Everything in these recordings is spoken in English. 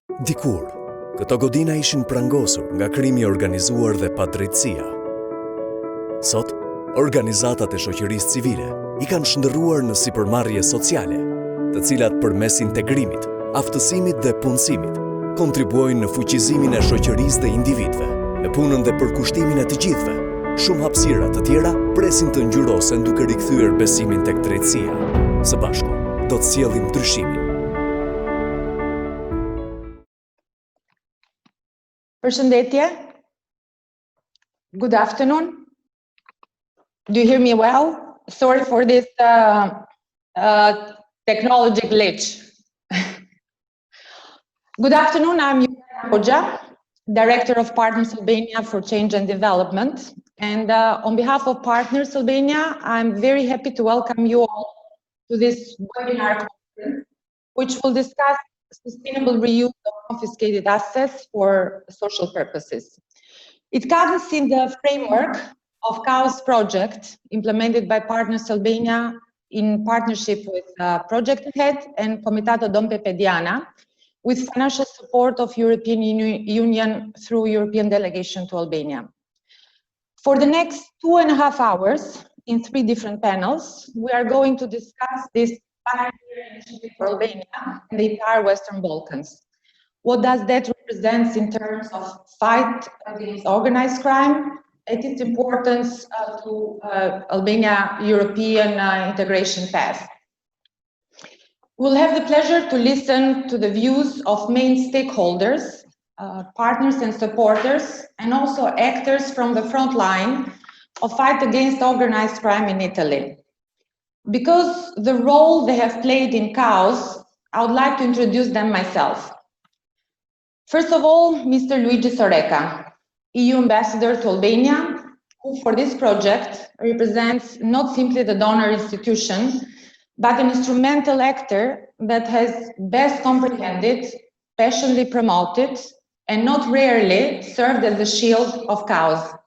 Dikur, këto godina ishin prangosur nga krimi organizuar dhe padrejtësia. Sot, organizatat e shoqërisë civile I kanë shndërruar në sipërmarrje sociale, të cilat përmes integrimit, aftësimit dhe punësimit, kontribuojnë në fuqizimin e shoqërisë dhe individëve, me punën dhe përkushtimin e të gjithëve. Shumë hapësira të tjera presin të ngjyrosen duke rikthyer besimin tek drejtësia. Së bashku, do të sjellim ndryshimin. Përshëndetje. Good afternoon. Do you hear me well? Sorry for this technology glitch. Good afternoon, I'm Hoxha, Director of Partners Albania for Change and Development. And on behalf of Partners Albania, I'm very happy to welcome you all to this webinar conference, which will discuss sustainable reuse of confiscated assets for social purposes. It comes in the framework of C.A.U.S.E project implemented by Partners Albania in partnership with Project Head and Comitato Peppe, with financial support of European Union through European delegation to Albania. For the next 2.5 hours, in 3 different panels, we are going to discuss this pioneer initiative for Albania and the entire Western Balkans. What does that represent in terms of fight against organized crime and its importance to Albania European integration path? We'll have the pleasure to listen to the views of main stakeholders, partners and supporters, and also actors from the front line of fight against organized crime in Italy. Because the role they have played in C.A.U.S.E, I would like to introduce them myself. First of all, Mr. Luigi Soreca, EU Ambassador to Albania, who for this project represents not simply the donor institution, but an instrumental actor that has best comprehended, passionately promoted, and not rarely served as the shield of C.A.U.S.E.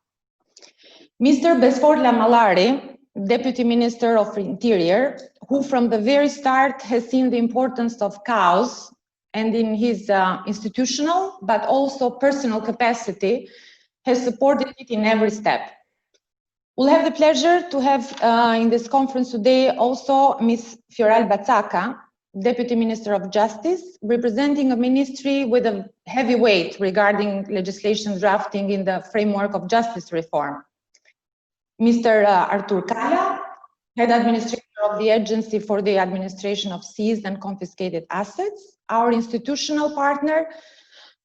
Mr. Besforla Malari, Deputy Minister of Interior, who from the very start has seen the importance of C.A.U.S.E and in his institutional, but also personal capacity, has supported it in every step. We'll have the pleasure to have in this conference today also Ms. Fiorel Bazzaka, Deputy Minister of Justice, representing a ministry with a heavy weight regarding legislation drafting in the framework of justice reform. Mr. Artur Kala, Head Administrator of the Agency for the Administration of Seized and Confiscated Assets, our institutional partner,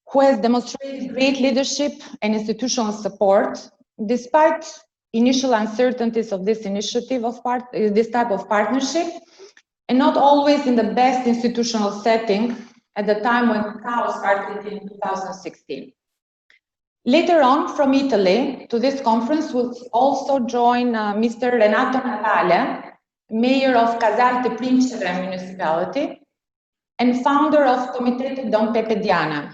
who has demonstrated great leadership and institutional support, despite initial uncertainties of this initiative of this type of partnership, and not always in the best institutional setting at the time when C.A.U.S.E started in 2016. Later on, from Italy, to this conference will also join Mr. Renato Natale, Mayor of Casarte Principe municipality, and founder of Comitato Peppe.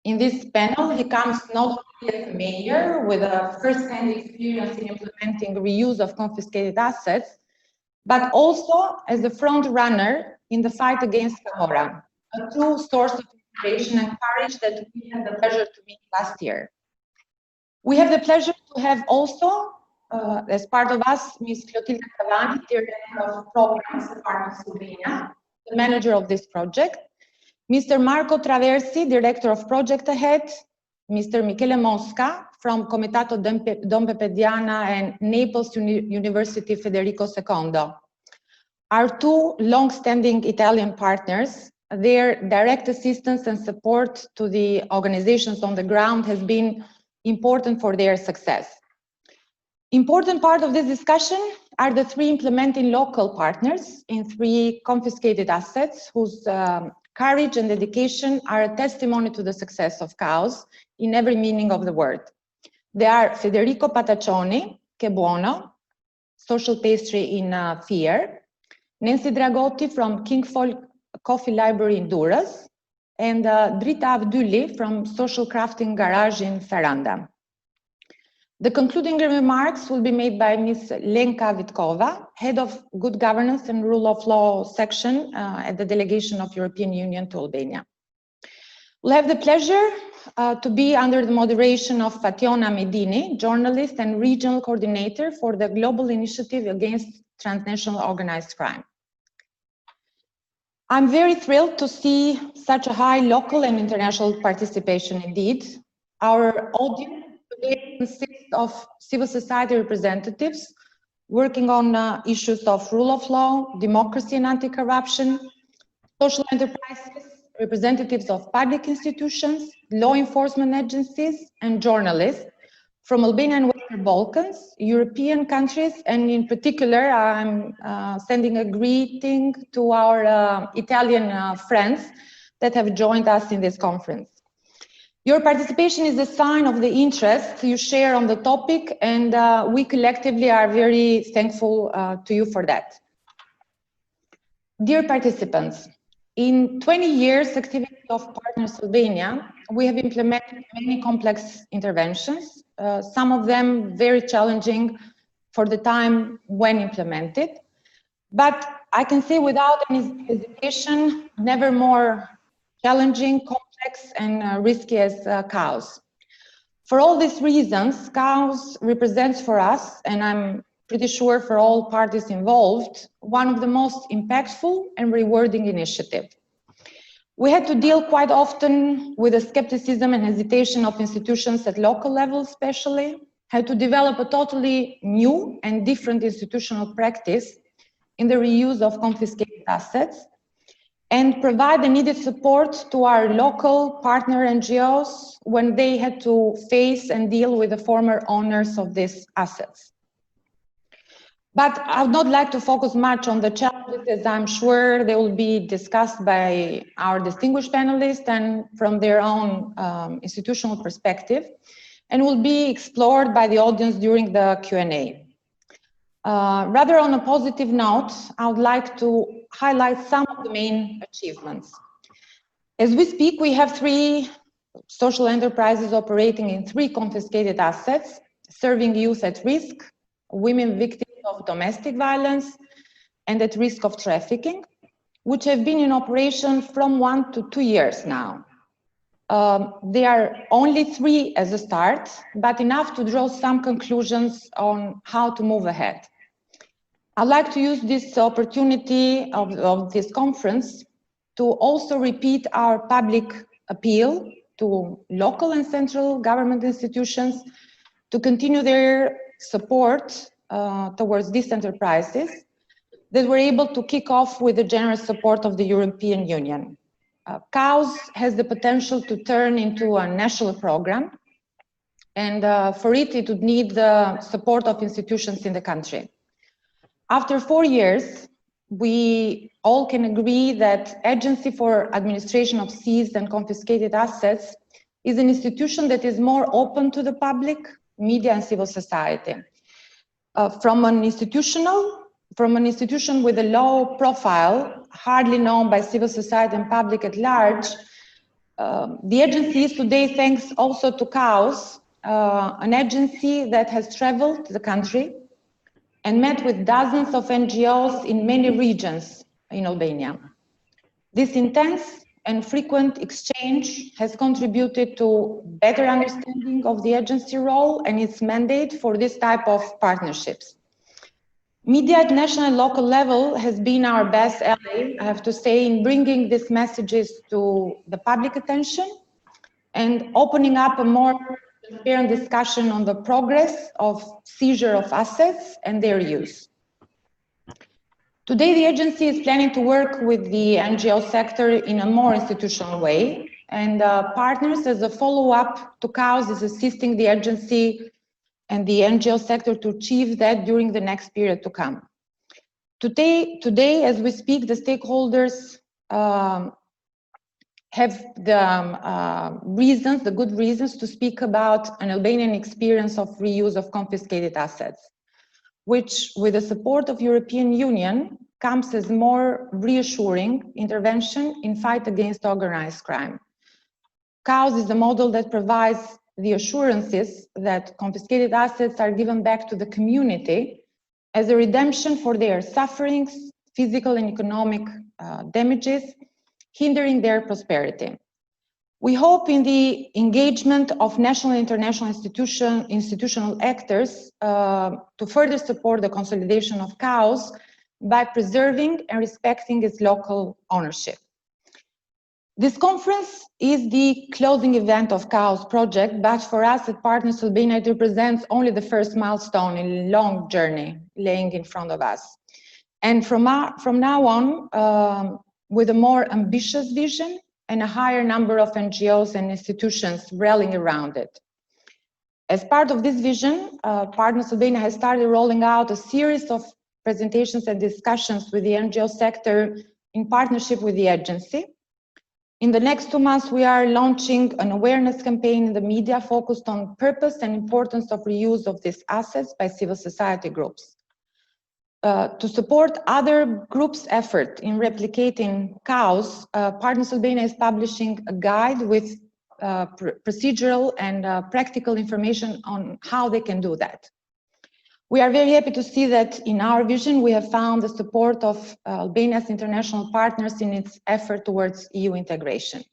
In this panel, he comes not only as a mayor with a first-hand experience in implementing reuse of confiscated assets, but also as a front runner in the fight against Camorra, a true source of inspiration and courage that we had the pleasure to meet last year. We have the pleasure to have also, as part of us, Ms. Clotilde Cavani, Director of Programs at Partners Albania, the manager of this project, Mr. Marco Traversi, Director of Project Ahead, Mr. Michele Mosca from Comitato Peppe and Naples University Federico II. Our 2 long-standing Italian partners, their direct assistance and support to the organizations on the ground has been important for their success. Important part of this discussion are the 3 implementing local partners in 3 confiscated assets whose courage and dedication are a testimony to the success of C.A.U.S.E in every meaning of the word. They are Federico Pataccioni, Che Buono, Social Pastry in Fier, Nancy Dragotti from Kingfolk Coffee Library in Duras, and Drita Avduli from Social Crafting Garage in Ferranda. The concluding remarks will be made by Ms. Lenka Vitkova, Head of Good Governance and Rule of Law section at the Delegation of European Union to Albania. We'll have the pleasure to be under the moderation of Fationa Medini, journalist and regional coordinator for the Global Initiative Against Transnational Organized Crime. I'm very thrilled to see such a high local and international participation indeed. Our audience today consists of civil society representatives working on issues of rule of law, democracy and anti-corruption, social enterprises, representatives of public institutions, law enforcement agencies, and journalists from Albania and Western Balkans, European countries, and in particular, I'm sending a greeting to our Italian friends that have joined us in this conference. Your participation is a sign of the interest you share on the topic, and we collectively are very thankful to you for that. Dear participants, in 20 years activity of Partners Albania, we have implemented many complex interventions, some of them very challenging for the time when implemented. But I can say without any hesitation, never more challenging, complex, and risky as C.A.U.S.E. For all these reasons, C.A.U.S.E. represents for us, and I'm pretty sure for all parties involved, one of the most impactful and rewarding initiatives. We had to deal quite often with the skepticism and hesitation of institutions at local level especially, had to develop a totally new and different institutional practice in the reuse of confiscated assets, and provide the needed support to our local partner NGOs when they had to face and deal with the former owners of these assets. But I would not like to focus much on the challenges, as I'm sure they will be discussed by our distinguished panelists and from their own institutional perspective, and will be explored by the audience during the Q&A. Rather on a positive note, I would like to highlight some of the main achievements. As we speak, we have 3 social enterprises operating in 3 confiscated assets, serving youth at risk, women victims of domestic violence, and at risk of trafficking, which have been in operation from 1 to 2 years now. They are only 3 as a start, but enough to draw some conclusions on how to move ahead. I'd like to use this opportunity of this conference to also repeat our public appeal to local and central government institutions to continue their support towards these enterprises that were able to kick off with the generous support of the European Union. C.A.U.S.E. has the potential to turn into a national program, and for it, it would need the support of institutions in the country. After 4 years, we all can agree that Agency for Administration of Seized and Confiscated Assets is an institution that is more open to the public, media, and civil society. From an institution with a low profile, hardly known by civil society and public at large, the agency is today, thanks also to C.A.U.S.E., an agency that has traveled the country and met with dozens of NGOs in many regions in Albania. This intense and frequent exchange has contributed to better understanding of the agency role and its mandate for this type of partnerships. Media at national and local level has been our best ally, I have to say, in bringing these messages to the public attention and opening up a more transparent discussion on the progress of seizure of assets and their use. Today, the agency is planning to work with the NGO sector in a more institutional way, and Partners, as a follow-up to C.A.U.S.E., is assisting the agency and the NGO sector to achieve that during the next period to come. Today, as we speak, the stakeholders have the good reasons to speak about an Albanian experience of reuse of confiscated assets, which, with the support of European Union, comes as more reassuring intervention in fight against organized crime. C.A.U.S.E. is a model that provides the assurances that confiscated assets are given back to the community as a redemption for their sufferings, physical and economic damages, hindering their prosperity. We hope in the engagement of national and international institutional actors to further support the consolidation of C.A.U.S.E by preserving and respecting its local ownership. This conference is the closing event of C.A.U.S.E project, but for us at Partners Albania, it represents only the first milestone in a long journey laying in front of us. And from now on, with a more ambitious vision and a higher number of NGOs and institutions rallying around it. As part of this vision, Partners Albania has started rolling out a series of presentations and discussions with the NGO sector in partnership with the agency. In the next 2 months, we are launching an awareness campaign in the media focused on purpose and importance of reuse of these assets by civil society groups. To support other groups' effort in replicating C.A.U.S.E, Partners Albania is publishing a guide with procedural and practical information on how they can do that. We are very happy to see that in our vision, we have found the support of Albania's international partners in its effort towards EU integration.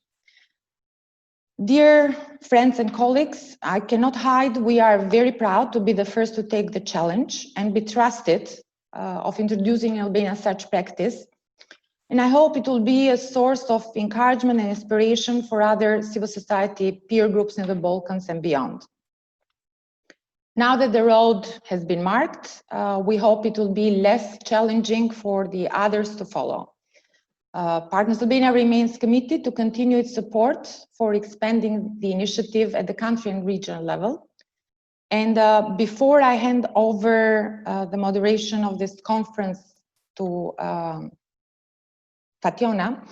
Dear friends and colleagues, I cannot hide, we are very proud to be the first to take the challenge and be trusted of introducing in Albania such practice. And I hope it will be a source of encouragement and inspiration for other civil society peer groups in the Balkans and beyond. Now that the road has been marked, we hope it will be less challenging for the others to follow. Partners Albania remains committed to continue its support for expanding the initiative at the country and regional level. And before I hand over the moderation of this conference to Tatiana,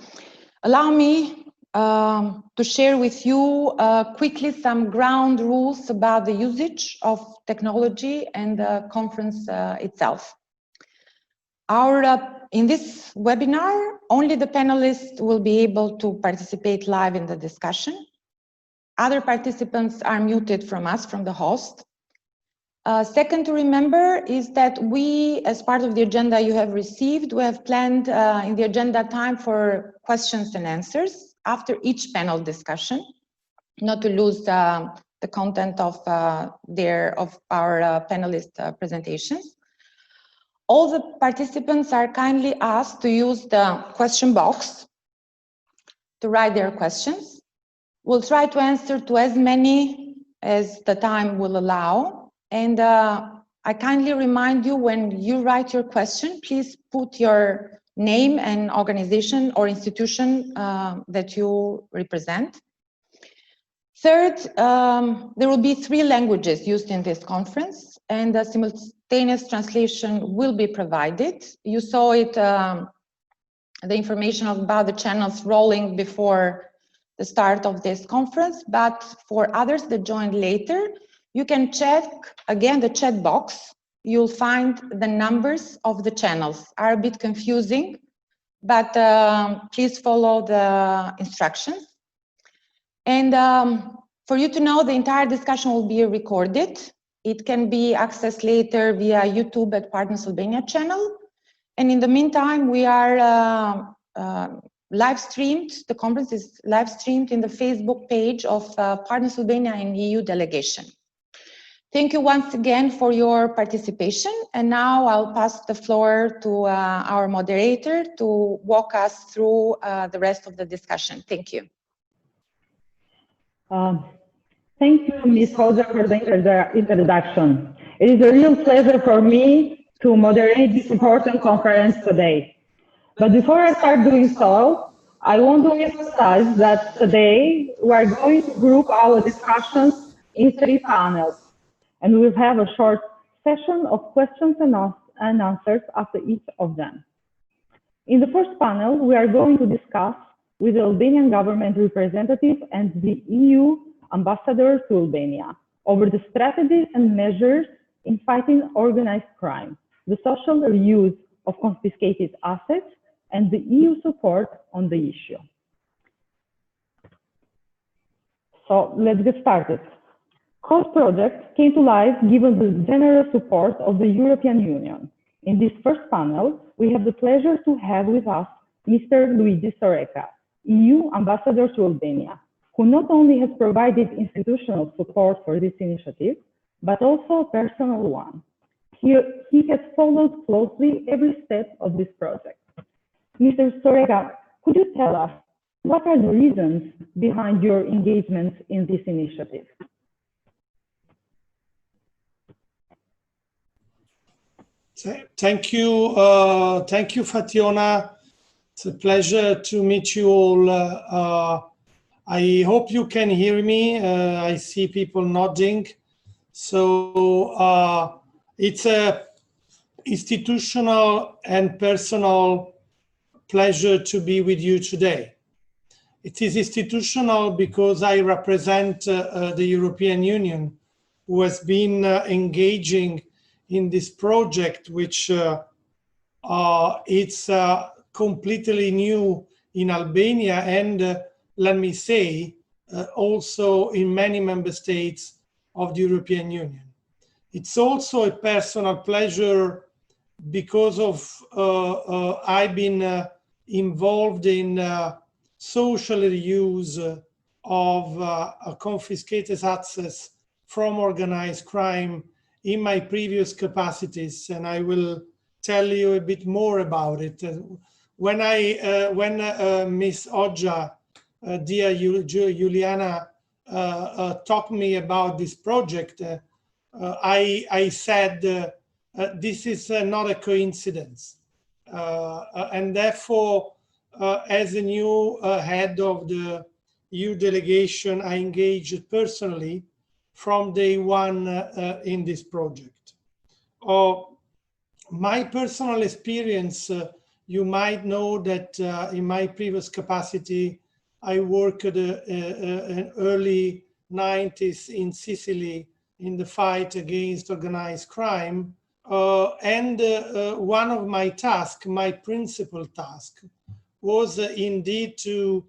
allow me to share with you quickly some ground rules about the usage of technology and the conference itself. In this webinar, only the panelists will be able to participate live in the discussion. Other participants are muted from us, from the host. Second to remember is that we, as part of the agenda you have received, we have planned in the agenda time for questions and answers after each panel discussion, not to lose the content of our panelist presentations. All the participants are kindly asked to use the question box to write their questions. We'll try to answer to as many as the time will allow. And I kindly remind you, when you write your question, please put your name and organization or institution that you represent. Third, there will be 3 languages used in this conference, and a simultaneous translation will be provided. You saw it, the information about the channels rolling before the start of this conference, but for others that joined later, you can check again the chat box. You'll find the numbers of the channels. Are a bit confusing, but please follow the instructions. And for you to know, the entire discussion will be recorded. It can be accessed later via YouTube at Partners Albania channel. And in the meantime, we are live streamed. The conference is live streamed in the Facebook page of Partners Albania and EU delegation. Thank you once again for your participation. And now I'll pass the floor to our moderator to walk us through the rest of the discussion. Thank you. Thank you, Ms. Hoja, for the introduction. It is a real pleasure for me to moderate this important conference today. But before I start doing so, I want to emphasize that today we are going to group our discussions in 3 panels. And we will have a short session of questions and answers after each of them. In the first panel, we are going to discuss with the Albanian government representative and the EU ambassador to Albania over the strategies and measures in fighting organized crime, the social reuse of confiscated assets, and the EU support on the issue. So let's get started. C.A.U.S.E project came to life given the generous support of the European Union. In this first panel, we have the pleasure to have with us Mr. Luigi Soreca, EU Ambassador to Albania, who not only has provided institutional support for this initiative, but also a personal one. He has followed closely every step of this project. Mr. Sorega, could you tell us what are the reasons behind your engagement in this initiative? Thank you, Fationa. It's a pleasure to meet you all. I hope you can hear me. I see people nodding. So it's a institutional and personal pleasure to be with you today. It is institutional because I represent the European Union, who has been engaging in this project, which it's completely new in Albania and let me say, also in many member states of the European Union. It's also a personal pleasure because of I've been involved in social use of confiscated assets from organized crime in my previous capacities, and I will tell you a bit more about it. When Miss Oggia, dear Juliana, talked me about this project, I said this is not a coincidence, and therefore, as a new head of the EU delegation, I engaged personally from day one in this project. My personal experience, you might know that in my previous capacity, I worked in early 90s in Sicily in the fight against organized crime. And one of my tasks, my principal task, was indeed to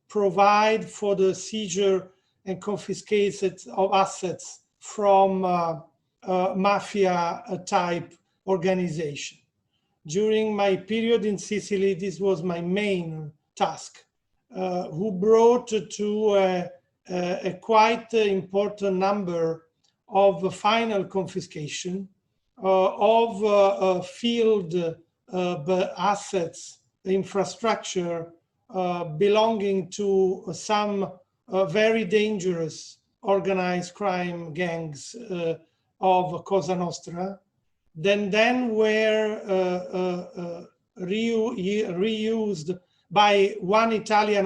provide for the seizure and confiscation of assets from mafia type organization. During my period in Sicily, this was my main task, who brought to a quite important number of final confiscation of field assets, infrastructure belonging to some very dangerous organized crime gangs of Cosa Nostra, then were reused by one Italian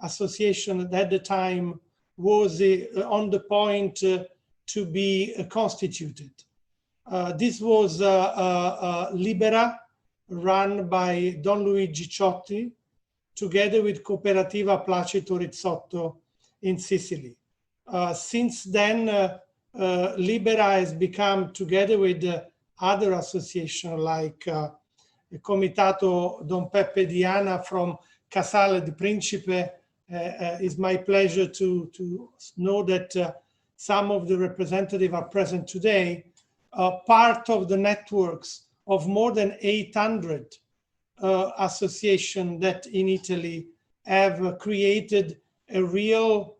association that at the time was on the point to be constituted. This was Libera, run by Don Luigi Ciotti, together with Cooperativa Placido Rizzotto in Sicily. Since then, Libera has become, together with other associations like Comitato Don Peppe Diana from Casale di Principe. It's my pleasure to know that some of the representatives are present today, part of the networks of more than 800 associations that in Italy have created a real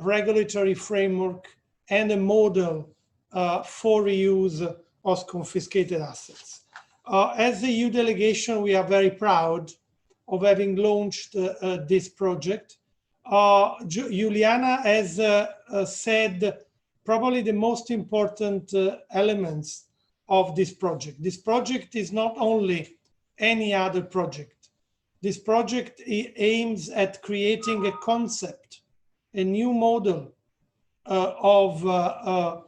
regulatory framework and a model for reuse of confiscated assets. As the EU delegation, we are very proud of having launched this project. Juliana has said probably the most important elements of this project. This project is not only any other project. This project aims at creating a concept, a new model of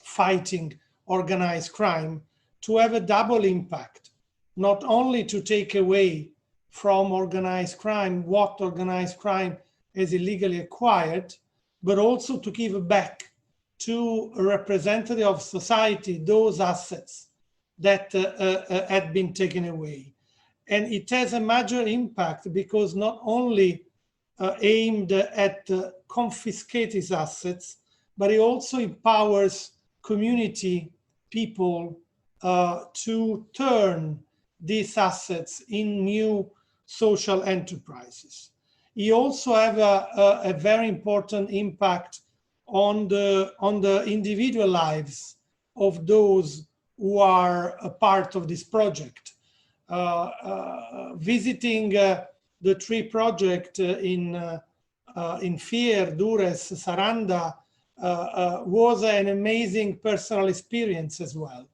fighting organized crime to have a double impact, not only to take away from organized crime what organized crime is illegally acquired, but also to give back to a representative of society those assets that had been taken away. And it has a major impact because not only aimed at confiscated assets, but it also empowers community people to turn these assets in new social enterprises. he also have a very important impact on the individual lives of those who are a part of this project. Visiting the three projects in Fier, Dures, Saranda was an amazing personal experience as well.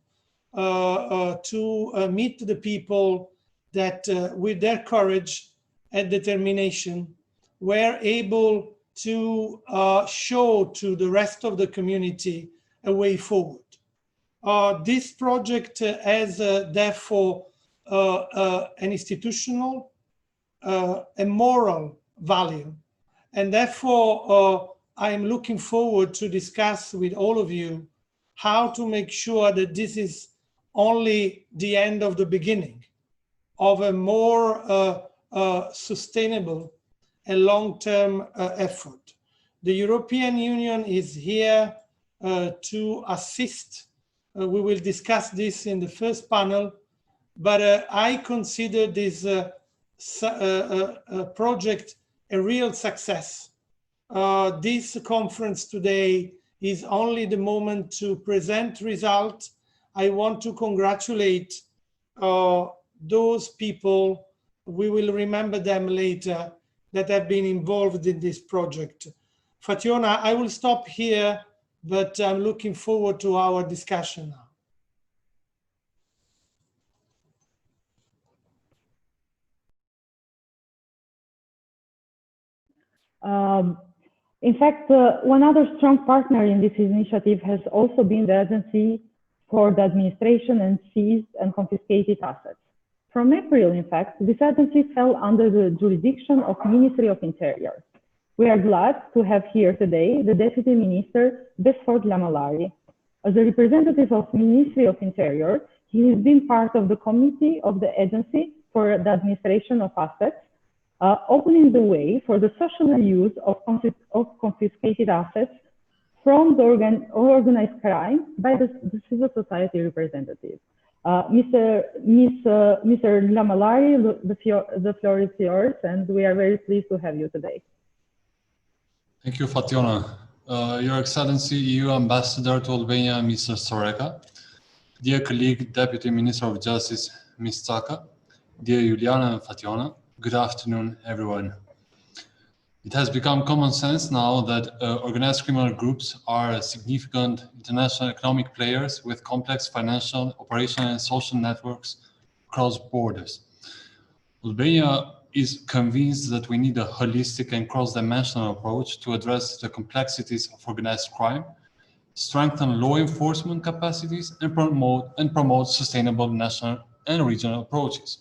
To meet the people that with their courage and determination were able to show to the rest of the community a way forward. This project has therefore an institutional and moral value, and therefore I'm looking forward to discuss with all of you how to make sure that this is only the end of the beginning of a more sustainable and long-term effort. The European Union is here to assist. We will discuss this in the first panel, but I consider this project a real success. This conference today is only the moment to present results. I want to congratulate those people, we will remember them later, that have been involved in this project. Fationa, I will stop here, but I'm looking forward to our discussion now. In fact, one other strong partner in this initiative has also been the Agency for the Administration and Seized and Confiscated Assets. From April, in fact, this agency fell under the jurisdiction of Ministry of Interior. We are glad to have here today the Deputy Minister, Besford Lamalari. As a representative of Ministry of Interior, he has been part of the committee of the Agency for the Administration of Assets, opening the way for the social use of confiscated assets from the organized crime by the civil society representatives. Mr. Lamalari, the floor is yours, and we are very pleased to have you today. Thank you, Fationa. Your Excellency, EU Ambassador to Albania, Mr. Soreka, dear colleague, Deputy Minister of Justice, Ms. Tsaka, dear Juliana and Fationa, good afternoon, everyone. It has become common sense now that organized criminal groups are significant international economic players with complex financial, operational, and social networks across borders. Albania is convinced that we need a holistic and cross-dimensional approach to address the complexities of organized crime, strengthen law enforcement capacities, and promote sustainable national and regional approaches.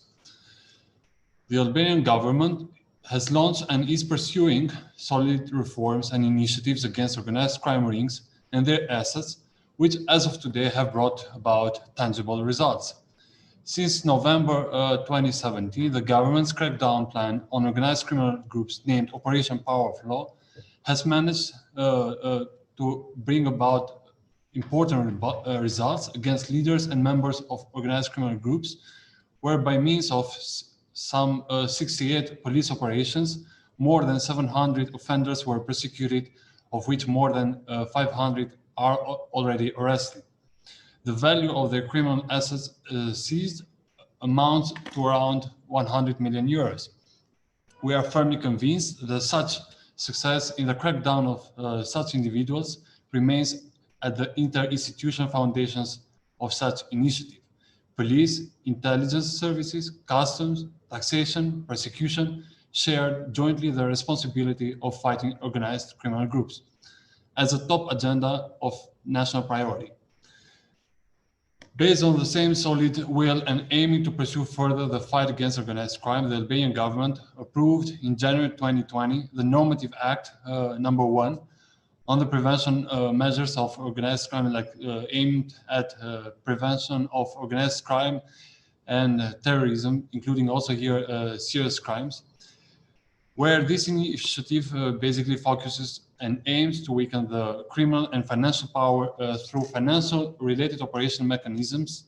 The Albanian government has launched and is pursuing solid reforms and initiatives against organized crime rings and their assets, which as of today have brought about tangible results. Since November 2017, the government's crackdown plan on organized criminal groups named Operation Power of Law has managed to bring about important results against leaders and members of organized criminal groups, where by means of some 68 police operations, more than 700 offenders were prosecuted, of which more than 500 are already arrested. The value of their criminal assets seized amounts to around 100 million euros. We are firmly convinced that such success in the crackdown of such individuals remains at the interinstitutional foundations of such initiative. Police, intelligence services, customs, taxation, prosecution share jointly the responsibility of fighting organized criminal groups as a top agenda of national priority. Based on the same solid will and aiming to pursue further the fight against organized crime, the Albanian government approved in January 2020 the Normative Act number 1 on the prevention measures of organized crime, aimed at prevention of organized crime and terrorism, including also here serious crimes, where this initiative basically focuses and aims to weaken the criminal and financial power through financial related operation mechanisms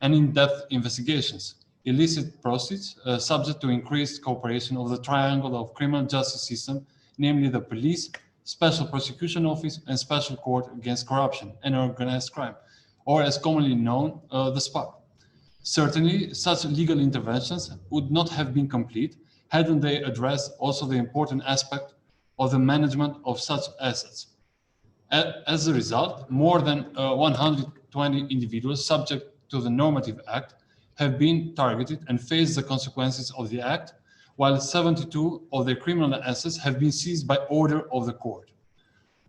and in-depth investigations, illicit proceeds, subject to increased cooperation of the triangle of criminal justice system, namely the police, Special Prosecution Office, and Special Court Against Corruption and Organized Crime, or as commonly known, the SPAC. Certainly, such legal interventions would not have been complete hadn't they addressed also the important aspect of the management of such assets. As a result, more than 120 individuals subject to the normative act have been targeted and face the consequences of the act, while 72 of their criminal assets have been seized by order of the court.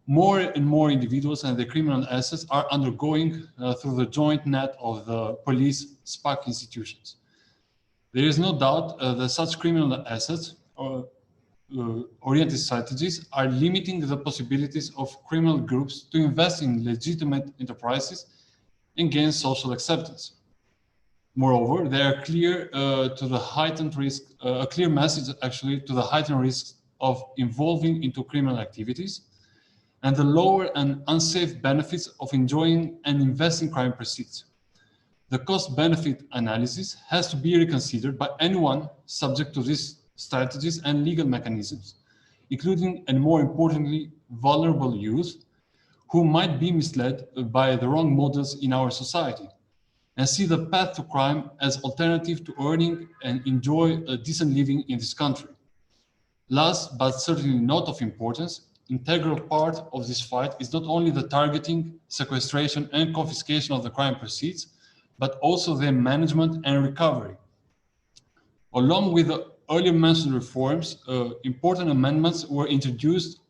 More and more individuals and their criminal assets are undergoing through the joint net of the police SPAC institutions. There is no doubt that such criminal assets oriented strategies are limiting the possibilities of criminal groups to invest in legitimate enterprises and gain social acceptance. Moreover, they are clear to the heightened risk, a clear message actually to the heightened risks of involving into criminal activities and the lower and unsafe benefits of enjoying and investing crime proceeds. The cost-benefit analysis has to be reconsidered by anyone subject to these strategies and legal mechanisms, including, and more importantly, vulnerable youth who might be misled by the wrong models in our society and see the path to crime as alternative to earning and enjoy a decent living in this country. Last, but certainly not of importance, integral part of this fight is not only the targeting, sequestration, and confiscation of the crime proceeds, but also their management and recovery. Along with the earlier mentioned reforms, important amendments were introduced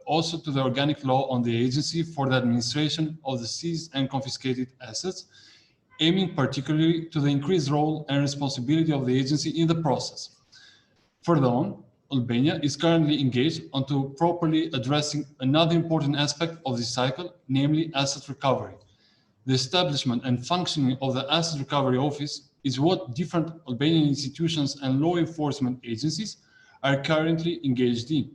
also to the organic law on the agency for the administration of the seized and confiscated assets, aiming particularly to the increased role and responsibility of the agency in the process. Further on, Albania is currently engaged onto properly addressing another important aspect of this cycle, namely asset recovery. The establishment and functioning of the Asset Recovery Office is what different Albanian institutions and law enforcement agencies are currently engaged in.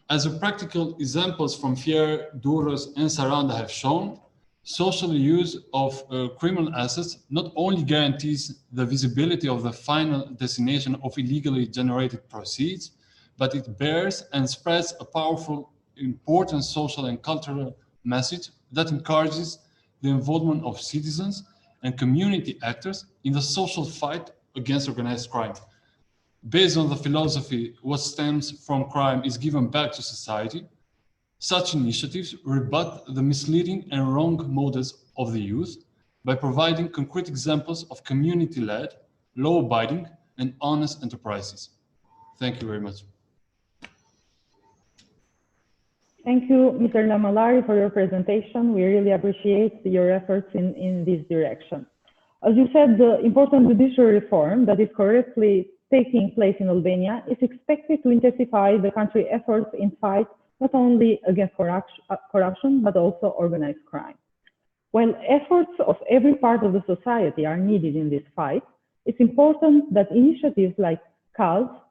As the practical examples from Fier, Durrës, and Saranda have shown, social use of criminal assets not only guarantees the visibility of the final destination of illegally generated proceeds, but it bears and spreads a powerful, important social and cultural message that encourages the involvement of citizens and community actors in the social fight against organized crime. Based on the philosophy, what stems from crime is given back to society, such initiatives rebut the misleading and wrong models of the youth by providing concrete examples of community-led, law-abiding, and honest enterprises. Thank you very much. Thank you, Mr. Lamalari, for your presentation. We really appreciate your efforts in this direction. As you said, the important judicial reform that is currently taking place in Albania is expected to intensify the country's efforts in fight not only against corruption, but also organized crime. While efforts of every part of the society are needed in this fight, it's important that initiatives like C.A.U.S.E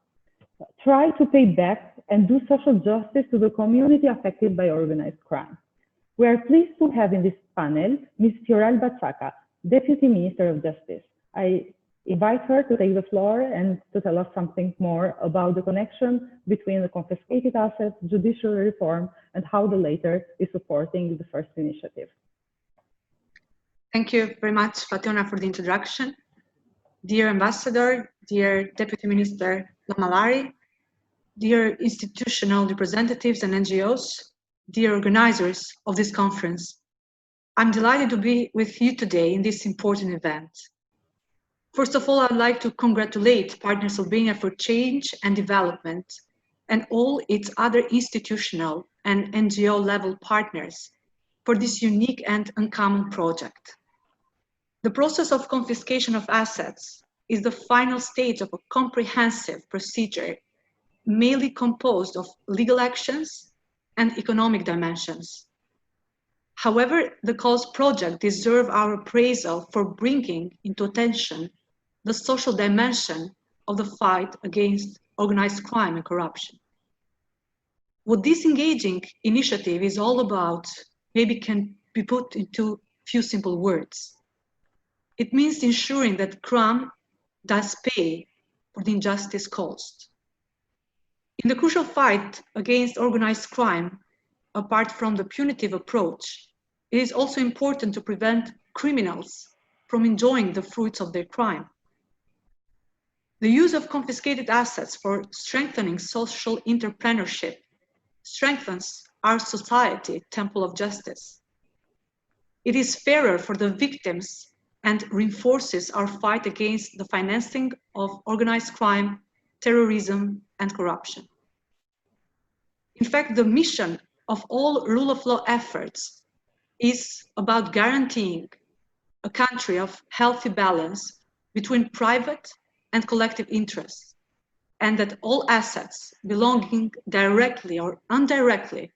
try to pay back and do social justice to the community affected by organized crime. We are pleased to have in this panel Ms. Fioral Bacaka, Deputy Minister of Justice. I invite her to take the floor and to tell us something more about the connection between the confiscated assets, judicial reform, and how the latter is supporting the first initiative. Thank you very much, Fationa, for the introduction. Dear Ambassador, dear Deputy Minister Lamalari, dear institutional representatives and NGOs, dear organizers of this conference, I'm delighted to be with you today in this important event. First of all, I'd like to congratulate Partners Albania for Change and Development and all its other institutional and NGO level partners for this unique and uncommon project. The process of confiscation of assets is the final stage of a comprehensive procedure mainly composed of legal actions and economic dimensions. However, the C.A.U.S.E project deserves our appraisal for bringing into attention the social dimension of the fight against organized crime and corruption. What this engaging initiative is all about maybe can be put into a few simple words. It means ensuring that crime thus pay for the injustice caused. In the crucial fight against organized crime, apart from the punitive approach, it is also important to prevent criminals from enjoying the fruits of their crime. The use of confiscated assets for strengthening social entrepreneurship strengthens our society temple of justice. It is fairer for the victims and reinforces our fight against the financing of organized crime, terrorism, and corruption. In fact, the mission of all rule of law efforts is about guaranteeing a country of healthy balance between private and collective interests, and that all assets belonging directly or indirectly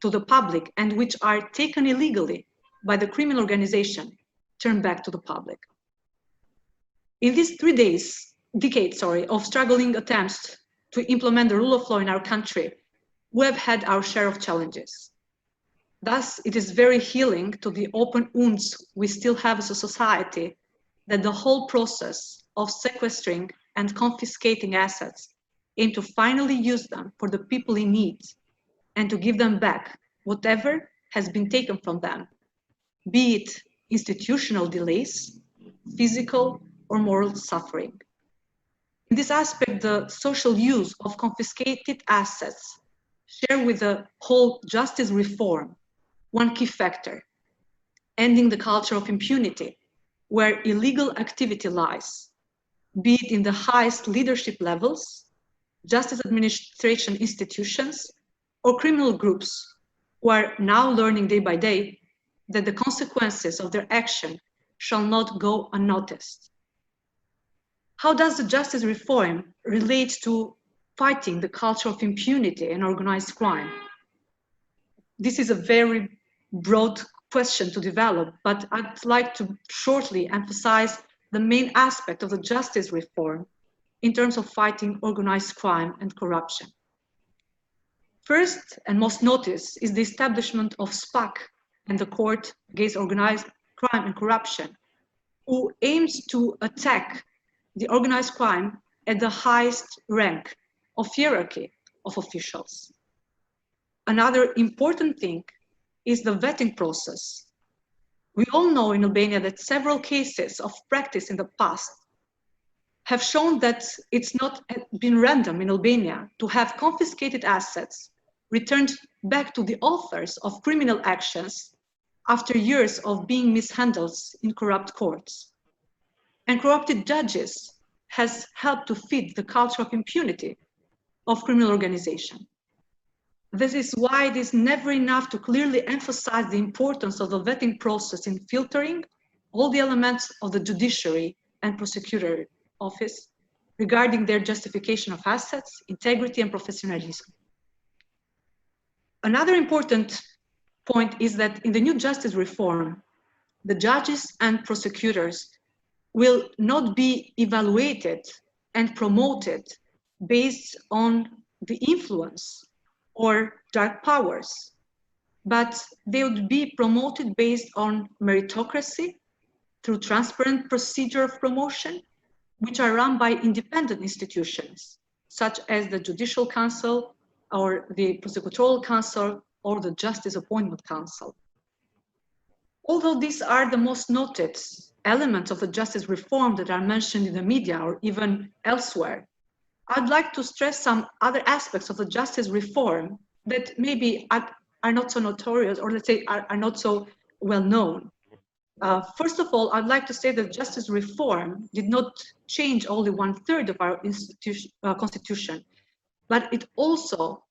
to the public and which are taken illegally by the criminal organization turn back to the public. In these 3 decades of struggling attempts to implement the rule of law in our country, we have had our share of challenges. Thus, it is very healing to the open wounds we still have as a society that the whole process of sequestering and confiscating assets aim to finally use them for the people in need and to give them back whatever has been taken from them, be it institutional delays, physical or moral suffering. In this aspect, the social use of confiscated assets share with the whole justice reform one key factor, ending the culture of impunity where illegal activity lies, be it in the highest leadership levels, justice administration institutions, or criminal groups who are now learning day by day that the consequences of their action shall not go unnoticed. How does the justice reform relate to fighting the culture of impunity and organized crime? This is a very broad question to develop, but I'd like to shortly emphasize the main aspect of the justice reform in terms of fighting organized crime and corruption. First and most noticed is the establishment of SPAC and the Court Against Organized Crime and Corruption, who aims to attack the organized crime at the highest rank of hierarchy of officials. Another important thing is the vetting process. We all know in Albania that several cases of practice in the past have shown that it's not been random in Albania to have confiscated assets returned back to the authors of criminal actions after years of being mishandled in corrupt courts. And corrupted judges has helped to feed the culture of impunity of criminal organization. This is why it is never enough to clearly emphasize the importance of the vetting process in filtering all the elements of the judiciary and prosecutor office regarding their justification of assets, integrity, and professionalism. Another important point is that in the new justice reform, the judges and prosecutors will not be evaluated and promoted based on the influence or dark powers, but they would be promoted based on meritocracy through transparent procedure of promotion, which are run by independent institutions, such as the Judicial Council or the Prosecutorial Council or the Justice Appointment Council. Although these are the most noted elements of the justice reform that are mentioned in the media or even elsewhere, I'd like to stress some other aspects of the justice reform that maybe are not so notorious, or let's say are not so well known. First of all, I'd like to say that justice reform did not change only 1/3 of our constitution, but it also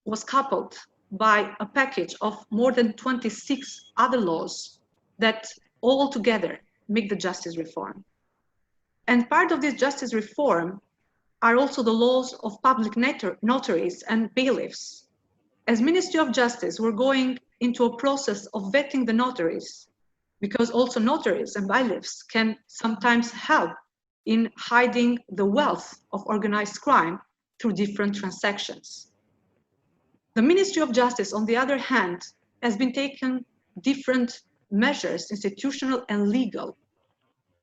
was coupled by a package of more than 26 other laws that all together make the justice reform. And part of this justice reform are also the laws of public notaries and bailiffs. As Ministry of Justice, we're going into a process of vetting the notaries, because also notaries and bailiffs can sometimes help in hiding the wealth of organized crime through different transactions. The Ministry of Justice, on the other hand, has been taking different measures, institutional and legal,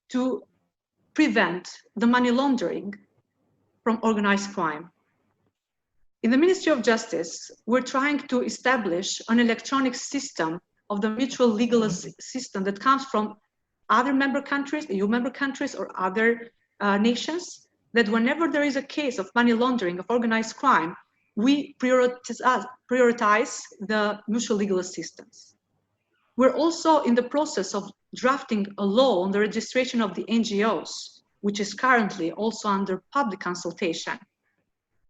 to prevent the money laundering from organized crime. In the Ministry of Justice, we're trying to establish an electronic system of the mutual legal system that comes from other member countries, EU member countries, or other nations, that whenever there is a case of money laundering, of organized crime, we prioritize the mutual legal assistance. We're also in the process of drafting a law on the registration of the NGOs, which is currently also under public consultation.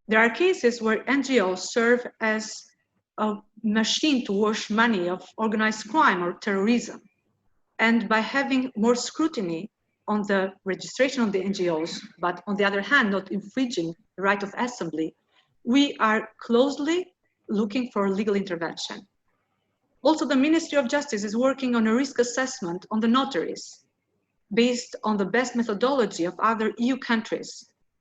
There are cases where NGOs serve as a machine to wash money of organized crime or terrorism. And by having more scrutiny on the registration of the NGOs, but on the other hand, not infringing the right of assembly, we are closely looking for legal intervention. Also, the Ministry of Justice is working on a risk assessment on the notaries. Based on the best methodology of other EU countries,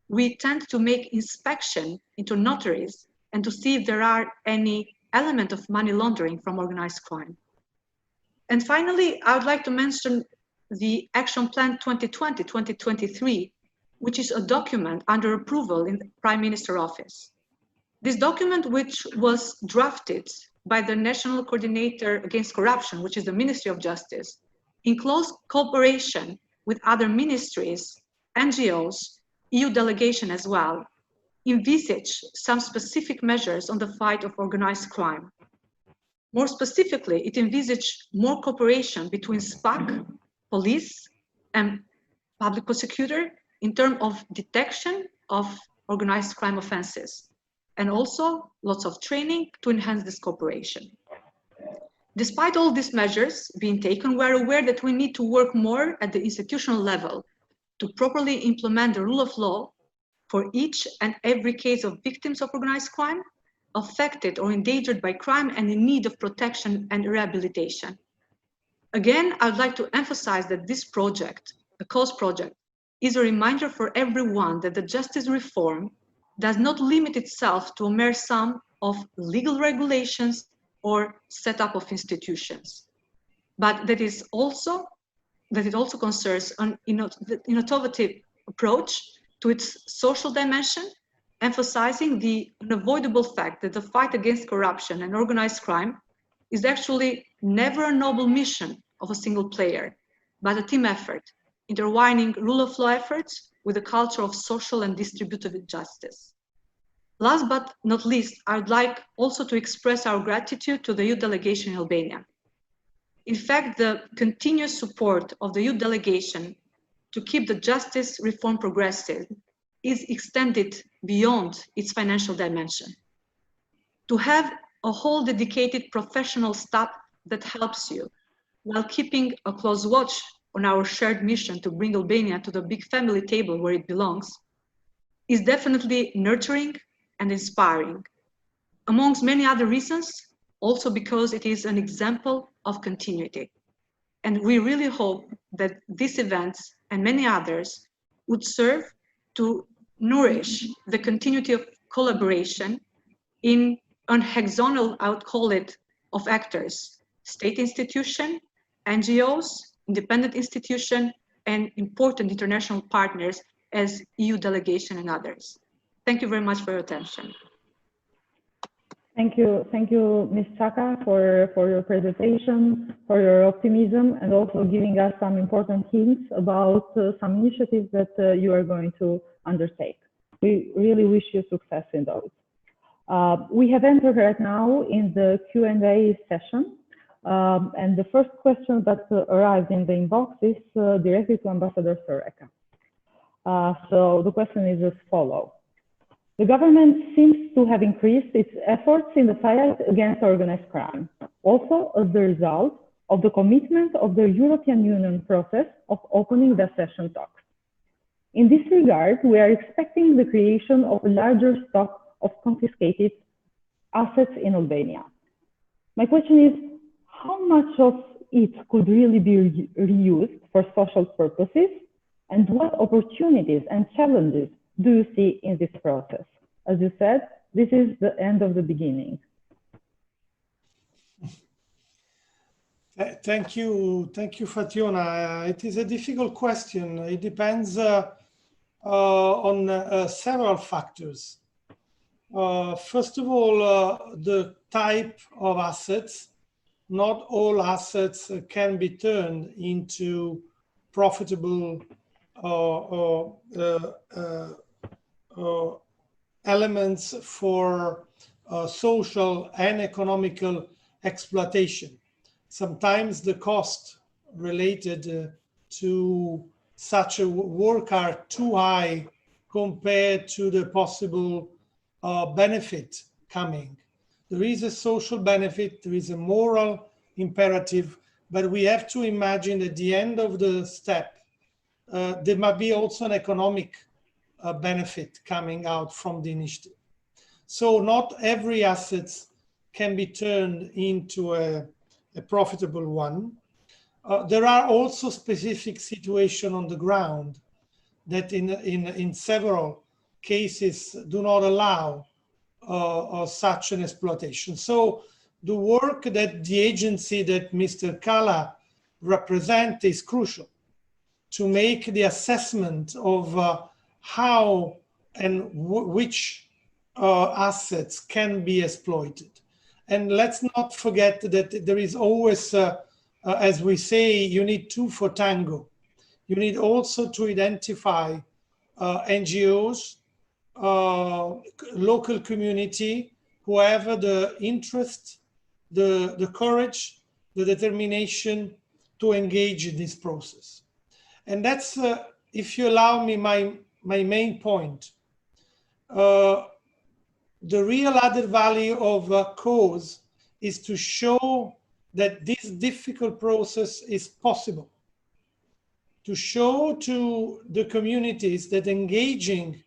we tend to make inspection into notaries and to see if there are any element of money laundering from organized crime. And finally, I would like to mention the Action Plan 2020-2023, which is a document under approval in the Prime Minister's office. This document, which was drafted by the National Coordinator Against Corruption, which is the Ministry of Justice, in close cooperation with other ministries, NGOs, EU delegation as well, envisage some specific measures on the fight of organized crime. More specifically, it envisaged more cooperation between SPAC, police, and public prosecutor in terms of detection of organized crime offenses, and also lots of training to enhance this cooperation. Despite all these measures being taken, we're aware that we need to work more at the institutional level to properly implement the rule of law for each and every case of victims of organized crime, affected or endangered by crime and in need of protection and rehabilitation. Again, I'd like to emphasize that this project, the C.A.U.S.E project, is a reminder for everyone that the justice reform does not limit itself to a mere sum of legal regulations or setup of institutions, but that it also concerns an innovative approach to its social dimension, emphasizing the unavoidable fact that the fight against corruption and organized crime is actually never a noble mission of a single player, but a team effort, intertwining rule of law efforts with a culture of social and distributive justice. Last but not least, I would like also to express our gratitude to the EU delegation in Albania. In fact, the continuous support of the EU delegation to keep the justice reform progressive is extended beyond its financial dimension. To have a whole dedicated professional staff that helps you while keeping a close watch on our shared mission to bring Albania to the big family table where it belongs is definitely nurturing and inspiring. Amongst many other reasons, also because it is an example of continuity. And we really hope that these events and many others would serve to nourish the continuity of collaboration in an hexagonal, I would call it, of actors, state institution, NGOs, independent institution, and important international partners as EU delegation and others. Thank you very much for your attention. Thank you, Ms. Chaka, for your presentation, for your optimism, and also giving us some important hints about some initiatives that you are going to undertake. We really wish you success in those. We have entered right now in the Q&A session, and the first question that arrived in the inbox is directly to Ambassador Soreka. So the question is as follows. The government seems to have increased its efforts in the fight against organized crime, also as the result of the commitment of the European Union process of opening the accession talks. In this regard, we are expecting the creation of a larger stock of confiscated assets in Albania. My question is, how much of it could really be reused for social purposes, and what opportunities and challenges do you see in this process? As you said, this is the end of the beginning. Thank you, Fationa. It is a difficult question. It depends on several factors. First of all, the type of assets. Not all assets can be turned into profitable elements for social and economical exploitation. Sometimes the cost related to such a work are too high compared to the possible benefit coming. There is a social benefit, there is a moral imperative, but we have to imagine at the end of the step, there might be also an economic benefit coming out from the initiative. So not every asset can be turned into a profitable one. There are also specific situations on the ground that in several cases do not allow such an exploitation. So the work that the agency that Mr. Kala represents is crucial to make the assessment of how and which assets can be exploited. And let's not forget that there is always, as we say, you need two for tango. You need also to identify NGOs, local community, who have the interest, the courage, the determination to engage in this process. And that's, if you allow me, my main point. The real added value of C.A.U.S.E is to show that this difficult process is possible. To show to the communities that engaging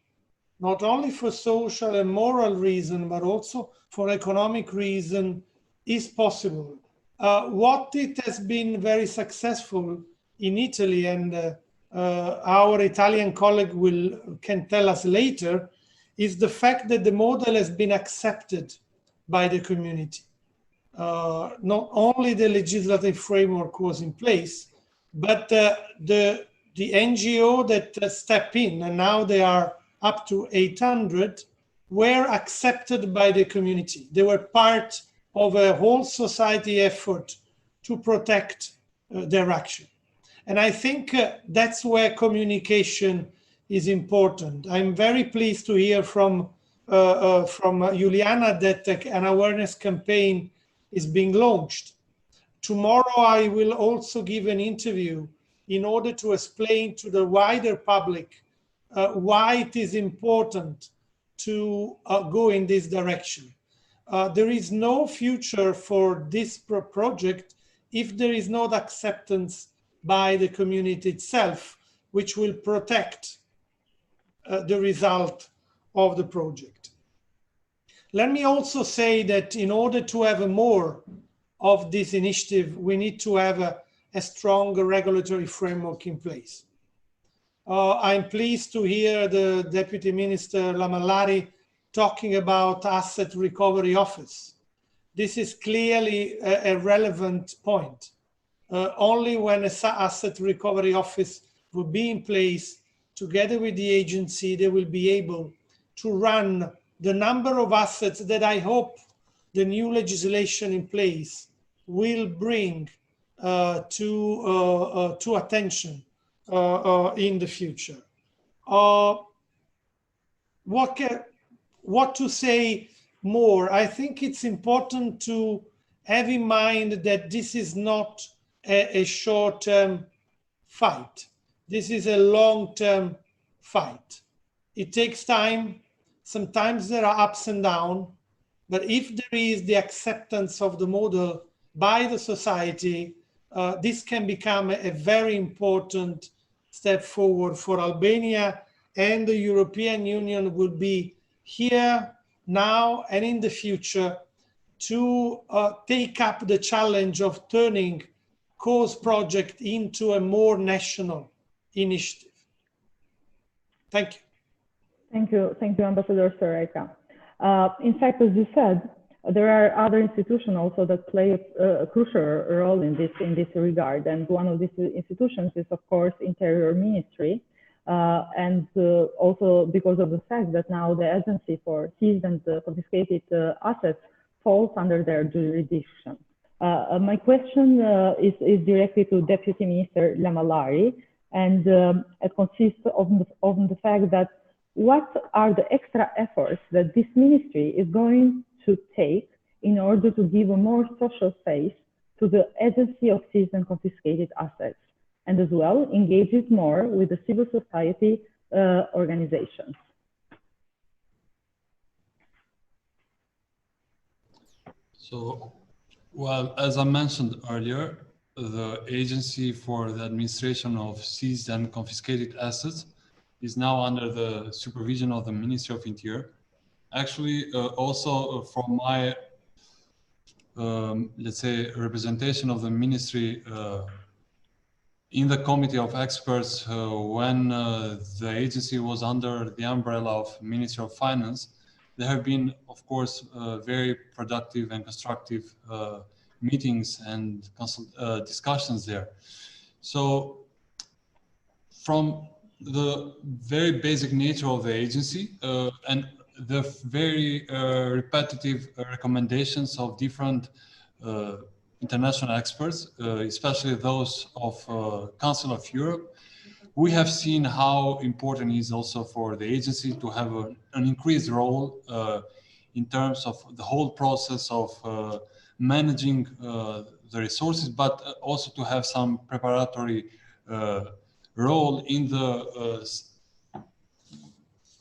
not only for social and moral reason, but also for economic reason is possible. What it has been very successful in Italy, and our Italian colleague can tell us later, is the fact that the model has been accepted by the community. Not only the legislative framework was in place, but the NGO that step in, and now they are up to 800, were accepted by the community. They were part of a whole society effort to protect their action. And I think that's where communication is important. I'm very pleased to hear from Juliana that an awareness campaign is being launched. Tomorrow I will also give an interview in order to explain to the wider public why it is important to go in this direction. There is no future for this project if there is no acceptance by the community itself, which will protect the result of the project. Let me also say that in order to have more of this initiative, we need to have a strong regulatory framework in place. I'm pleased to hear the Deputy Minister Lamallari talking about Asset Recovery Office. This is clearly a relevant point. Only when an Asset Recovery Office will be in place, together with the agency, they will be able to run the number of assets that I hope the new legislation in place will bring to attention in the future. What to say more? I think it's important to have in mind that this is not a short-term fight. This is a long-term fight. It takes time. Sometimes there are ups and downs, but if there is the acceptance of the model by the society, this can become a very important step forward for Albania, and the European Union will be here now and in the future to take up the challenge of turning C.A.U.S.E project into a more national initiative. Thank you. Thank you, Ambassador Soreka. In fact, as you said, there are other institutions also that play a crucial role in this regard, and one of these institutions is, of course, Interior Ministry, and also because of the fact that now the agency for seized and confiscated assets falls under their jurisdiction. My question is directly to Deputy Minister Lamalari, and it consists of the fact that what are the extra efforts that this ministry is going to take in order to give a more social face to the agency of seized and confiscated assets, and as well engage it more with the civil society organizations. So, well, as I mentioned earlier, the Agency for the Administration of Seized and Confiscated Assets is now under the supervision of the Ministry of Interior. Actually, also from my, let's say, representation of the ministry in the committee of experts when the agency was under the umbrella of Ministry of Finance, there have been, of course, very productive and constructive meetings and discussions there. So from the very basic nature of the agency and the very repetitive recommendations of different international experts, especially those of Council of Europe, we have seen how important it is also for the agency to have an increased role in terms of the whole process of managing the resources, but also to have some preparatory role in the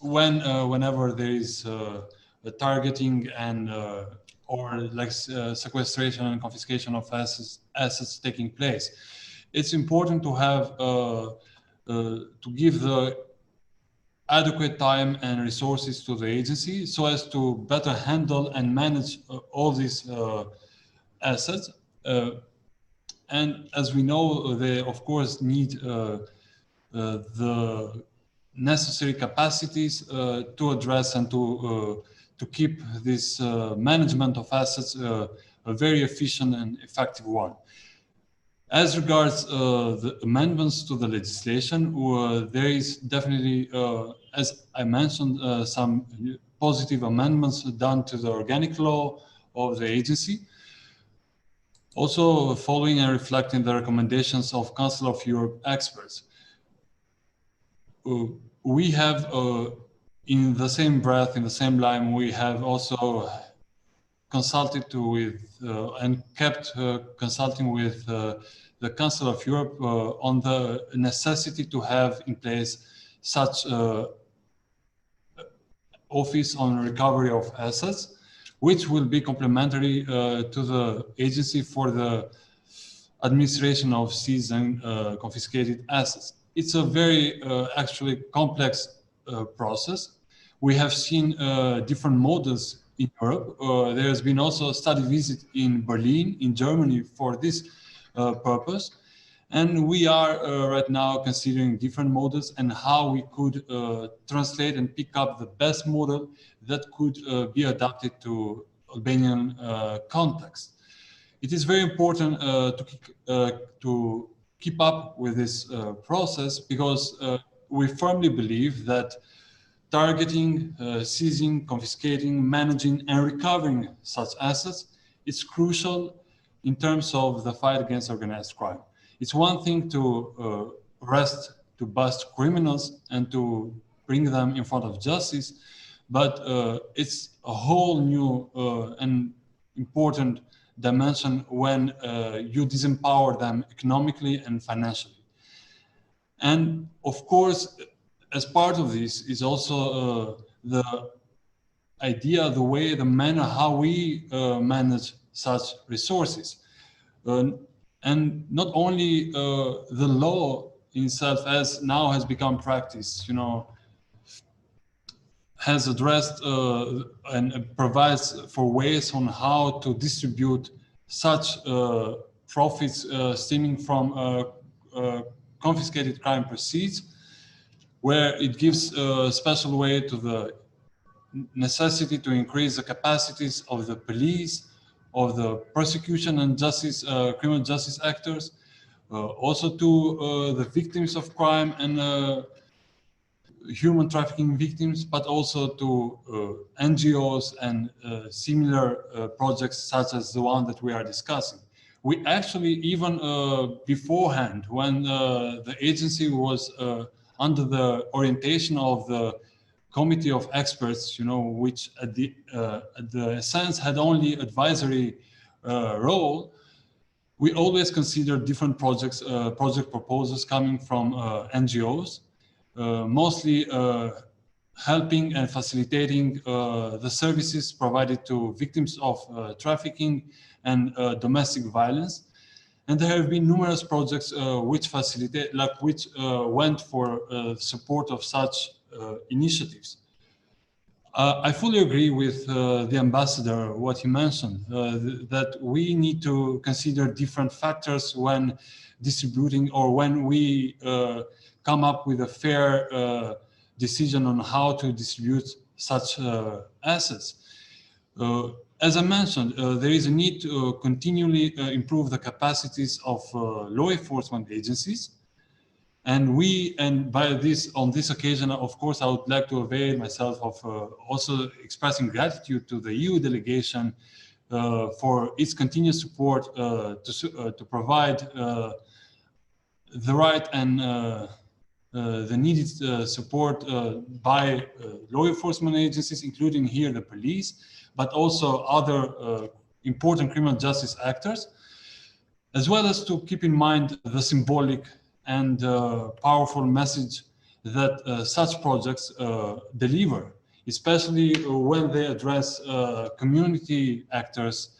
whenever there is a targeting and or like sequestration and confiscation of assets taking place. It's important to have to give the adequate time and resources to the agency so as to better handle and manage all these assets. And as we know, they of course need the necessary capacities to address and to keep this management of assets a very efficient and effective one. As regards the amendments to the legislation, there is definitely, as I mentioned, some positive amendments done to the organic law of the agency. Also, following and reflecting the recommendations of Council of Europe experts. We have, in the same breath, in the same line, we have also consulted with and kept consulting with the Council of Europe on the necessity to have in place such office on recovery of assets, which will be complementary to the agency for the administration of seized and confiscated assets. It's a very actually complex process. We have seen different models in Europe. There has been also a study visit in Berlin, in Germany, for this purpose. And we are right now considering different models and how we could translate and pick up the best model that could be adapted to Albanian context. It is very important to keep up with this process because we firmly believe that targeting, seizing, confiscating, managing, and recovering such assets is crucial in terms of the fight against organized crime. It's one thing to arrest, to bust criminals and to bring them in front of justice, but it's a whole new and important dimension when you disempower them economically and financially. And of course, as part of this is also the idea, the way, the manner how we manage such resources. And not only the law itself, as now has become practice, you know, has addressed and provides for ways on how to distribute such profits stemming from confiscated crime proceeds, where it gives a special way to the necessity to increase the capacities of the police, of the prosecution and justice, criminal justice actors, also to the victims of crime and human trafficking victims, but also to NGOs and similar projects such as the one that we are discussing. We actually, even beforehand, when the agency was under the orientation of the committee of experts, which at the essence had only advisory role, we always consider different projects, project proposals coming from NGOs, mostly helping and facilitating the services provided to victims of trafficking and domestic violence. And there have been numerous projects which facilitate, which went for support of such initiatives. I fully agree with the ambassador, what he mentioned, that we need to consider different factors when distributing or when we come up with a fair decision on how to distribute such assets. As I mentioned, there is a need to continually improve the capacities of law enforcement agencies. And by this, on this occasion, of course, I would like to avail myself of also expressing gratitude to the EU delegation for its continued support to provide the right and the needed support by law enforcement agencies, including here the police, but also other important criminal justice actors, as well as to keep in mind the symbolic and powerful message that such projects deliver, especially when they address community actors,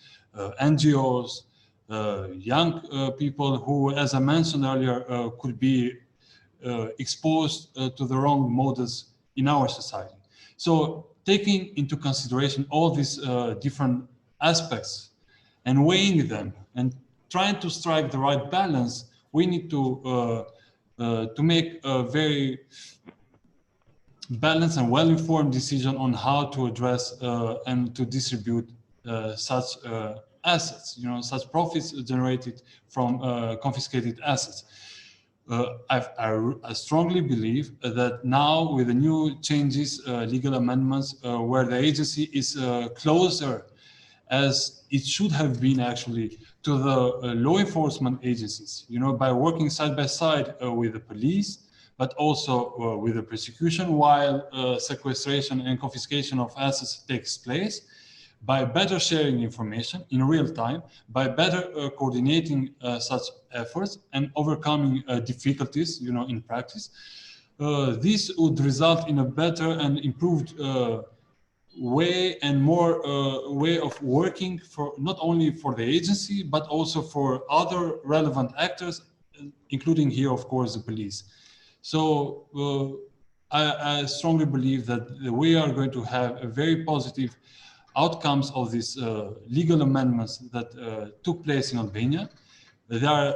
NGOs, young people who, as I mentioned earlier, could be exposed to the wrong models in our society. So taking into consideration all these different aspects and weighing them and trying to strike the right balance, we need to make a very balanced and well-informed decision on how to address and to distribute such assets, such profits generated from confiscated assets. I strongly believe that now with the new changes, legal amendments, where the agency is closer, as it should have been actually, to the law enforcement agencies, by working side by side with the police, but also with the prosecution while sequestration and confiscation of assets takes place, by better sharing information in real time, by better coordinating such efforts and overcoming difficulties, in practice. This would result in a better and improved way and more way of working for not only for the agency, but also for other relevant actors, including here, of course, the police. So I strongly believe that we are going to have a very positive outcomes of these legal amendments that took place in Albania. There are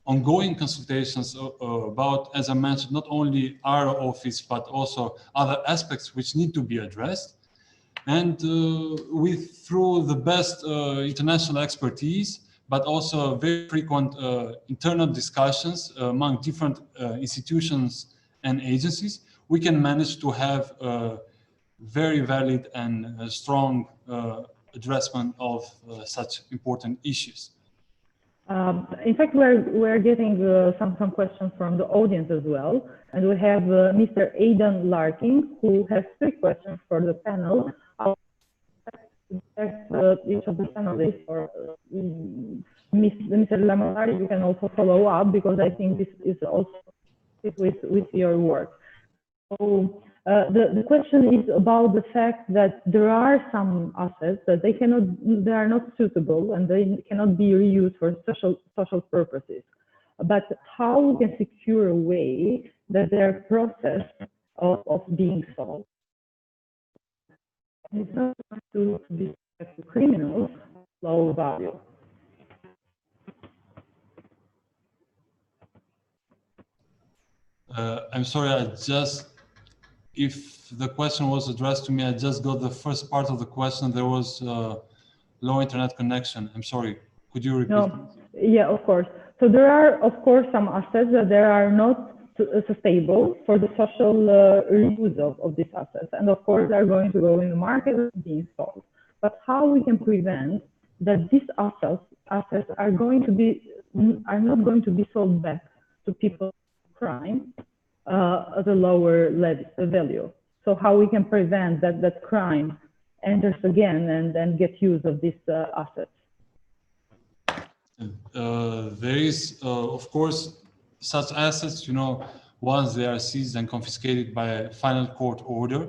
ongoing consultations about, as I mentioned, not only our office, but also other aspects which need to be addressed. And through the best international expertise, but also very frequent internal discussions among different institutions and agencies, we can manage to have very valid and strong addressment of such important issues. In fact, we're getting some questions from the audience as well, and we have Mr. Aidan Larkin, who has 3 questions for the panel. I'll ask each of the panelists, or Mr. Lamallari, you can also follow up, because I think this is also with your work. So the question is about the fact that there are some assets that they are not suitable and they cannot be reused for social purposes. But how we can secure a way that their process of being sold is not to be to criminals low value. I'm sorry, I just if the question was addressed to me, I just got the first part of the question. There was low internet connection. I'm sorry. Could you repeat? No, yeah, of course. So there are, of course, some assets that they are not sustainable for the social reuse of these assets. And of course, they're going to go in the market and be sold. But how we can prevent that these assets are not going to be sold back to people crime at a lower value? So how we can prevent that crime enters again and then get use of these assets? There is, of course, such assets, once they are seized and confiscated by a final court order,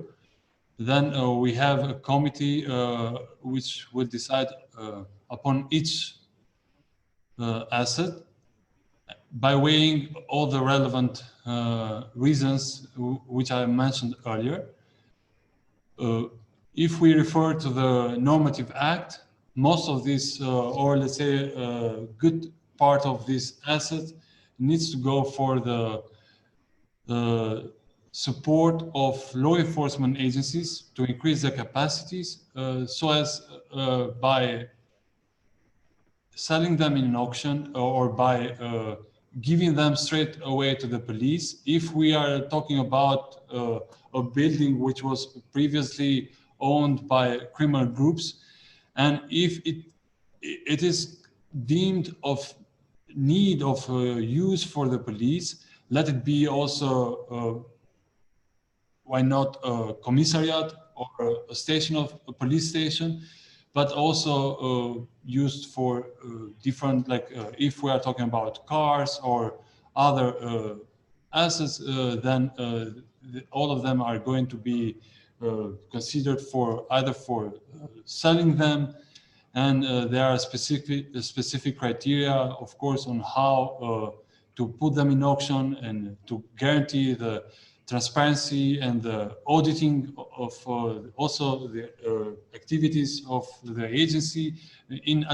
then we have a committee which will decide upon each asset by weighing all the relevant reasons which I mentioned earlier. If we refer to the normative act, most of this, or let's say a good part of this asset needs to go for the support of law enforcement agencies to increase their capacities, so as by selling them in an auction or by giving them straight away to the police. If we are talking about a building which was previously owned by criminal groups, and if it is deemed of need of use for the police, let it be also, why not a commissariat or a station of a police station, but also used for different, like if we are talking about cars or other assets, then all of them are going to be considered for either for selling them, and there are specific criteria, of course, on how to put them in auction and to guarantee the transparency and the auditing of also the activities of the agency in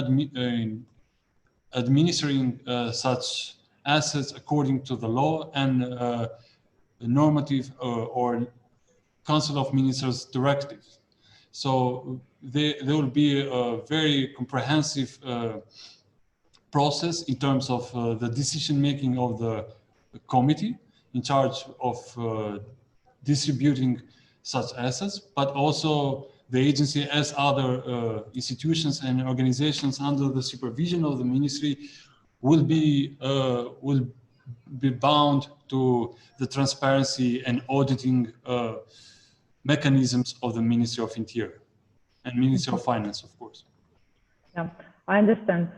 administering such assets according to the law and the normative or Council of Ministers directives. So there will be a very comprehensive process in terms of the decision making of the committee in charge of distributing such assets, but also the agency, as other institutions and organizations under the supervision of the ministry, will be bound to the transparency and auditing mechanisms of the Ministry of Interior and Ministry of Finance, of course. Yeah, I understand.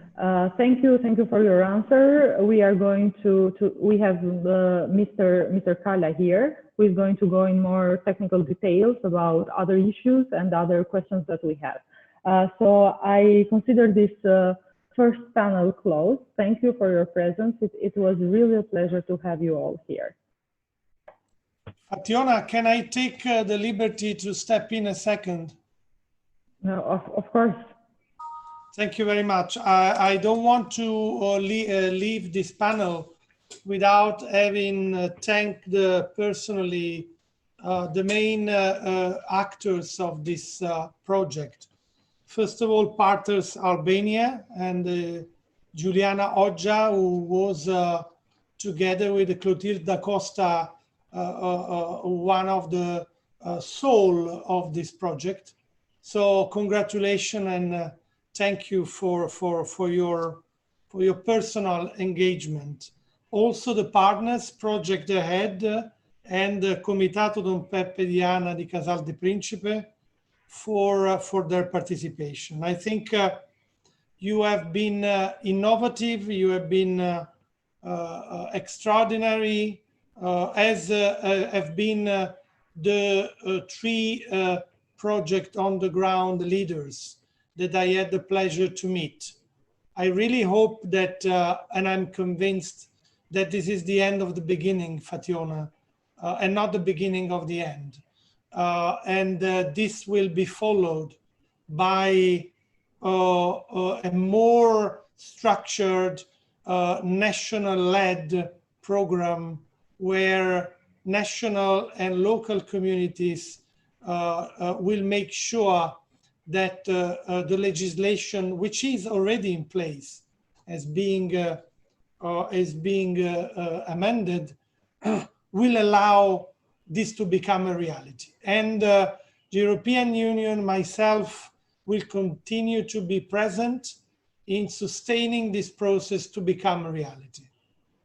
Thank you for your answer. We are going we have Mr. Kala here, who is going to go in more technical details about other issues and other questions that we have. So I consider this first panel closed. Thank you for your presence. It was really a pleasure to have you all here. Fationa, can I take the liberty to step in a second? No, of course. Thank you very much. I don't want to leave this panel without having thanked personally the main actors of this project. First of all, Partners Albania and Juliana Oggia, who was together with Clotilde da Costa one of the soul of this project. So congratulations and thank you for your personal engagement. Also the partners, Project Ahead and Comitato Don Peppe Diana di Casal di Principe for their participation. I think you have been innovative, you have been extraordinary, as have been the three project on the ground leaders that I had the pleasure to meet. I really hope that, and I'm convinced that this is the end of the beginning, Fationa, and not the beginning of the end. And this will be followed by a more structured, national-led program where national and local communities will make sure that the legislation, which is already in place, as being amended, will allow this to become a reality. And the European Union, myself, will continue to be present in sustaining this process to become a reality.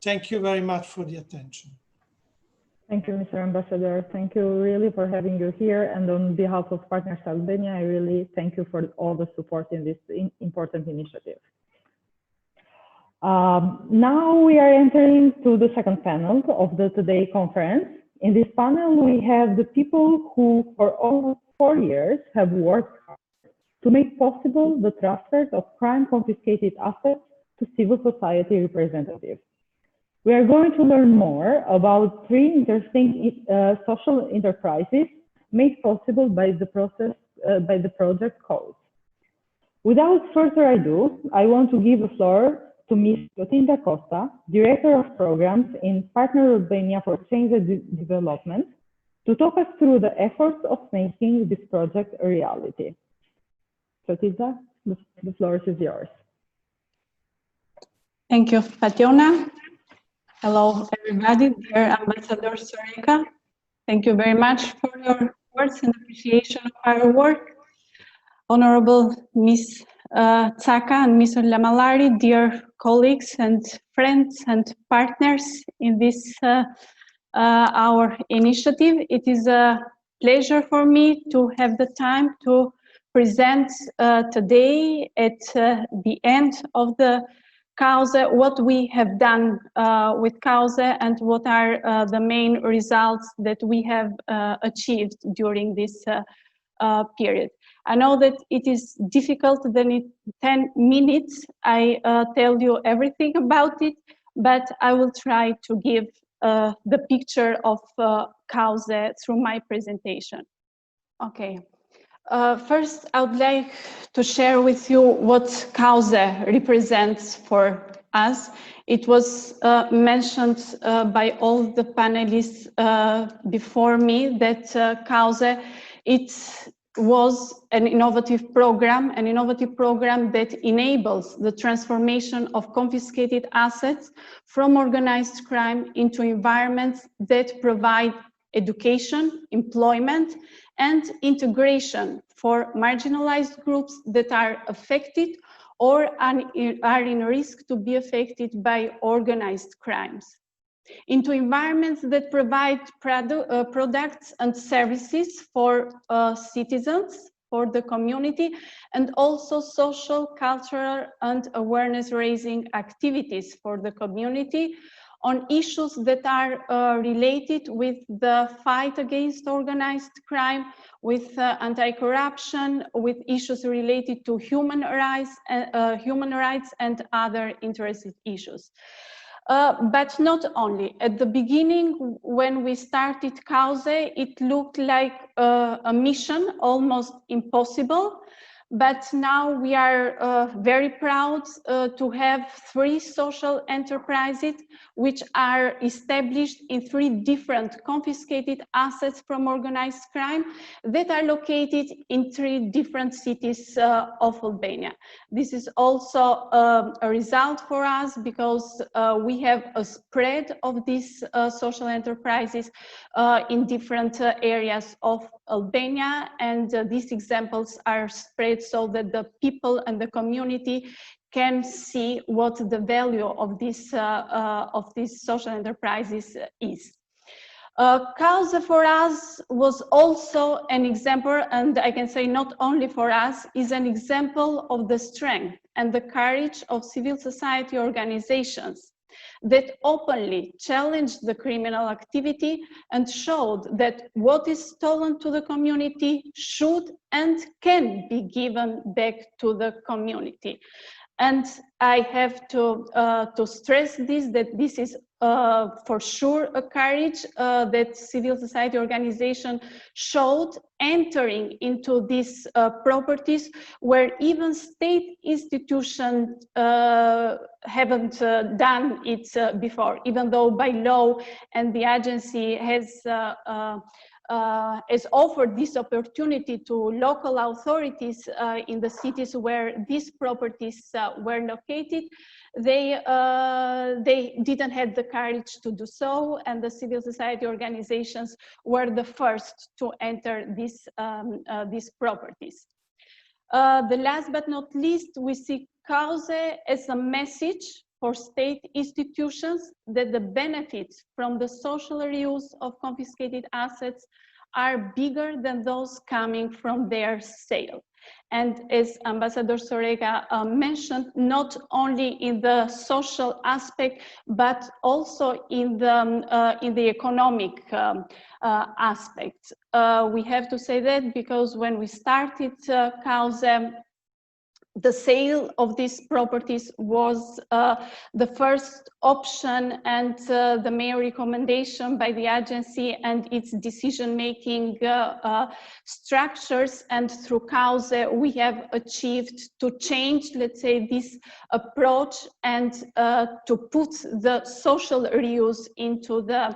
Thank you very much for the attention. Thank you, Mr. Ambassador. Thank you really for having you here. And on behalf of Partners Albania, I really thank you for all the support in this important initiative. Now we are entering to the second panel of the Today conference. In this panel, we have the people who for almost 4 years have worked to make possible the transfers of crime-confiscated assets to civil society representatives. We are going to learn more about 3 interesting social enterprises made possible by the process, by the project C.A.U.S.E. Without further ado, I want to give the floor to Ms. Clotilda Costa, Director of Programs in Partners Albania for Change and Development, to talk us through the efforts of making this project a reality. Clotilda, the floor is yours. Thank you, Fationa. Hello, everybody, dear Ambassador Soreka. Thank you very much for your words and appreciation of our work. Honorable Ms. Tsaka and Mr. Lamalari, dear colleagues and friends and partners in this our initiative. It is a pleasure for me to have the time to present today at the end of the C.A.U.S.E. what we have done with C.A.U.S.E. and what are the main results that we have achieved during this period. I know that it is difficult that in 10 minutes I tell you everything about it, but I will try to give the picture of C.A.U.S.E. through my presentation. Okay. First, I would like to share with you what C.A.U.S.E. represents for us. It was mentioned by all the panelists before me that C.A.U.S.E. it was an innovative program that enables the transformation of confiscated assets from organized crime into environments that provide education, employment, and integration for marginalized groups that are affected or are in risk to be affected by organized crimes, into environments that provide products and services for citizens, for the community, and also social, cultural, and awareness-raising activities for the community on issues that are related with the fight against organized crime, with anti-corruption, with issues related to human rights and other interested issues. But not only. At the beginning, when we started C.A.U.S.E., it looked like a mission almost impossible. But now we are very proud to have 3 social enterprises which are established in 3 different confiscated assets from organized crime that are located in 3 different cities of Albania. This is also a result for us because we have a spread of these social enterprises in different areas of Albania, and these examples are spread so that the people and the community can see what the value of these social enterprises is. C.A.U.S.E. for us was also an example, and I can say not only for us, is an example of the strength and the courage of civil society organizations that openly challenged the criminal activity and showed that what is stolen to the community should and can be given back to the community. And I have to stress this, that this is for sure a courage that civil society organization showed entering into these properties where even state institutions haven't done it before, even though by law and the agency has offered this opportunity to local authorities in the cities where these properties were located. They didn't have the courage to do so, and the civil society organizations were the first to enter these properties. The last but not least, we see C.A.U.S.E as a message for state institutions that the benefits from the social reuse of confiscated assets are bigger than those coming from their sale. And as Ambassador Soreka mentioned, not only in the social aspect, but also in the economic aspect. We have to say that because when we started C.A.U.S.E, the sale of these properties was the first option and the main recommendation by the agency and its decision-making structures. And through C.A.U.S.E, we have achieved to change, let's say, this approach and to put the social reuse into the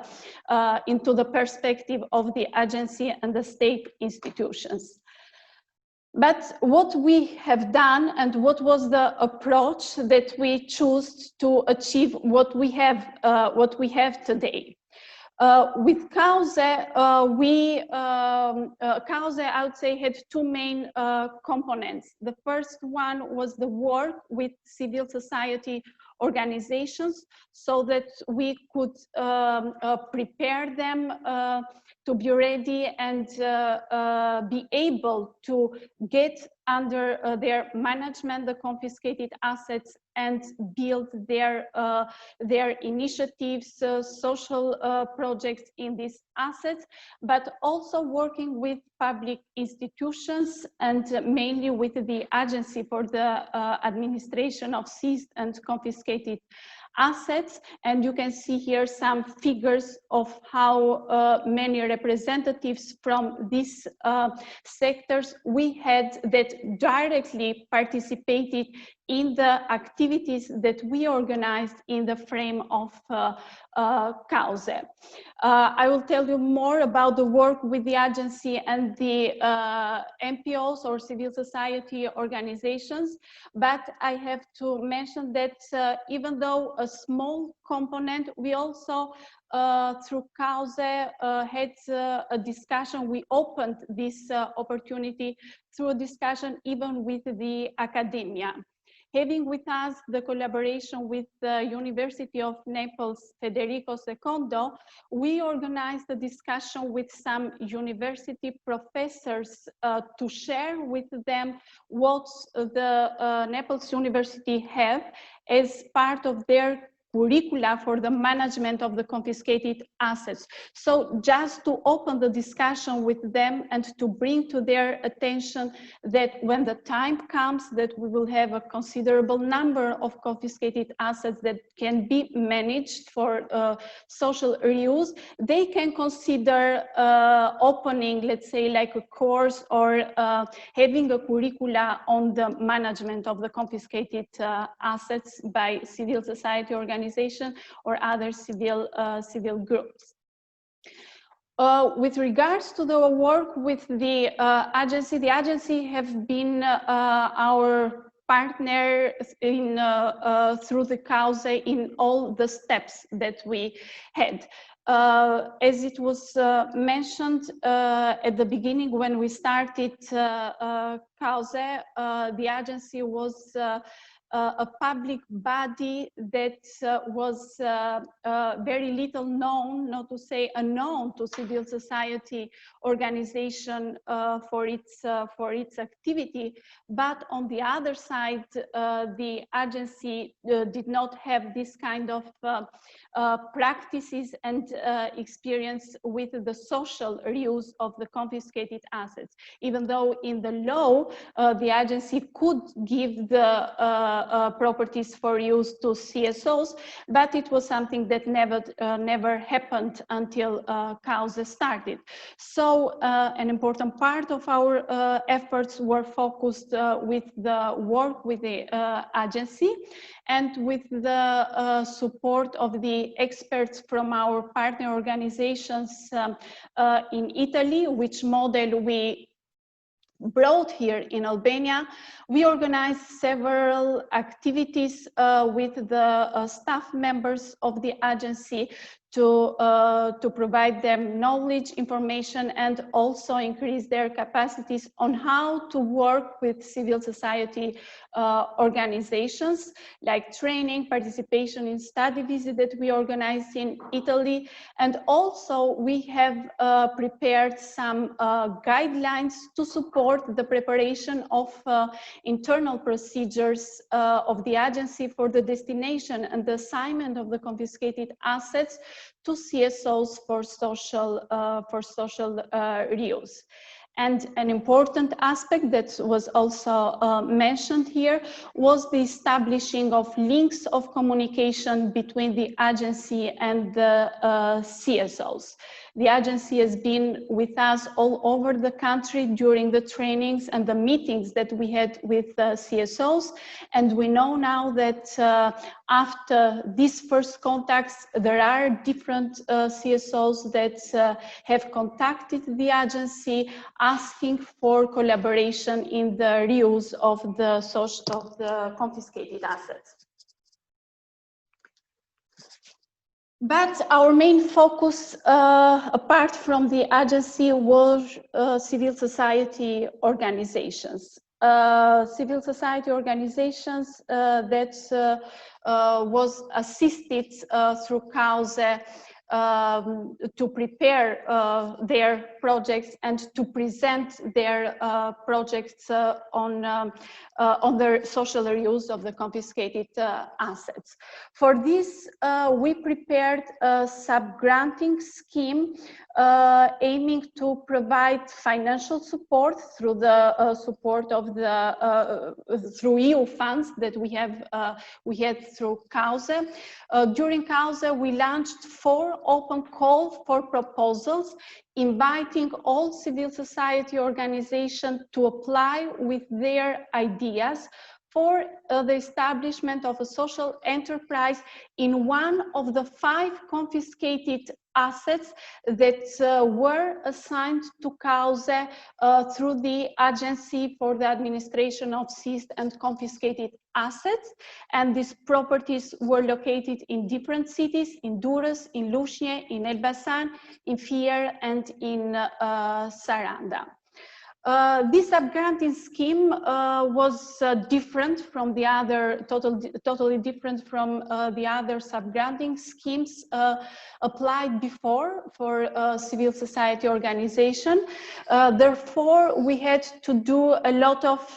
perspective of the agency and the state institutions. But what we have done and what was the approach that we chose to achieve what we have today? With C.A.U.S.E, C.A.U.S.E, I would say, had two main components. The first one was the work with civil society organizations so that we could prepare them to be ready and be able to get under their management the confiscated assets and build their initiatives, social projects in these assets, but also working with public institutions and mainly with the Agency for the Administration of Seized and Confiscated Assets. And you can see here some figures of how many representatives from these sectors we had that directly participated in the activities that we organized in the frame of C.A.U.S.E. I will tell you more about the work with the agency and the NPOs or civil society organizations, but I have to mention that even though a small component, we also through C.A.U.S.E had a discussion. We opened this opportunity through a discussion even with the academia. Having with us the collaboration with the University of Naples, Federico II, we organized a discussion with some university professors to share with them what the Naples University have as part of their curricula for the management of the confiscated assets. So just to open the discussion with them and to bring to their attention that when the time comes that we will have a considerable number of confiscated assets that can be managed for social reuse, they can consider opening, let's say, like a course or having a curricula on the management of the confiscated assets by civil society organizations or other civil groups. With regards to the work with the agency have been our partner in through the C.A.U.S.E in all the steps that we had. As it was mentioned at the beginning when we started C.A.U.S.E, the agency was a public body that was very little known, not to say unknown, to civil society organization for its activity. But on the other side, the agency did not have this kind of practices and experience with the social reuse of the confiscated assets. Even though in the law, the agency could give the properties for use to CSOs, but it was something that never happened until C.A.U.S.E started. So an important part of our efforts were focused with the work with the agency and with the support of the experts from our partner organizations in Italy, which model we brought here in Albania. We organized several activities with the staff members of the agency to provide them knowledge, information, and also increase their capacities on how to work with civil society organizations, like training, participation in study visit that we organized in Italy. And also we have prepared some guidelines to support the preparation of internal procedures of the agency for the destination and the assignment of the confiscated assets to CSOs for social reuse. And an important aspect that was also mentioned here was the establishing of links of communication between the agency and the CSOs. The agency has been with us all over the country during the trainings and the meetings that we had with CSOs. And we know now that after these first contacts, there are different CSOs that have contacted the agency asking for collaboration in the reuse of the confiscated assets. But our main focus, apart from the agency, was civil society organizations. Civil society organizations that was assisted through C.A.U.S.E to prepare their projects and to present their projects on the social reuse of the confiscated assets. For this, we prepared a sub-granting scheme aiming to provide financial support through the support of the through EU funds that we had through C.A.U.S.E. During C.A.U.S.E, we launched 4 open calls for proposals, inviting all civil society organizations to apply with their ideas for the establishment of a social enterprise in one of the 5 confiscated assets that were assigned to C.A.U.S.E through the Agency for the Administration of Seized and Confiscated Assets. And these properties were located in different cities, in Durrës, in Lushnje, in Elbasan, in Fier, and in Saranda. This sub-granting scheme was different from the other, totally different from the other sub-granting schemes applied before for civil society organization. Therefore, we had to do a lot of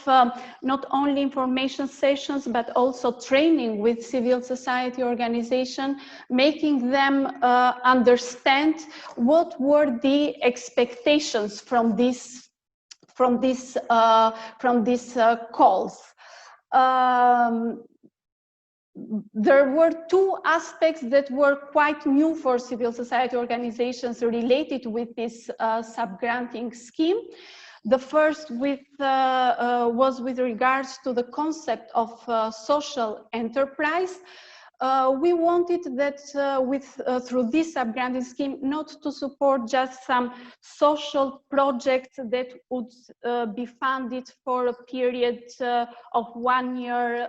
not only information sessions, but also training with civil society organization, making them understand what were the expectations from these calls. There were 2 aspects that were quite new for civil society organizations related with this sub-granting scheme. The first was with regards to the concept of social enterprise. We wanted that through this sub-granting scheme, not to support just some social projects that would be funded for a period of 1 year,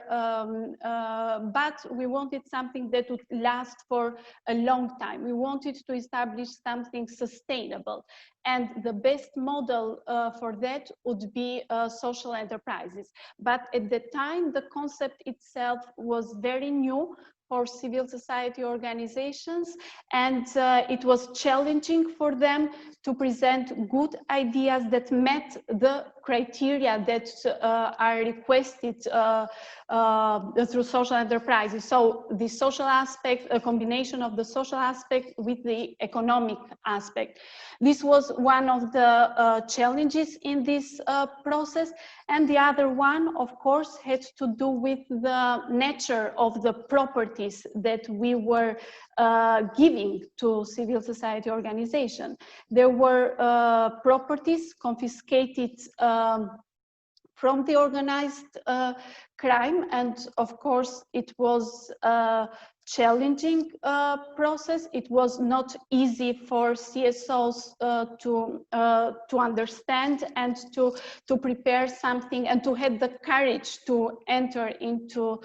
but we wanted something that would last for a long time. We wanted to establish something sustainable. And the best model for that would be social enterprises. But at the time, the concept itself was very new. for civil society organizations, and it was challenging for them to present good ideas that met the criteria that are requested through social enterprises. So the social aspect, a combination of the social aspect with the economic aspect. This was one of the challenges in this process. And the other one, of course, had to do with the nature of the properties that we were giving to civil society organization. There were properties confiscated from the organized crime, and of course it was a challenging process. It was not easy for CSOs to understand and to prepare something and to have the courage to enter into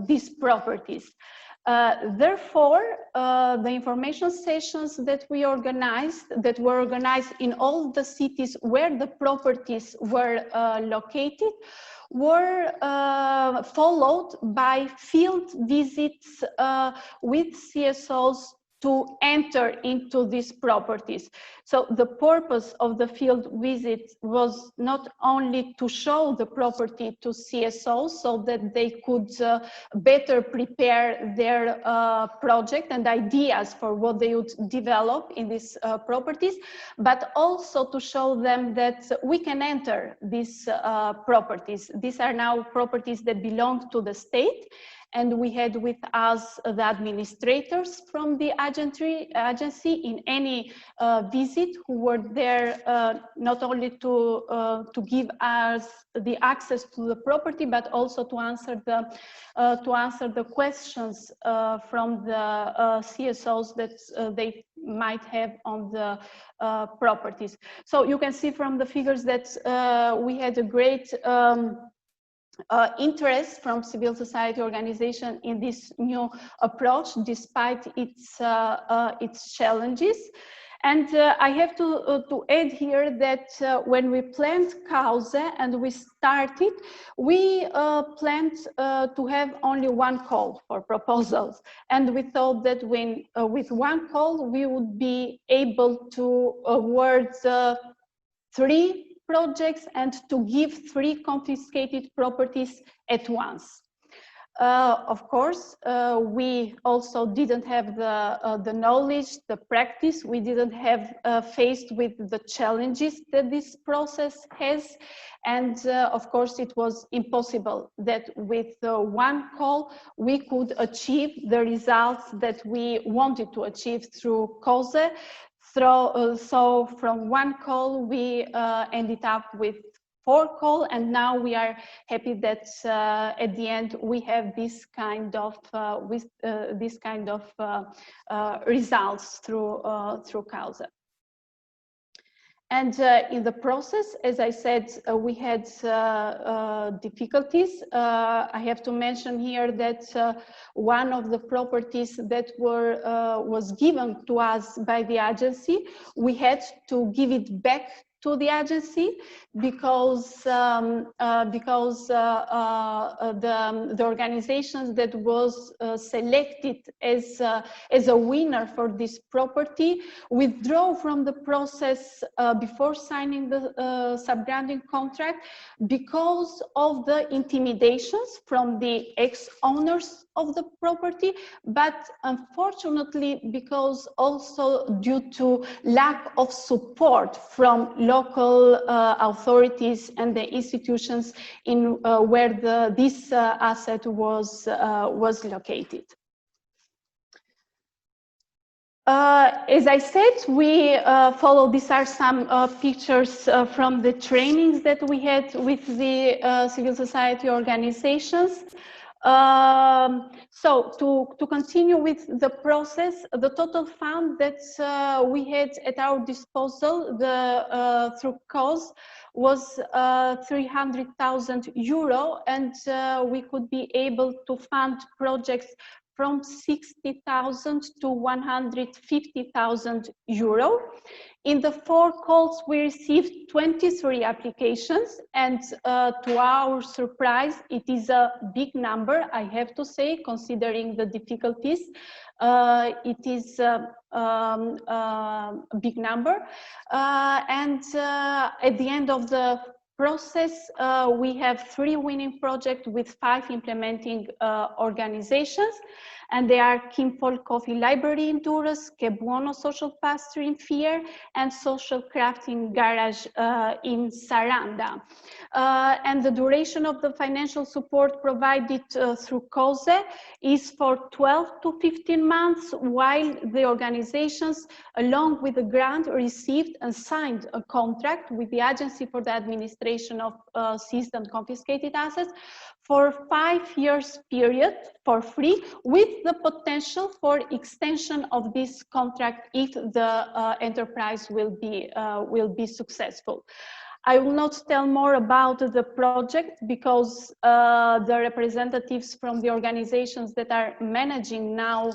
these properties. Therefore, the information sessions that we organized, that were organized in all the cities where the properties were located, were followed by field visits with CSOs to enter into these properties. So the purpose of the field visit was not only to show the property to CSOs so that they could better prepare their project and ideas for what they would develop in these properties, but also to show them that we can enter these properties. These are now properties that belong to the state. And we had with us the administrators from the agency in any visit who were there not only to give us the access to the property, but also to answer the questions from the CSOs that they might have on the properties. So you can see from the figures that we had a great interest from civil society organization in this new approach, despite its challenges. And I have to add here that when we planned C.A.U.S.E and we started, we planned to have only one call for proposals. And we thought that when with one call, we would be able to award 3 projects and to give 3 confiscated properties at once. Of course, we also didn't have the knowledge, the practice. We didn't have faced with the challenges that this process has. And of course, it was impossible that with one call, we could achieve the results that we wanted to achieve through C.A.U.S.E. So from one call, we ended up with 4 calls, and now we are happy that at the end we have this kind of results through C.A.U.S.E. And in the process, as I said, we had difficulties. I have to mention here that one of the properties that was given to us by the agency, we had to give it back to the agency because the organizations that was selected as a winner for this property withdrew from the process before signing the subgranting contract because of the intimidations from the ex-owners of the property, but unfortunately because also due to lack of support from local authorities and the institutions in where this asset was located. As I said, we follow, these are some pictures from the trainings that we had with the civil society organizations. So to continue with the process, the total fund that we had at our disposal through C.A.U.S.E was 300,000 euro, and we could be able to fund projects from 60,000 to 150,000 euro. In the 4 calls, we received 23 applications, and to our surprise, it is a big number, I have to say, considering the difficulties. It is a big number. And at the end of the process, we have 3 winning projects with 5 implementing organizations, and they are Kimfol Coffee Library in Durrës, Que Buono Social Pasture in Fier, and Social Crafting Garage in Saranda. And the duration of the financial support provided through C.A.U.S.E is for 12 to 15 months, while the organizations, along with the grant, received and signed a contract with the Agency for the Administration of Seized and Confiscated Assets for 5 years period for free, with the potential for extension of this contract if the enterprise will be successful. I will not tell more about the project because the representatives from the organizations that are managing now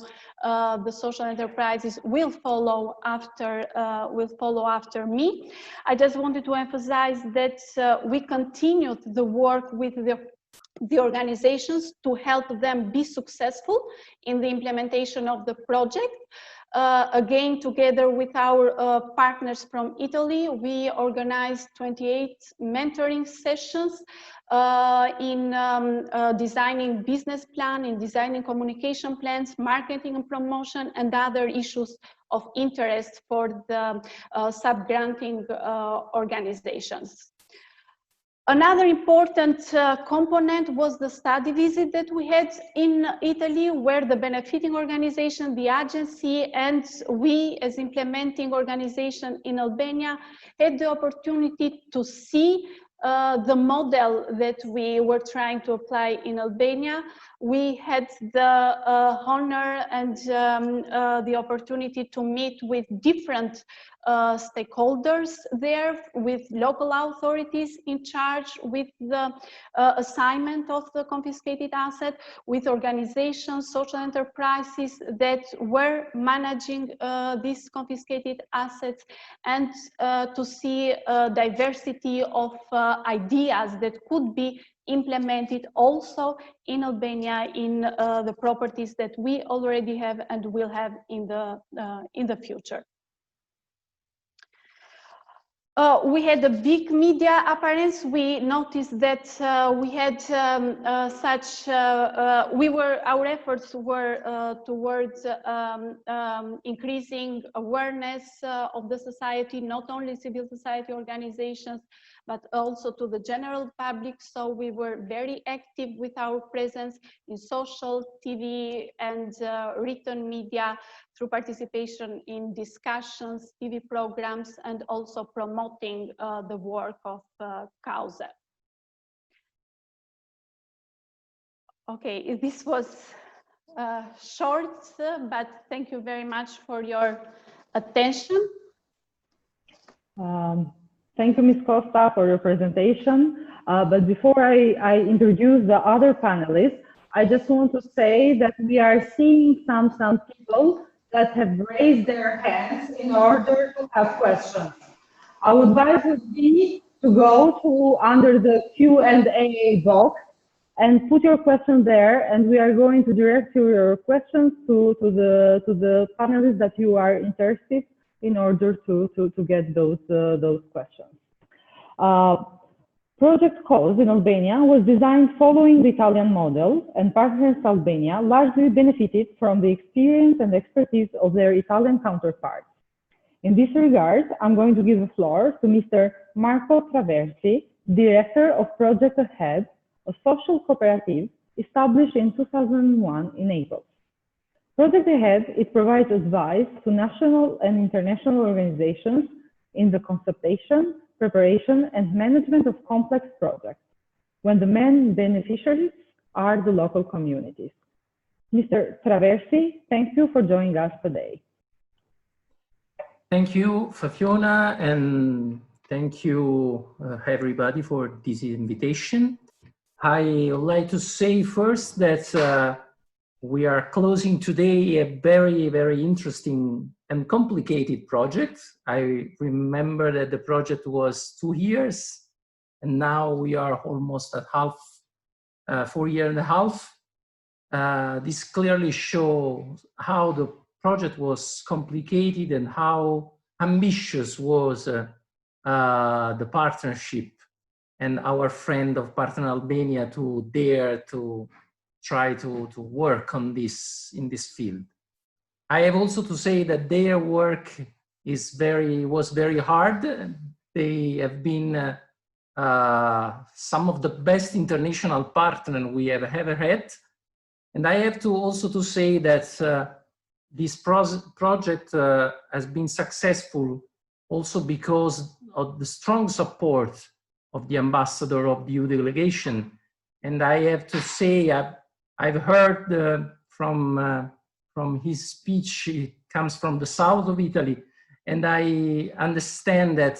the social enterprises will follow after me. I just wanted to emphasize that we continued the work with the organizations to help them be successful in the implementation of the project. Again, together with our partners from Italy, we organized 28 mentoring sessions in designing business plan, in designing communication plans, marketing and promotion, and other issues of interest for the sub-granting organizations. Another important component was the study visit that we had in Italy, where the benefiting organization, the agency, and we as implementing organization in Albania had the opportunity to see the model that we were trying to apply in Albania. We had the honor and the opportunity to meet with different stakeholders there, with local authorities in charge with the assignment of the confiscated asset, with organizations, social enterprises that were managing these confiscated assets, and to see a diversity of ideas that could be implemented also in Albania in the properties that we already have and will have in the future. We had a big media appearance. We noticed that we had our efforts were towards increasing awareness of the society, not only civil society organizations, but also to the general public. So we were very active with our presence in social, TV, and written media, through participation in discussions, TV programs, and also promoting the work of C.A.U.S.E. Okay, this was short, but thank you very much for your attention. Thank you, Ms. Costa, for your presentation. But before I introduce the other panelists, I just want to say that we are seeing some people that have raised their hands in order to have questions. I would advise you to go to under the Q&A box and put your question there, and we are going to direct your questions to the panelists that you are interested in order to get those questions. Project C.A.U.S.E in Albania was designed following the Italian model, and Partners Albania largely benefited from the experience and expertise of their Italian counterparts. In this regard, I'm going to give the floor to Mr. Marco Traversi, Director of Project Ahead, a social cooperative established in 2001 in Naples. Project Ahead, it provides advice to national and international organizations in the conception, preparation, and management of complex projects, when the main beneficiaries are the local communities. Mr. Traversi, thank you for joining us today. Thank you, Fationa, and thank you, everybody, for this invitation. I would like to say first that we are closing today a very, very interesting and complicated project. I remember that the project was 2 years, and now we are almost at half, 4 years and a half. This clearly shows how the project was complicated and how ambitious was the partnership and our friend of Partners Albania to dare to try to work on this in this field. I have also to say that their work was very hard. They have been some of the best international partners we have ever had. And I have to also to say that this project has been successful also because of the strong support of the ambassador of the EU delegation. And I have to say, I've heard from his speech, it comes from the south of Italy, and I understand that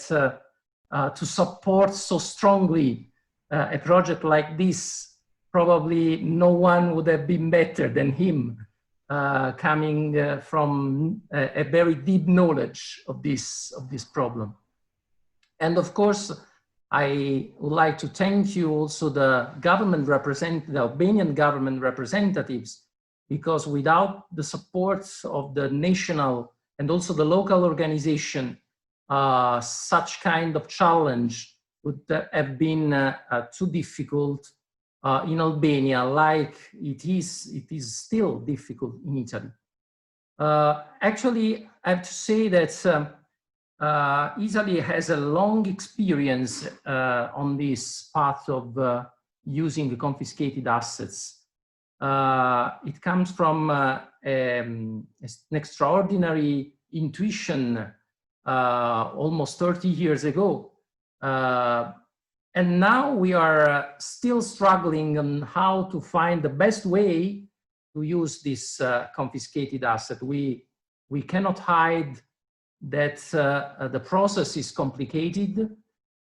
to support so strongly a project like this, probably no one would have been better than him, coming from a very deep knowledge of this problem. And of course, I would like to thank you also the Albanian government representatives, because without the support of the national and also the local organization, such kind of challenge would have been too difficult in Albania, like it is still difficult in Italy. Actually, I have to say that Italy has a long experience on this path of using confiscated assets. It comes from an extraordinary intuition almost 30 years ago. And now we are still struggling on how to find the best way to use this confiscated asset. We cannot hide that the process is complicated.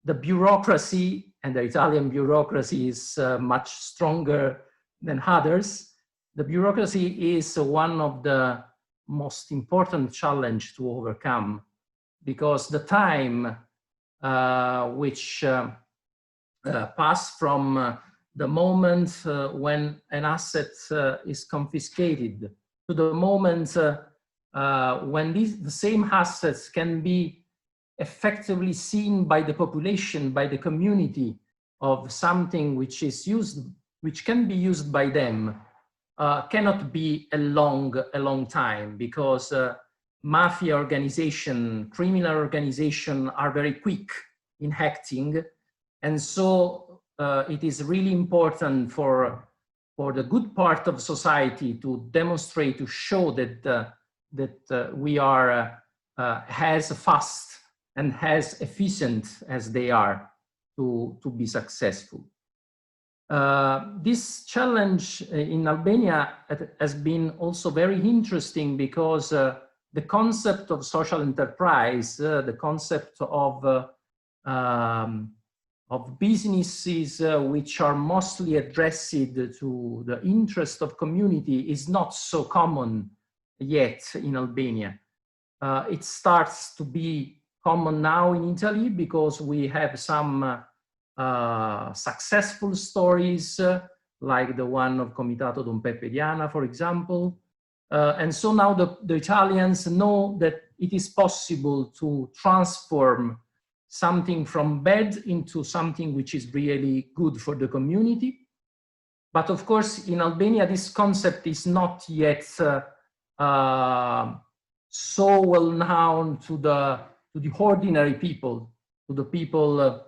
The bureaucracy, and the Italian bureaucracy is much stronger than others. The bureaucracy is one of the most important challenge to overcome, because the time which pass from the moment when an asset is confiscated to the moment when the same assets can be effectively seen by the population, by the community, of something which is used, which can be used by them, cannot be a long time, because mafia organization, criminal organization are very quick in acting. And so it is really important for the good part of society to demonstrate, to show that we are as fast and as efficient as they are to be successful. This challenge in Albania has been also very interesting, because the concept of social enterprise, the concept of businesses which are mostly addressed to the interest of community is not so common yet in Albania. It starts to be common now in Italy, because we have some successful stories, like the one of Comitato Peppe, for example. And so now the Italians know that it is possible to transform something from bad into something which is really good for the community. But of course, in Albania, this concept is not yet so well known to the ordinary people, to the people,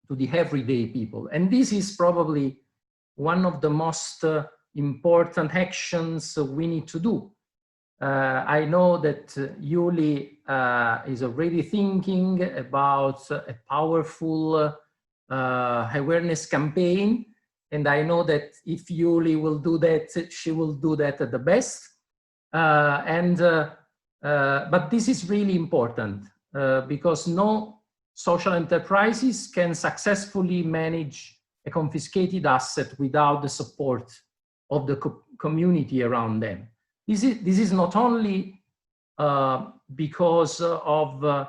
to the everyday people. And this is probably one of the most important actions we need to do. I know that Iuli is already thinking about a powerful awareness campaign, and I know that if Iuli will do that, she will do that at the best. But this is really important, because no social enterprises can successfully manage a confiscated asset without the support of the community around them. This is not only because of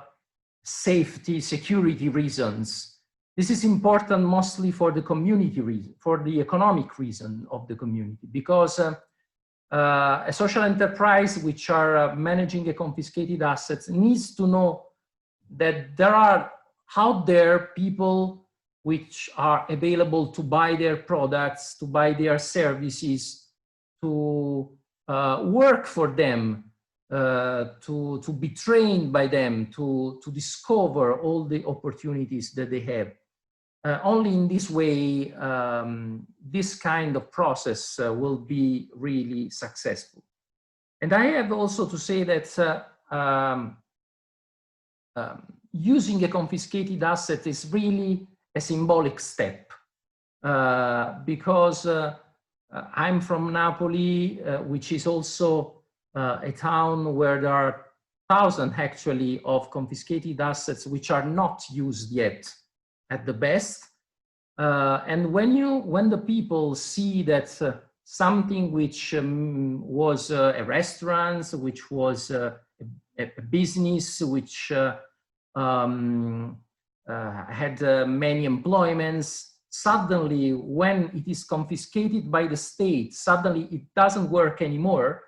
safety, security reasons. This is important mostly for the community reason, for the economic reason of the community, because a social enterprise which are managing a confiscated assets needs to know that there are out there people which are available to buy their products, to buy their services, to work for them, to be trained by them, to discover all the opportunities that they have. Only in this way, this kind of process will be really successful. And I have also to say that using a confiscated asset is really a symbolic step, because I'm from Napoli, which is also a town where there are thousands actually of confiscated assets which are not used yet at the best. And when the people see that something which was a restaurant, which was a business, which had many employments, suddenly when it is confiscated by the state, suddenly it doesn't work anymore.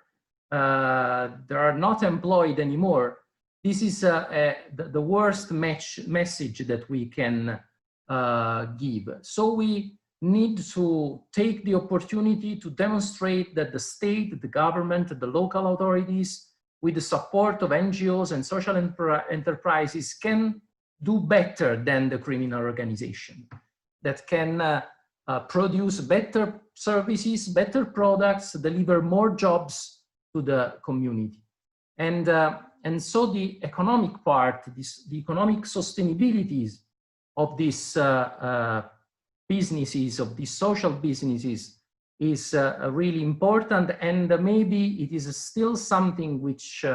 They are not employed anymore. This is the worst message that we can give. So we need to take the opportunity to demonstrate that the state, the government, the local authorities, with the support of NGOs and social enterprises, can do better than the criminal organization, that can produce better services, better products, deliver more jobs to the community. And so the economic part, the economic sustainabilities of these businesses, of these social businesses, is really important. And maybe it is still something which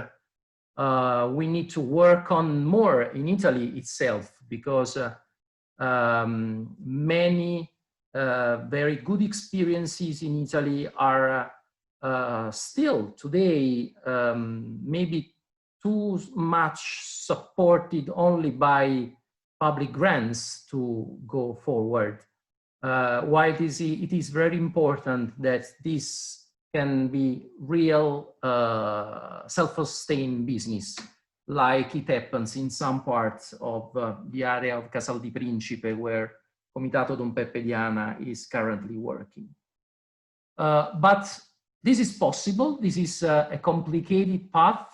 we need to work on more in Italy itself, because many very good experiences in Italy are still today maybe too much supported only by public grants to go forward. While it is very important that this can be real self-sustained business, like it happens in some parts of the area of Casal di Principe, where Comitato Don Peppe Diana is currently working. But this is possible. This is a complicated path,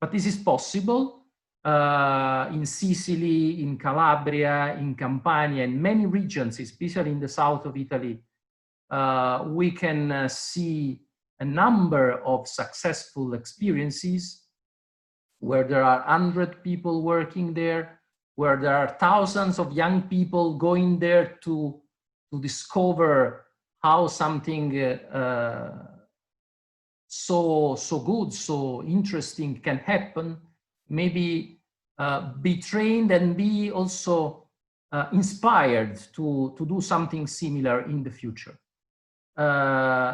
but this is possible. In Sicily, in Calabria, in Campania, in many regions, especially in the south of Italy, we can see a number of successful experiences where there are 100 people working there, where there are thousands of young people going there to discover how something so good, so interesting can happen. Maybe be trained and be also inspired to do something similar in the future.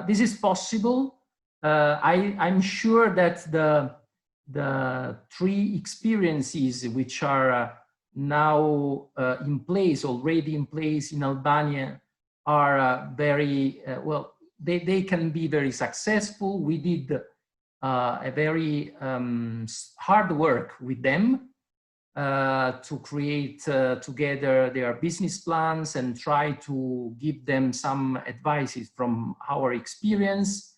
This is possible. I'm sure that the three experiences which are now already in place in Albania are very, well, they can be very successful. We did a very hard work with them to create together their business plans and try to give them some advices from our experience.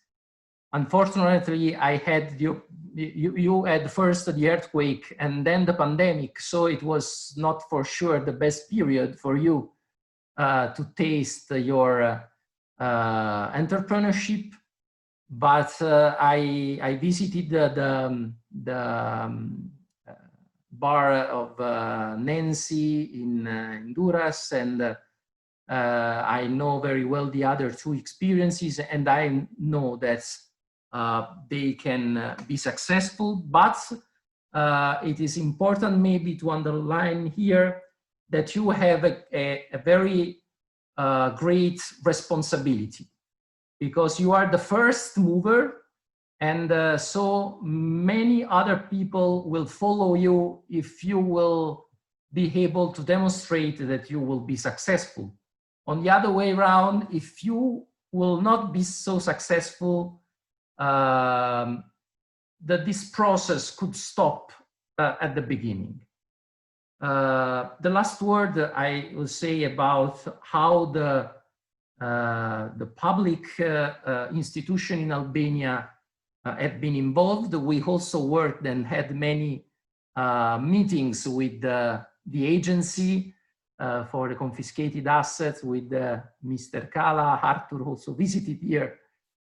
Unfortunately, I had you had first the earthquake and then the pandemic, so it was not for sure the best period for you to taste your entrepreneurship. But I visited the bar of Nancy in Honduras, and I know very well the other two experiences, and I know that they can be successful. But it is important maybe to underline here that you have a very great responsibility. because you are the first mover, and so many other people will follow you if you will be able to demonstrate that you will be successful. On the other way around, if you will not be so successful, that this process could stop at the beginning. The last word I will say about how the public institution in Albania have been involved. We also worked and had many meetings with the agency for the confiscated assets with Mr. Kala. Arthur also visited here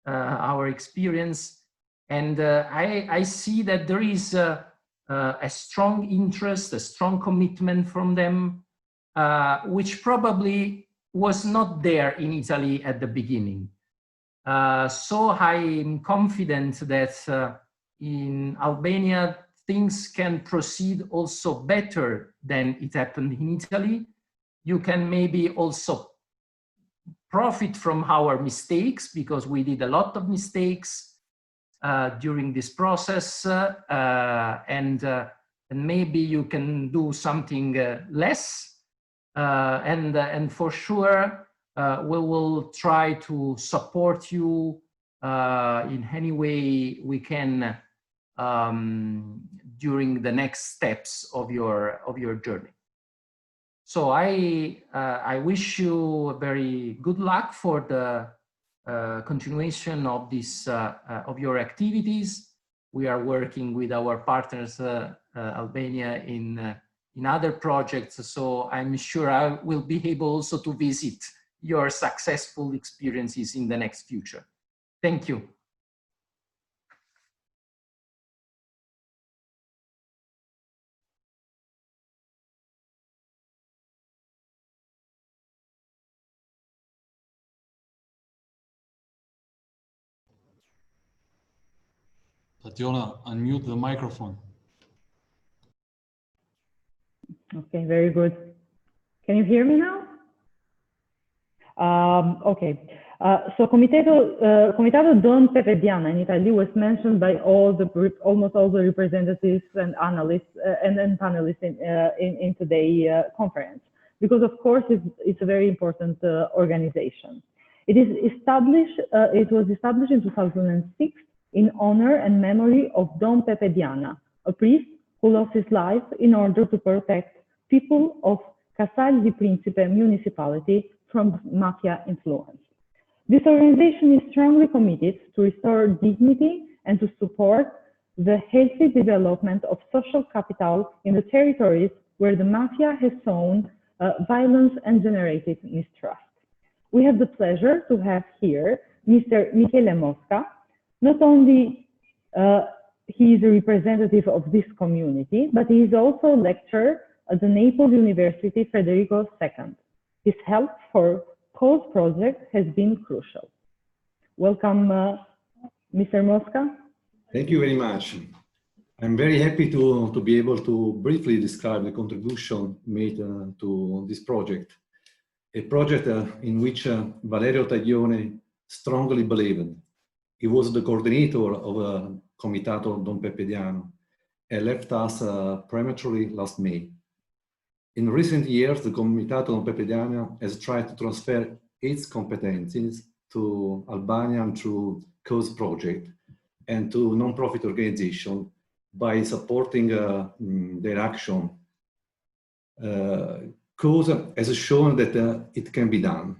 our experience. And I see that there is a strong interest, a strong commitment from them, which probably was not there in Italy at the beginning. So I'm confident that in Albania, things can proceed also better than it happened in Italy. You can maybe also profit from our mistakes, because we did a lot of mistakes during this process, and maybe you can do something less, and for sure we will try to support you in any way we can during the next steps of your journey. So I wish you very good luck for the continuation of this of your activities. We are working with our partners Albania in other projects, so I'm sure I will be able also to visit your successful experiences in the next future. Thank you. Tatiana, unmute the microphone. Okay, very good. Can you hear me now? Okay. So Comitato Don Peppe Diana in Italy was mentioned by almost all the representatives and analysts and then panelists in today's conference, because of course it's a very important organization. It was established in 2006 in honor and memory of Don Peppe Diana, a priest who lost his life in order to protect people of Casal di Principe municipality from mafia influence. This organization is strongly committed to restore dignity and to support the healthy development of social capital in the territories where the mafia has sown violence and generated mistrust. We have the pleasure to have here Mr. Michele Mosca. Not only he is a representative of this community, but he is also a lecturer at the Naples University Federico II. His help for C.A.U.S.E project has been crucial. Welcome, Mr. Mosca. Thank you very much. I'm very happy to be able to briefly describe the contribution made to this project, a project in which Valerio Taglione strongly believed. He was the coordinator of Comitato Don Peppe Diano and left us prematurely last May. In recent years, the Comitato Don Peppe Diano has tried to transfer its competencies to Albania through C.A.U.S.E project and to non-profit organizations by supporting their action. C.A.U.S.E has shown that it can be done.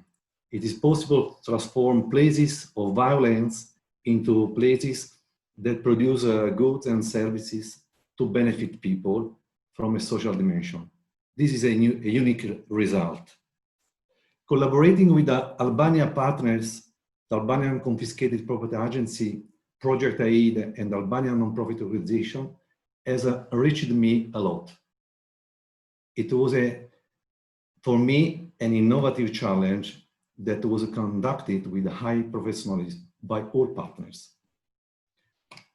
It is possible to transform places of violence into places that produce goods and services to benefit people from a social dimension. This is a unique result. Collaborating with the Albania partners, the Albanian Confiscated Property Agency, Project AID, and Albanian non-profit organization has enriched me a lot. It was, for me, an innovative challenge that was conducted with high professionalism by all partners.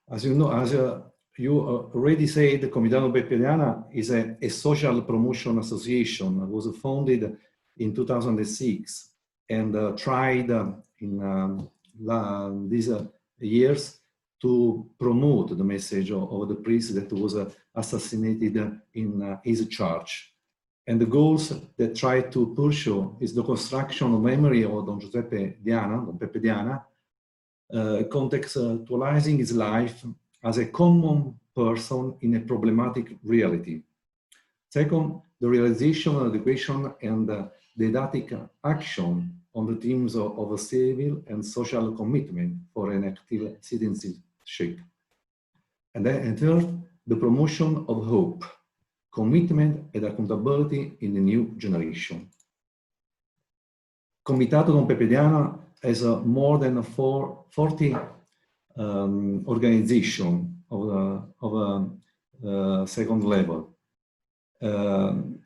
As you know, you already said, the Comitato Peppe Diana is a social promotion association. It was founded in 2006 and tried in these years to promote the message of the priest that was assassinated in his church. And the goals that try to pursue is the construction of memory of Don Peppe Diana, contextualizing his life as a common person in a problematic reality. Second, the realization of education and didactic action on the themes of civil and social commitment for an active citizenship. And third, the promotion of hope, commitment and accountability in the new generation. Comitato Don Peppe Diana has more than 40 organizations of second level.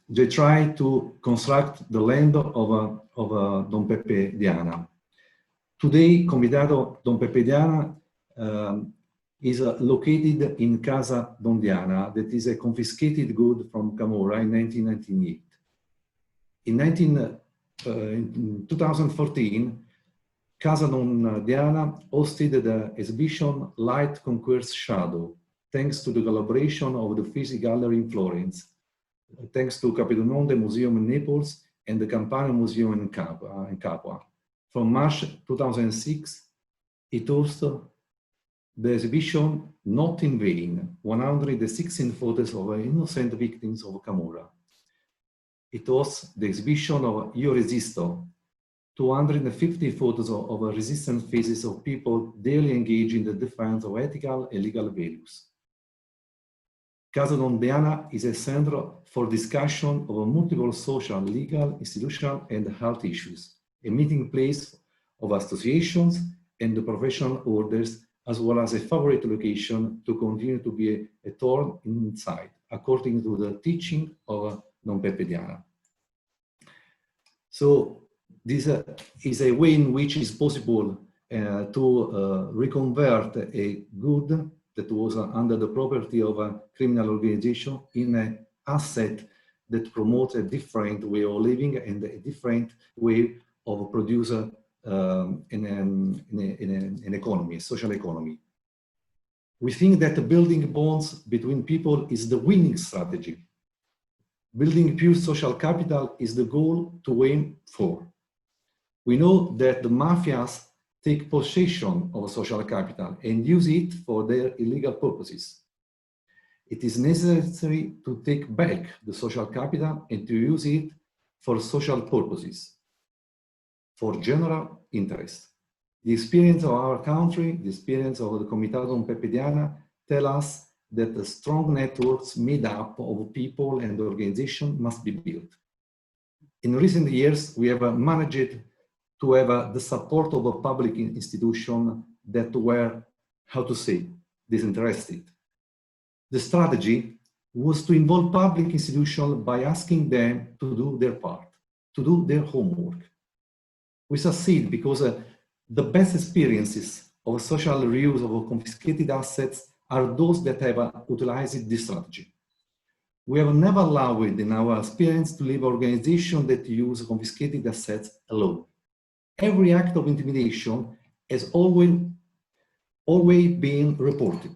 They try to construct the land of Don Peppe Diana. Today, Comitato Don Peppe Diana is located in Casa Don Diana, that is a confiscated good from Camorra in 1998. In 2014, Casa Don Diana hosted the exhibition Light Conquers Shadow, thanks to the collaboration of the Uffizi Gallery in Florence, thanks to Capitomonte Museum in Naples and the Campania Museum in Capua. From March 2006, it hosted the exhibition Not in Vain, 116 photos of innocent victims of Camorra. It was the exhibition of Io Resisto, 250 photos of resistance faces of people daily engaged in the defense of ethical and legal values. Casa Don Diana is a center for discussion of multiple social, legal, institutional, and health issues, a meeting place of associations and the professional orders, as well as a favorite location to continue to be a thorn inside, according to the teaching of Don Peppe Diana. So this is a way in which it's possible to reconvert a good that was under the property of a criminal organization in an asset that promotes a different way of living and a different way of producing an economy, a social economy. We think that building bonds between people is the winning strategy. Building pure social capital is the goal to aim for. We know that the mafias take possession of social capital and use it for their illegal purposes. It is necessary to take back the social capital and to use it for social purposes, for general interest. The experience of our country, the experience of the Comitato Don Peppe Diana, tell us that the strong networks made up of people and organizations must be built. In recent years, we have managed to have the support of a public institution that were, how to say, disinterested. The strategy was to involve public institutions by asking them to do their part, to do their homework. We succeed because the best experiences of social reuse of confiscated assets are those that have utilized this strategy. We have never allowed in our experience to leave organizations that use confiscated assets alone. Every act of intimidation has always been reported.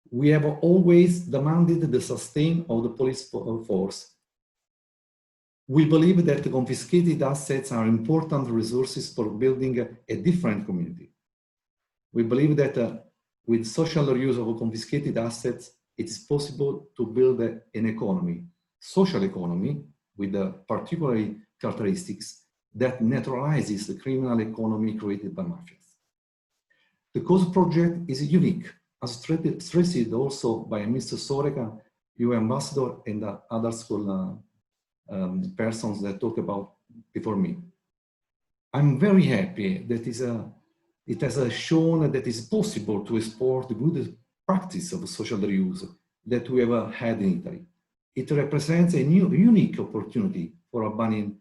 We have always demanded the sustain of the police force. We believe that the confiscated assets are important resources for building a different community. We believe that with social reuse of confiscated assets, it is possible to build an economy, social economy, with particular characteristics that neutralizes the criminal economy created by mafias. The C.A.U.S.E project is unique, as stressed also by Mr. Soreka, EU ambassador, and other school persons that talk about before me. I'm very happy that it has shown that it's possible to export the good practice of social reuse that we have had in Italy. It represents a unique opportunity for Albanian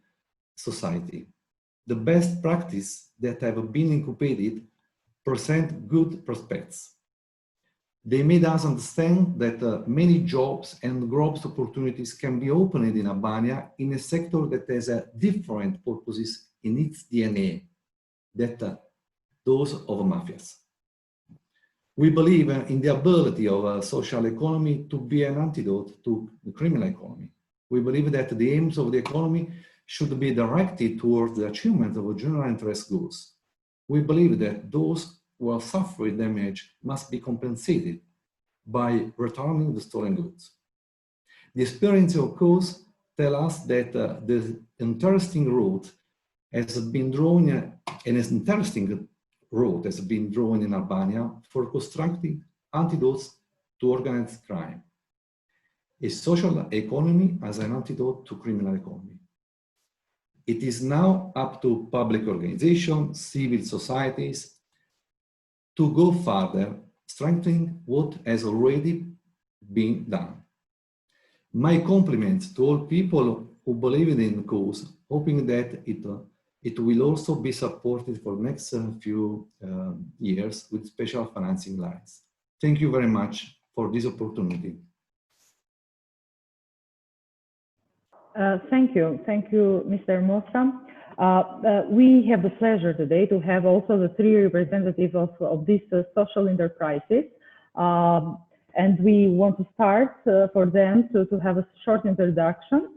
society. The best practice that have been incubated present good prospects. They made us understand that many jobs and growth opportunities can be opened in Albania in a sector that has different purposes in its DNA, that those of mafias. We believe in the ability of a social economy to be an antidote to the criminal economy. We believe that the aims of the economy should be directed towards the achievement of general interest goals. We believe that those who have suffered damage must be compensated by returning the stolen goods. The experience of C.A.U.S.E tell us that the interesting road has been drawn, in Albania for constructing antidotes to organized crime, a social economy as an antidote to criminal economy. It is now up to public organizations, civil societies, to go further, strengthening what has already been done. My compliments to all people who believe in C.A.U.S.E, hoping that it will also be supported for the next few years with special financing lines. Thank you very much for this opportunity. Thank you, Mr. Mossa. We have the pleasure today to have also the three representatives of these social enterprises. And we want to start for them to have a short introduction.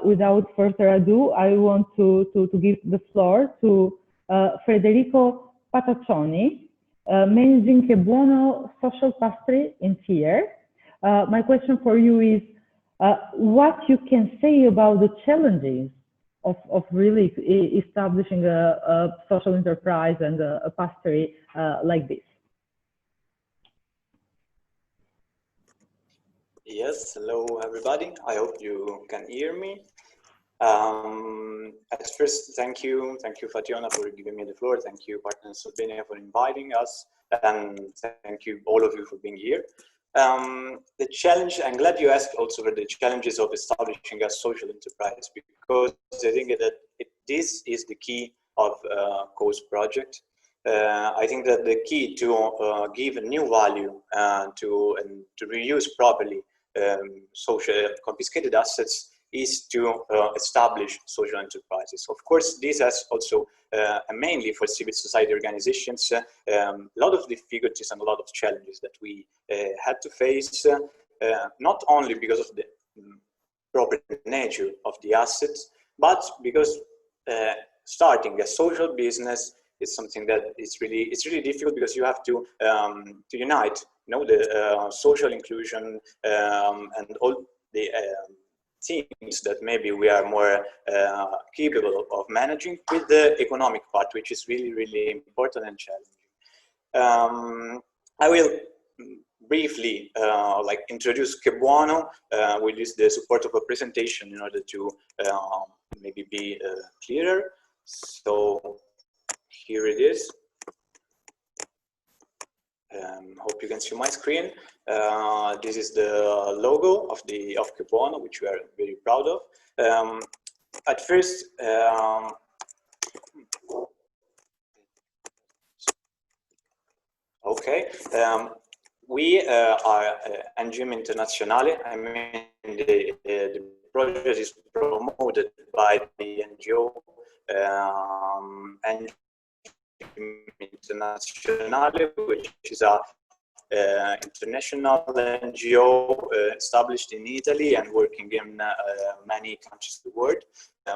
Without further ado, I want to give the floor to Federico Pataccioni, managing C.A.U.S.E Social Pastry in Trier. My question for you is, what you can say about the challenges of really establishing a social enterprise and a pastry like this? Yes, hello everybody. I hope you can hear me. At first, thank you Fationa for giving me the floor. Thank you Partners Albania for inviting us, and thank you all of you for being here. The challenge, I'm glad you asked also for the challenges of establishing a social enterprise, because I think that this is the key of C.A.U.S.E project. I think that the key to give a new value to reuse properly social confiscated assets is to establish social enterprises. Of course, this has also, mainly for civil society organizations, a lot of difficulties and a lot of challenges that we had to face, not only because of the proper nature of the assets, but because starting a social business is something that it's really difficult, because you have to unite, the social inclusion and all the teams that maybe we are more capable of managing, with the economic part, which is really important and challenging. I will briefly introduce C.A.U.S.E. We'll use the support of a presentation in order to maybe be clearer. So here it is. Hope you can see my screen. This is the logo of C.A.U.S.E, which we are very proud of. At first, okay, we are NGM Internazionale. I mean, the project is promoted by the NGO NGM Internazionale, which is a international NGO established in Italy and working in many countries of the world.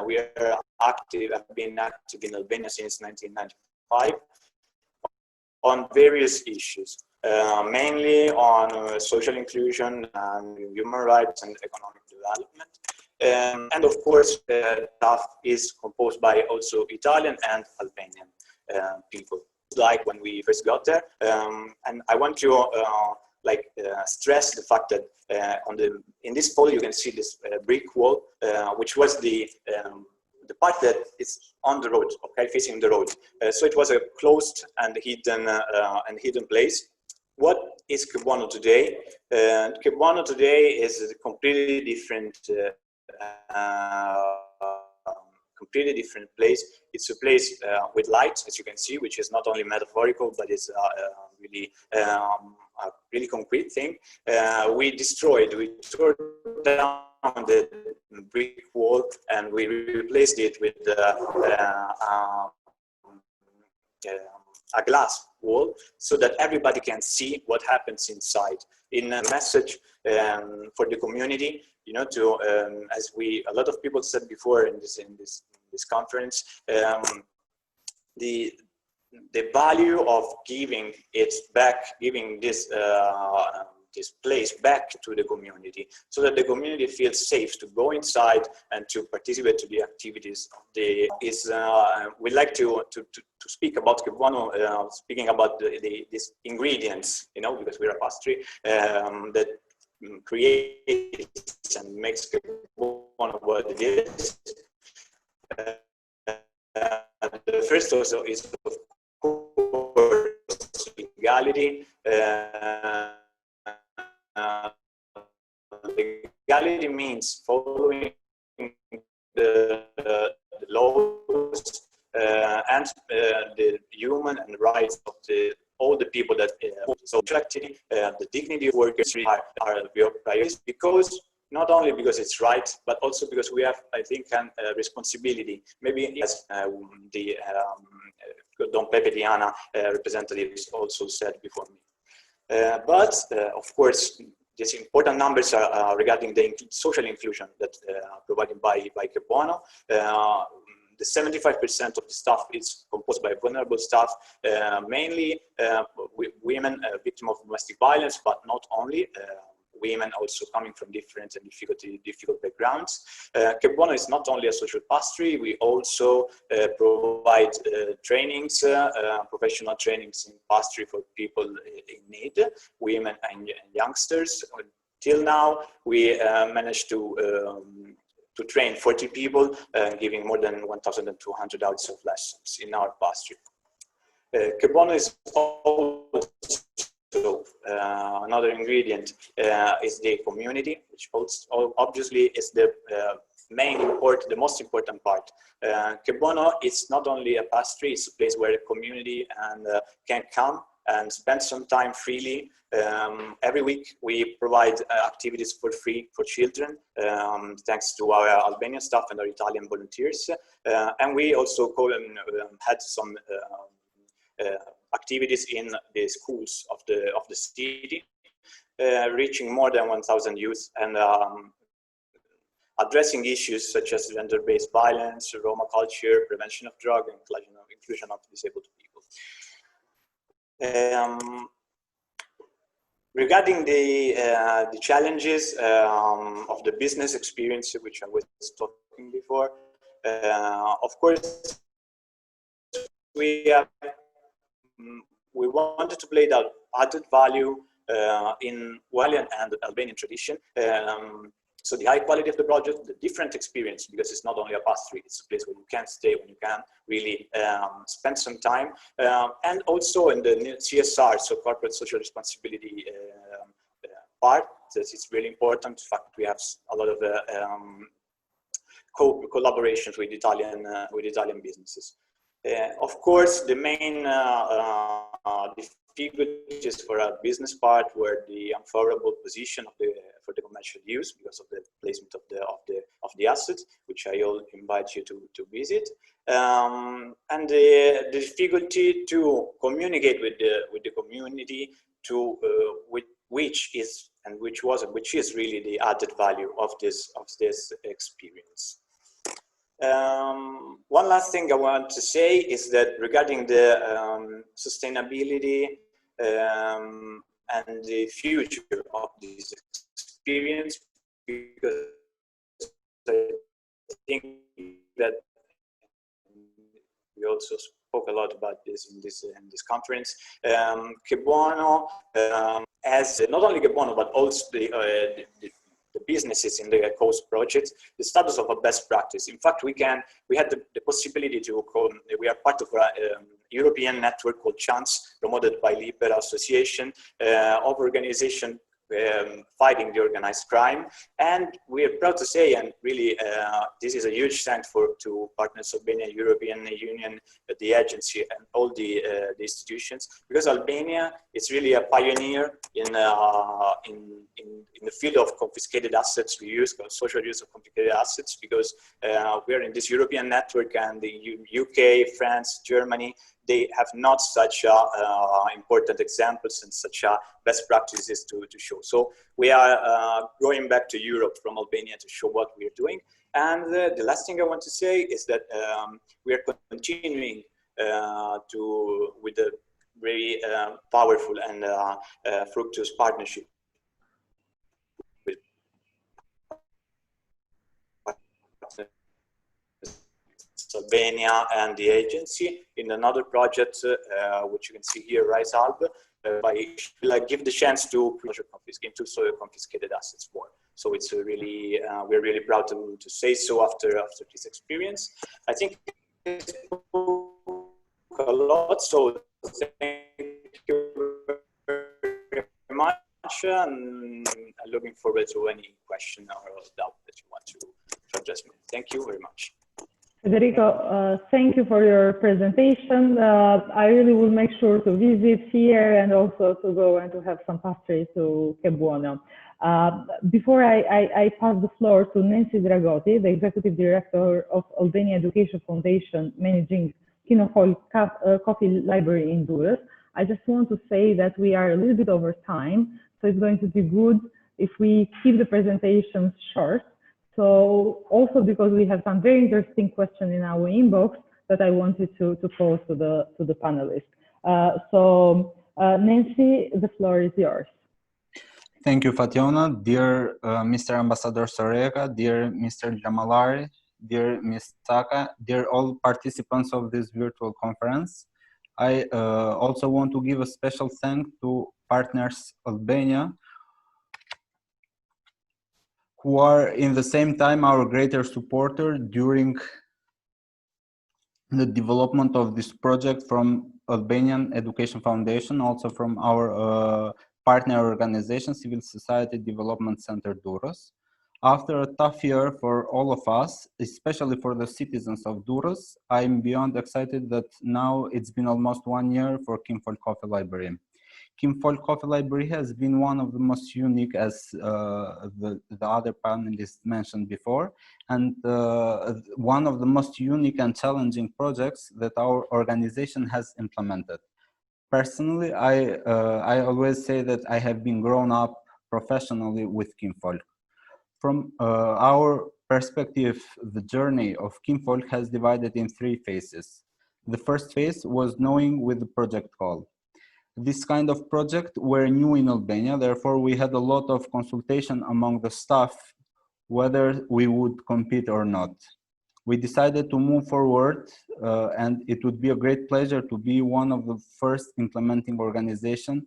We are active, have been active in Albania since 1995 on various issues, mainly on social inclusion and human rights and economic development. And of course, the staff is composed by also Italian and Albanian people, like when we first got there. And I want to stress the fact that in this photo you can see this brick wall, which was the part that is on the road, okay, facing the road. So it was a closed and hidden place. What is C.A.U.S.E today? C.A.U.S.E today is a completely different place. It's a place with light, as you can see, which is not only metaphorical, but is a really concrete thing. We tore down the brick wall and we replaced it with a glass wall so that everybody can see what happens inside. In a message for the community, you know, to as a lot of people said before in this conference, the value of giving it back, giving this place back to the community, so that the community feels safe to go inside and to participate to the activities. We like to speak about C.A.U.S.E, speaking about these ingredients, you know, because we're a pastry that creates and makes C.A.U.S.E what it is. The first also is, of course, legality. Legality means following the laws and the human and rights of all the people that so the dignity of workers are priorities, because not only because it's right, but also because we have, I think, a responsibility. Maybe as Don Peppe Diana representatives also said before me. But of course, these important numbers are regarding the social inclusion that provided by C.A.U.S.E. The 75% of the staff is composed by vulnerable staff, mainly women victims of domestic violence, but not only. Women also coming from different and difficult backgrounds. C.A.U.S.E is not only a social pastry, we also provide trainings, professional trainings in pastry for people in need, women and youngsters. Till now, we managed to train 40 people, giving more than 1,200 hours of lessons in our pastry. C.A.U.S.E is also another ingredient is the community, which also obviously is the the most important part. C.A.U.S.E is not only a pastry; it's a place where the community can come and spend some time freely. Every week we provide activities for free for children, thanks to our Albanian staff and our Italian volunteers. And we also had some activities in the schools of the city, reaching more than 1,000 youth and addressing issues such as gender-based violence, Roma culture, prevention of drug, and inclusion of disabled people. Regarding the challenges of the business experience, which I was talking before, of course, we wanted to play that added value in Walian and Albanian tradition. So the high quality of the project, the different experience, because it's not only a pastry, it's a place where you can stay, when you can really spend some time. And also in the CSR, so corporate social responsibility part, it's really important. In fact, we have a lot of collaborations with Italian businesses. Of course, the main difficulties for our business part were the unfavorable position for the commercial use because of the placement of the assets, which I all invite you to visit, and the difficulty to communicate with the community, which is really the added value of this experience. One last thing I want to say is that regarding the sustainability and the future of this experience, because I think that we also spoke a lot about this in this conference. C.A.U.S.E as not only C.A.U.S.E but also the businesses in the C.A.U.S.E project, the status of a best practice. In fact, we had the possibility to we are part of a European network called C.A.U.S.E, promoted by Libera Association of organizations fighting the organized crime. And we are proud to say, and really this is a huge thanks to Partners Albania, European Union, the agency, and all the institutions, because Albania is really a pioneer in the field of confiscated assets reuse, social use of confiscated assets, because we are in this European network, and the UK, France, Germany they have not such important examples and such best practices to show. So we are going back to Europe from Albania to show what we are doing. And the last thing I want to say is that we are continuing with a very powerful and fructuous partnership with Albania and the agency in another project, which you can see here, Rise Alb, by give the chance to into confiscated assets for. So it's really we're really proud to say so after this experience. I think it's a lot. So thank you very much, and I'm looking forward to any question or doubt that you want to address me. Thank you very much. Federico, thank you for your presentation. I really will make sure to visit here and also to go and to have some pastry to Che Buono. Before I pass the floor to Nancy Dragotti, the Executive Director of Albania Education Foundation, managing Kinofol Coffee Library in Durrës, I just want to say that we are a little bit over time, so it's going to be good if we keep the presentations short. So also because we have some very interesting questions in our inbox that I wanted to pose to the panelists. Nancy, the floor is yours. Thank you, Fationa. Dear Mr. Ambassador Soreka, dear Mr. Jamalari, dear Ms. Taka, dear all participants of this virtual conference. I also want to give a special thanks to Partners Albania, who are in the same time our greater supporter during the development of this project from Albanian Education Foundation, also from our partner organization, Civil Society Development Center Durrës. After a tough year for all of us, especially for the citizens of Durrës, I'm beyond excited that now it's been almost 1 year for Kinfolk Coffee Library. Kinfolk Coffee Library has been one of the most unique, as the other panelists mentioned before, and one of the most unique and challenging projects that our organization has implemented. Personally, I always say that I have been grown up professionally with Kinfolk. From our perspective, the journey of Kinfolk has divided in 3 phases. The first phase was knowing with the project call. This kind of project were new in Albania, therefore we had a lot of consultation among the staff whether we would compete or not. We decided to move forward and it would be a great pleasure to be one of the first implementing organization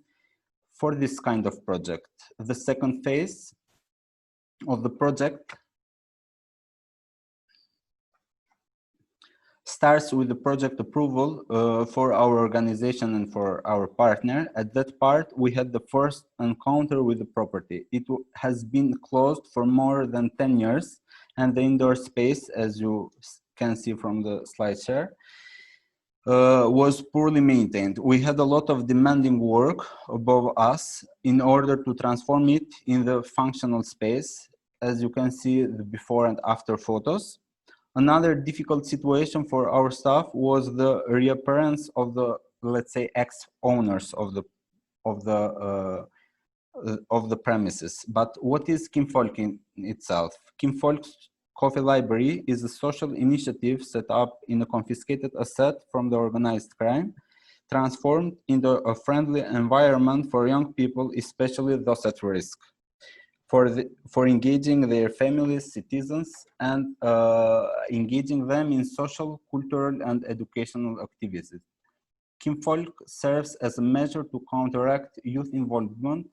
for this kind of project. The second phase of the project starts with the project approval for our organization and for our partner. At that part, we had the first encounter with the property. It has been closed for more than 10 years, and the indoor space, as you can see from the slide share, was poorly maintained. We had a lot of demanding work above us in order to transform it in the functional space, as you can see the before and after photos. Another difficult situation for our staff was the reappearance of the, let's say, ex-owners of the premises. But what is Kinfolk in itself? Kinfolk's Coffee Library is a social initiative set up in a confiscated asset from the organized crime, transformed into a friendly environment for young people, especially those at risk, for engaging their families, citizens, and engaging them in social, cultural, and educational activities. Kinfolk serves as a measure to counteract youth involvement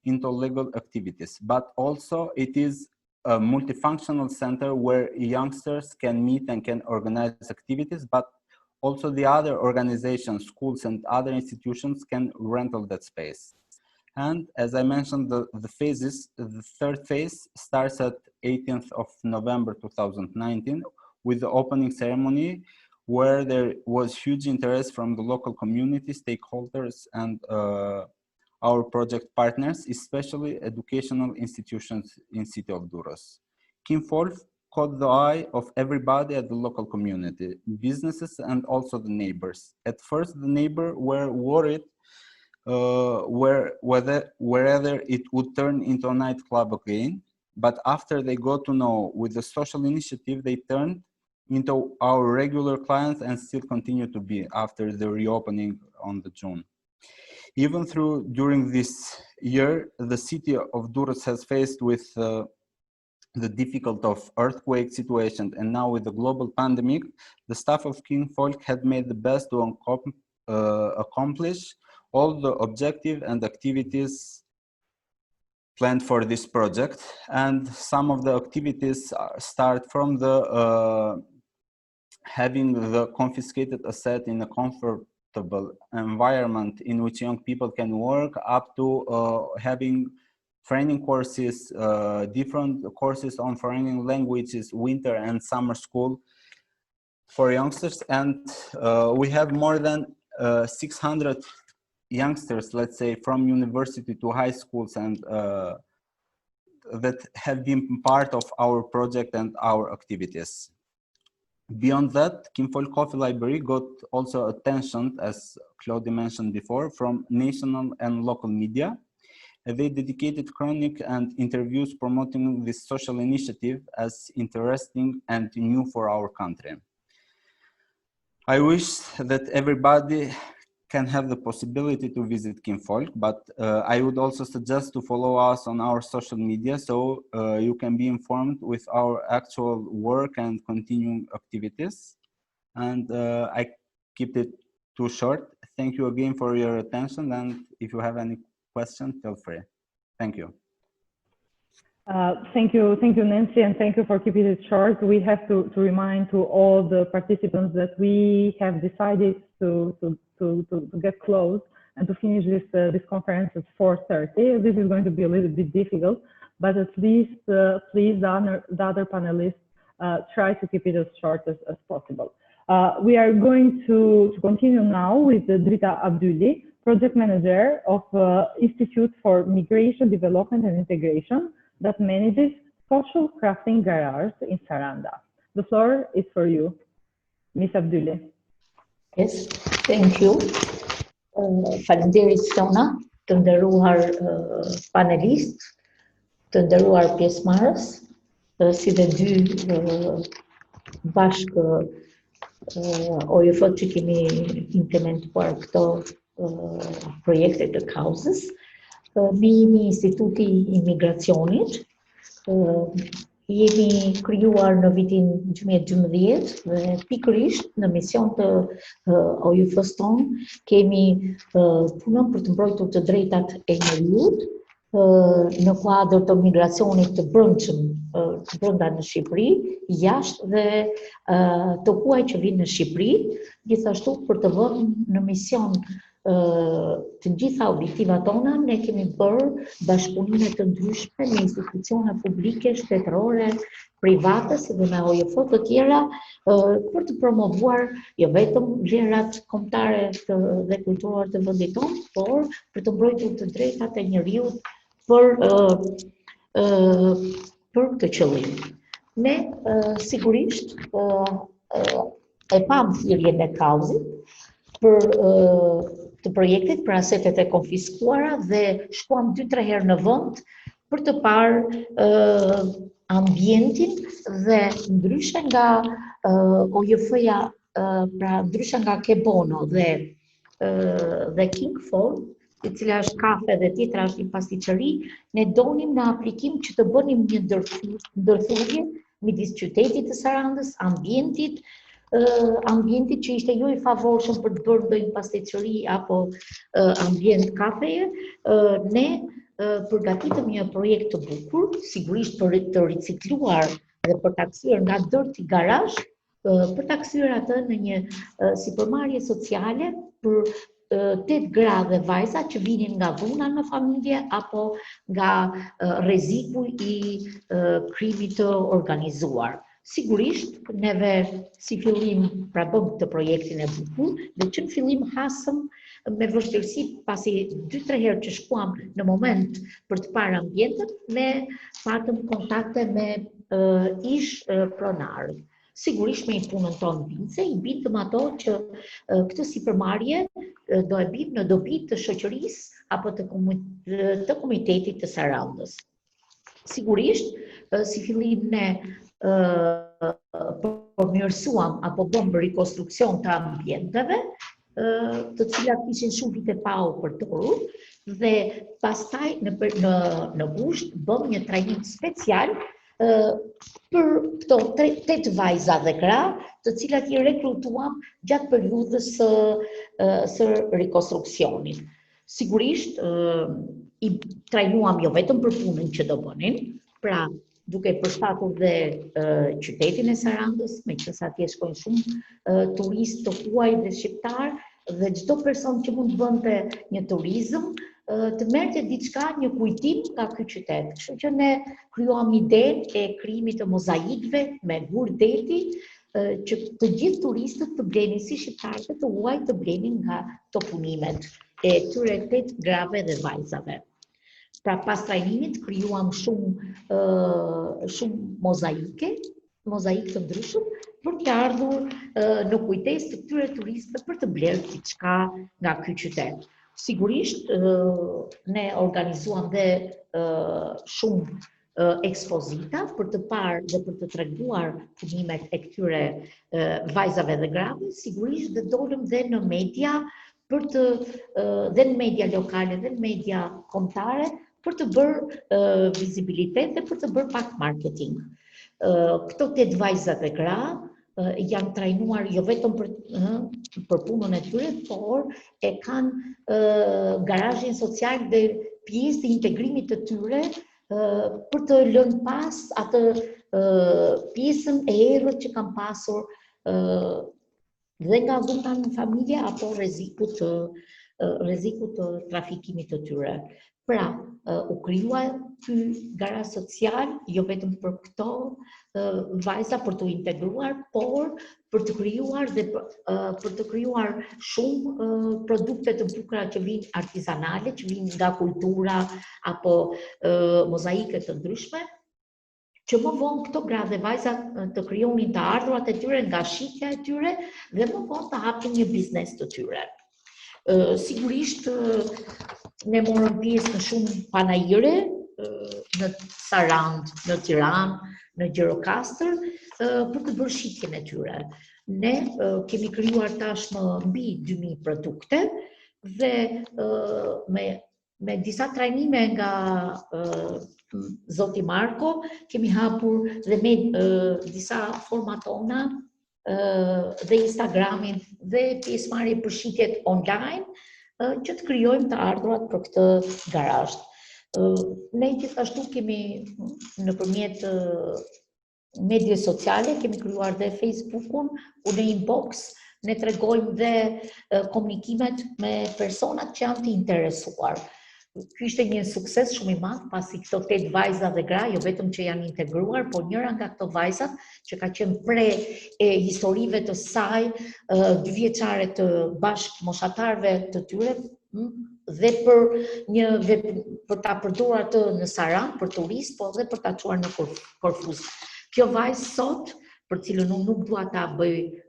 into legal activities, but also it is a multifunctional center where youngsters can meet and can organize activities, but also the other organizations, schools, and other institutions can rental that space. And as I mentioned, the phases, the third phase starts at 18th of November 2019 with the opening ceremony, where there was huge interest from the local community, stakeholders, and our project partners, especially educational institutions in city of Durrës. Kinfolk caught the eye of everybody at the local community, businesses and also the neighbors. At first, the neighbors were worried whether it would turn into a nightclub again, but after they got to know with the social initiative, they turned into our regular clients and still continue to be after the reopening on the June. Even during this year, the city of Durrës has faced with the difficult of earthquake situation, and now with the global pandemic, the staff of Kinfolk had made the best to accomplish all the objectives and activities planned for this project. And some of the activities start from the having the confiscated asset in a comfortable environment in which young people can work, up to having training courses, different courses on foreign languages, winter and summer school for youngsters. And we have more than 600 youngsters, let's say, from university to high schools, and that have been part of our project and our activities. Beyond that, Kinfolk Coffee Library got also attention, as Claudia mentioned before, from national and local media. They dedicated chronic and interviews promoting this social initiative as interesting and new for our country. I wish that everybody can have the possibility to visit Kinfolk, but I would also suggest to follow us on our social media so you can be informed with our actual work and continuing activities. And I keep it too short. Thank you again for your attention, and if you have any question, feel free. Thank you. Thank you, Nancy, and thank you for keeping it short. We have to remind to all the participants that we have decided to get close and to finish this conference at 4:30. This is going to be a little bit difficult, but at least please, the other panelists, try to keep it as short as possible. We are going to continue now with Drita Abdulli, Project Manager of Institute for Migration, Development and Integration, that manages Social Crafting Garage in Saranda. The floor is for you, Ms. Abdulli. Yes, thank you. Faleminderit Tona, të nderuar panelist, të nderuar pjesëmarrës, si dhe dy bashkë OJF që kemi implementuar këto projekte të C.A.U.S.E-s. Ne jemi Instituti I Imigracionit, jemi krijuar në vitin 2012 dhe pikërisht në mision të OJF-s tonë kemi punon për të mbrojtur të drejtat e njerëzit në kuadër të migracionit të brendshëm brenda në Shqipëri, jashtë dhe të huaj që vinë në Shqipëri, gjithashtu për të vënë në mision të gjitha objektivat tona. Ne kemi bërë bashkëpunime të ndryshme me institucione publike, shtetërore, private, si dhe me OJF të tjera, për të promovuar jo vetëm vlerat kombëtare dhe kulturore të vendit tonë, por për të mbrojtur të drejtat e njeriut për këtë qëllim. Ne sigurisht e pam thirrjen e C.A.U.S.E për të projektit për asetet e konfiskuara dhe shkuam 2-3 herë në vend për të parë ambientin dhe ndryshe nga OJF-ja, pra ndryshe nga Kebono dhe Kinfolk, e cila është kafe dhe tjetra është një pasticëri, ne donim në aplikim që të bënim një ndërthurje midis qytetit të Sarandës, ambientit që ishte jo I favorshëm për të bërë ndonjë pasticëri apo ambient kafeje. Ne përgatitëm një projekt të bukur, sigurisht për të ricikluar dhe për ta kthyer nga dirty garage, për ta kthyer atë në një sipërmarrje sociale për 8 gra dhe vajza që vinin nga dhuna në familje apo nga rreziku I krimit të organizuar. Sigurisht, neve si fillim pra bëm këtë projektin e bukur, dhe që në fillim hasëm me vështirësi, pasi 2-3 herë që shkuam në moment për të parë ambientet, ne patëm kontakte me ish pronarët. Sigurisht me I punën tonë bince, I bindëm ato që këtë sipërmarrje do e bim në dobi të shoqërisë apo të komitetit të Sarandës. Sigurisht, si fillim ne përmirësuam apo bëm rikonstruksion të ambienteve, të cilat ishin shumë vite pa u përdorur, dhe pastaj në gusht bëm një trajnim special për këto 8 vajza dhe gra, të cilat I rekrutuam gjatë periudhës së rikonstruksionit. Sigurisht, I trajnuam jo vetëm për punën që do bënin, pra duke përshtatur dhe qytetin e Sarandës, meqense atje shkojnë shumë turistë të huaj dhe shqiptar, dhe çdo person që mund bënte një turizëm, të merrte diçka, një kujtim nga ky qytet. Kështu që ne krijuam idenë e krijimit të mozaikëve me gur deti, që të gjithë turistët të blenin si shqiptarët të huaj të blenin nga këto punimet e këtyre 8 grave dhe vajzave. Pra pas trajnimit krijuam shumë mozaik të ndryshëm për të ardhur në kujtesë të këtyre turistëve për të blerë diçka nga ky qytet. Sigurisht, ne organizuam dhe shumë ekspozita për të parë dhe për të treguar punimet e këtyre vajzave dhe grave. Sigurisht dhe dolëm dhe në media, dhe në media lokale dhe në media kombëtare, për të bërë vizibilitet dhe për të bërë pak marketing. Këto 8 vajza dhe gra janë trajnuar jo vetëm për punën e tyre, por e kanë garazhin social dhe pjesë të integrimit të tyre për të lënë pas atë pjesën e errët që kanë pasur dhe nga dhunta në familje apo rrezikut të trafikimit të tyre. Pra, u krijua ky garazh social jo vetëm për këto vajza për të integruar, por për të krijuar shumë produkte të bukura që vinë artizanale, që vinë nga kultura apo mozaike të ndryshme, që më vonë këto gra dhe vajza të krijonin të ardhurat e tyre nga shitja e tyre dhe më vonë të hapin një biznes të tyre. Sigurisht, ne morëm pjesë në shumë panajire, në Sarandë, në Tiranë, në Gjirokastër, për të bërë shitjen e tyre. Ne kemi krijuar tashmë mbi 2000 produkte dhe me disa trajnime nga Zoti Marko, kemi hapur dhe me disa formatona dhe Instagramin dhe pjesëmarrje për shitjet online, që të krijojmë të ardhurat për këtë garazh. Ne gjithashtu kemi nëpërmjet medje sociale, kemi krijuar dhe Facebookun, ku në inbox ne tregojmë dhe komunikimet me personat që janë të interesuar. Ky ishte një sukses shumë I madh, pasi këto 8 vajza dhe gra, jo vetëm që janë integruar, por njëra nga këto vajzat që ka qenë pre e historive të saj, 2 vjeçare të bashkë moshatarëve të tyre, dhe për ta përdorur atë në Sarandë për turist, po dhe për ta çuar në Korfuz. Kjo vajzë sot, për cilën unë nuk dua ta bëj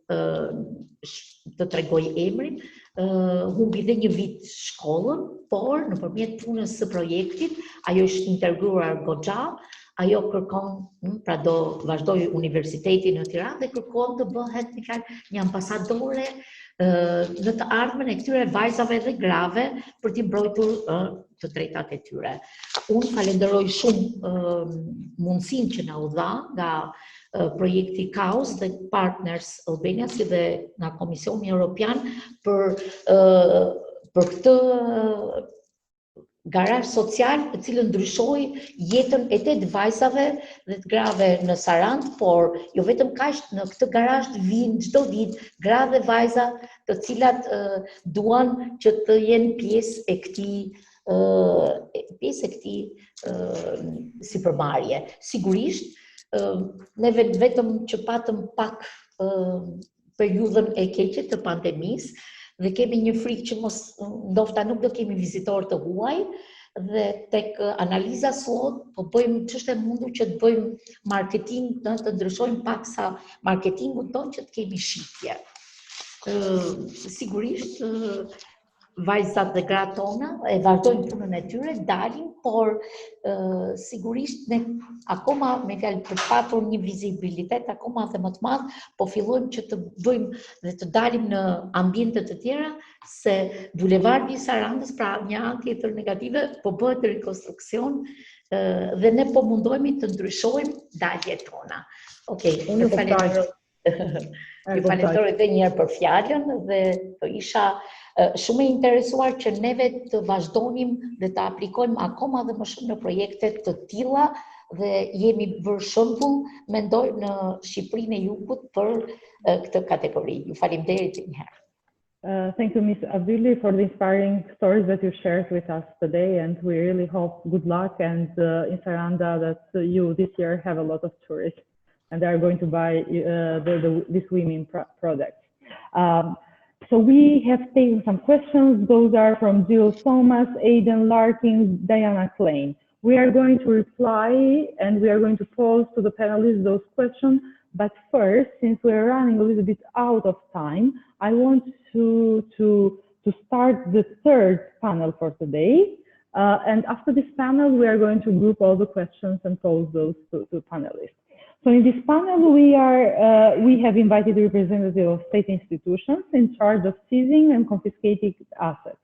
të tregoj emrin, humbi dhe një vit shkollën, por nëpërmjet punës së projektit, ajo është integruar goxha, ajo kërkon, pra do vazhdoj universitetin në Tiranë dhe kërkon të bëhet një ambasadore në të ardhmen e këtyre vajzave dhe grave për t'i mbrojtur të drejtat e tyre. Unë falenderoj shumë mundësinë që na u dha nga projekti C.A.U.S.E dhe Partners Albania, si dhe nga Komisioni Evropian për këtë garazh social, i cili ndryshoi jetën e 8 vajzave dhe të grave në Sarandë, por jo vetëm kaq, në këtë garazh vinë çdo ditë gra dhe vajza të cilat duan që të jenë pjesë e këtij sipërmarrje. Sigurisht, ne vetëm që patëm pak periudhën e keqe të pandemisë dhe kemi një frikë që mos ndofta nuk do kemi vizitorë të huaj, dhe tek analiza SWOT po bëjmë ç'është e mundur që të bëjmë marketing, të ndryshojmë paksa marketingun tonë që të kemi shitje. Sigurisht vajzat dhe gratë tona e vazhdojnë punën e tyre, dalin, por sigurisht ne akoma me fjalë për patur një vizibilitet akoma dhe më të madh, po fillojmë që të bëjmë dhe të dalim në ambiente të tjera, se bulevardi i Sarandës, pra një anë tjetër negative, po bëhet rekonstruksion dhe ne po mundohemi të ndryshojmë daljet tona. Okej, unë ju falenderoj. Ju falenderoj edhe një herë për fjalën dhe do isha shumë e interesuar që neve të vazhdonim dhe të aplikojmë akoma dhe më shumë në projekte të tilla dhe jemi bërë shembull, mendoj, në Shqipërinë e Jugut për këtë kategori. Ju faleminderit një herë. Thank you, Ms. Abdulli, for the inspiring stories that you shared with us today, and we really hope good luck and in Saranda that you this year have a lot of tourists and they are going to buy this women product. So we have taken some questions. Those are from Jill Thomas, Aidan Larkin, Diana Klein. We are going to reply and we are going to pose to the panelists those questions. But first, since we're running a little bit out of time, I want to start the third panel for today. And after this panel, we are going to group all the questions and pose those to panelists. So in this panel, we have invited representatives of state institutions in charge of seizing and confiscating assets,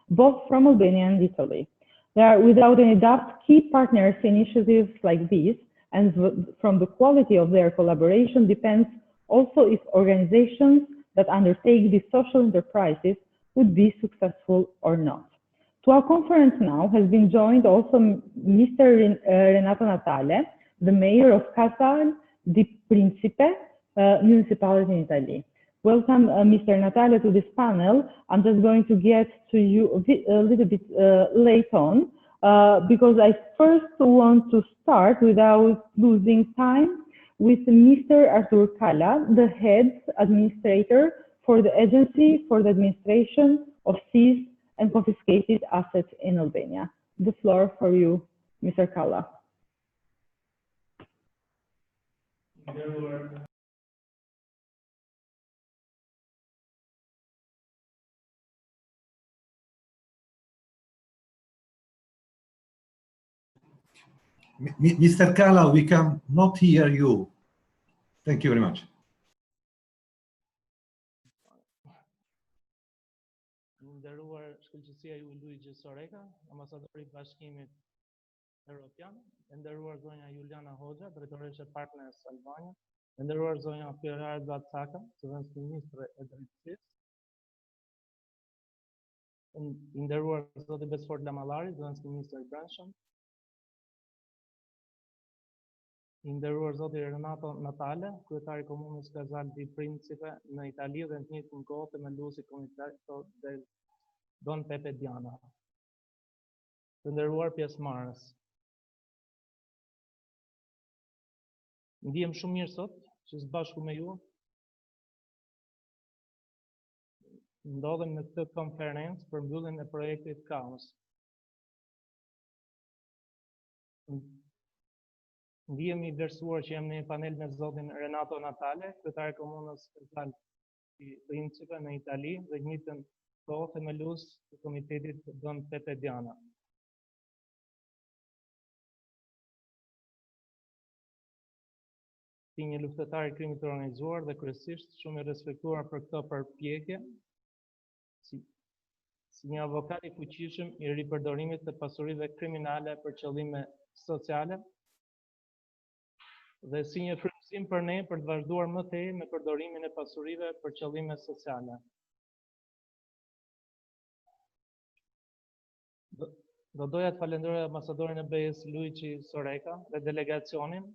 both from Albania and Italy. They are, without any doubt, key partners in initiatives like these, and from the quality of their collaboration depends also if organizations that undertake these social enterprises would be successful or not. To our conference now has been joined also Mr. Renato Natale, the mayor of Casal di Principe municipality in Italy. Welcome, Mr. Natale, to this panel. I'm just going to get to you a little bit late on, because I first want to start, without losing time, with Mr. Artur Kala, the head administrator for the Agency for the Administration of Seized and Confiscated Assets in Albania. The floor for you, Mr. Kala. Mr. Kala, we can not hear you. Thank you very much. Nderuar shkëlqësia ju Luigi Soreka, ambasadori i Bashkimit Evropian, nderuar zonja Juliana Hoxha, drejtoreshe Partners Albania, nderuar zonja Pilar Zlataka, zëvendësi ministre e drejtësisë, nderuar zoti Besfort Lamallari, zëvendësi ministre i brendshëm, nderuar zoti Renato Natale, kryetari i komunës Casal di Principe në Itali dhe në të njëjtën kohë themeluesi i Comitato del Don Peppe Diana. Të nderuar pjesëmarrës. Ndihem shumë mirë sot që së bashku me ju ndodhem në këtë konferencë për mbylljen e projektit C.A.U.S.E. Ndihem i vlerësuar që jam në një panel me zotin Renato Natale, kryetari i komunës Casal di Principe në Itali dhe në njëjtën kohë themelues të Komitetit Don Peppe Diana. Si një luftëtar i krimit të organizuar dhe kryesisht shumë i respektuar për këtë përpjekje, si një avokat i fuqishëm i ripërdorimit të pasurive kriminale për qëllime sociale, dhe si një frymëzim për ne për të vazhduar më tej me përdorimin e pasurive për qëllime sociale. Do doja të falenderoj ambasadorin e BE-s Luigi Soreka dhe delegacionin,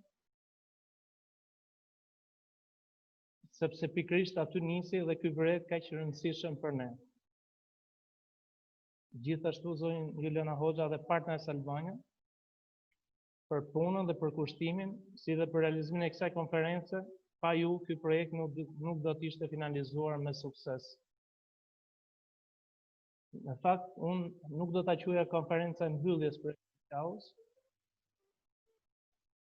sepse pikërisht aty nisi dhe ky projekt kaq i rëndësishëm për ne. Gjithashtu zonjën Juliana Hoxha dhe Partners Albania për punën dhe për kushtimin, si dhe për realizimin e kësaj konference. Pa ju, ky projekt nuk do të ishte finalizuar me sukses. Në fakt, unë nuk do ta quaja konferenca e mbylljes për C.A.U.S,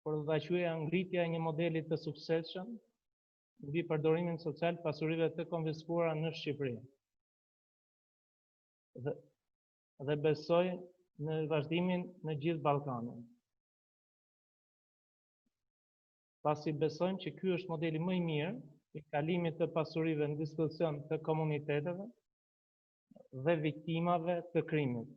por do ta quaja ngritja e një modeli të suksesshëm mbi përdorimin social të pasurive të konfiskuara në Shqipëri. Dhe besoj në vazhdimin në gjithë Ballkanin. Pasi besojmë që ky është modeli më i mirë i kalimit të pasurive në dispozicion të komuniteteve dhe viktimave të krimit.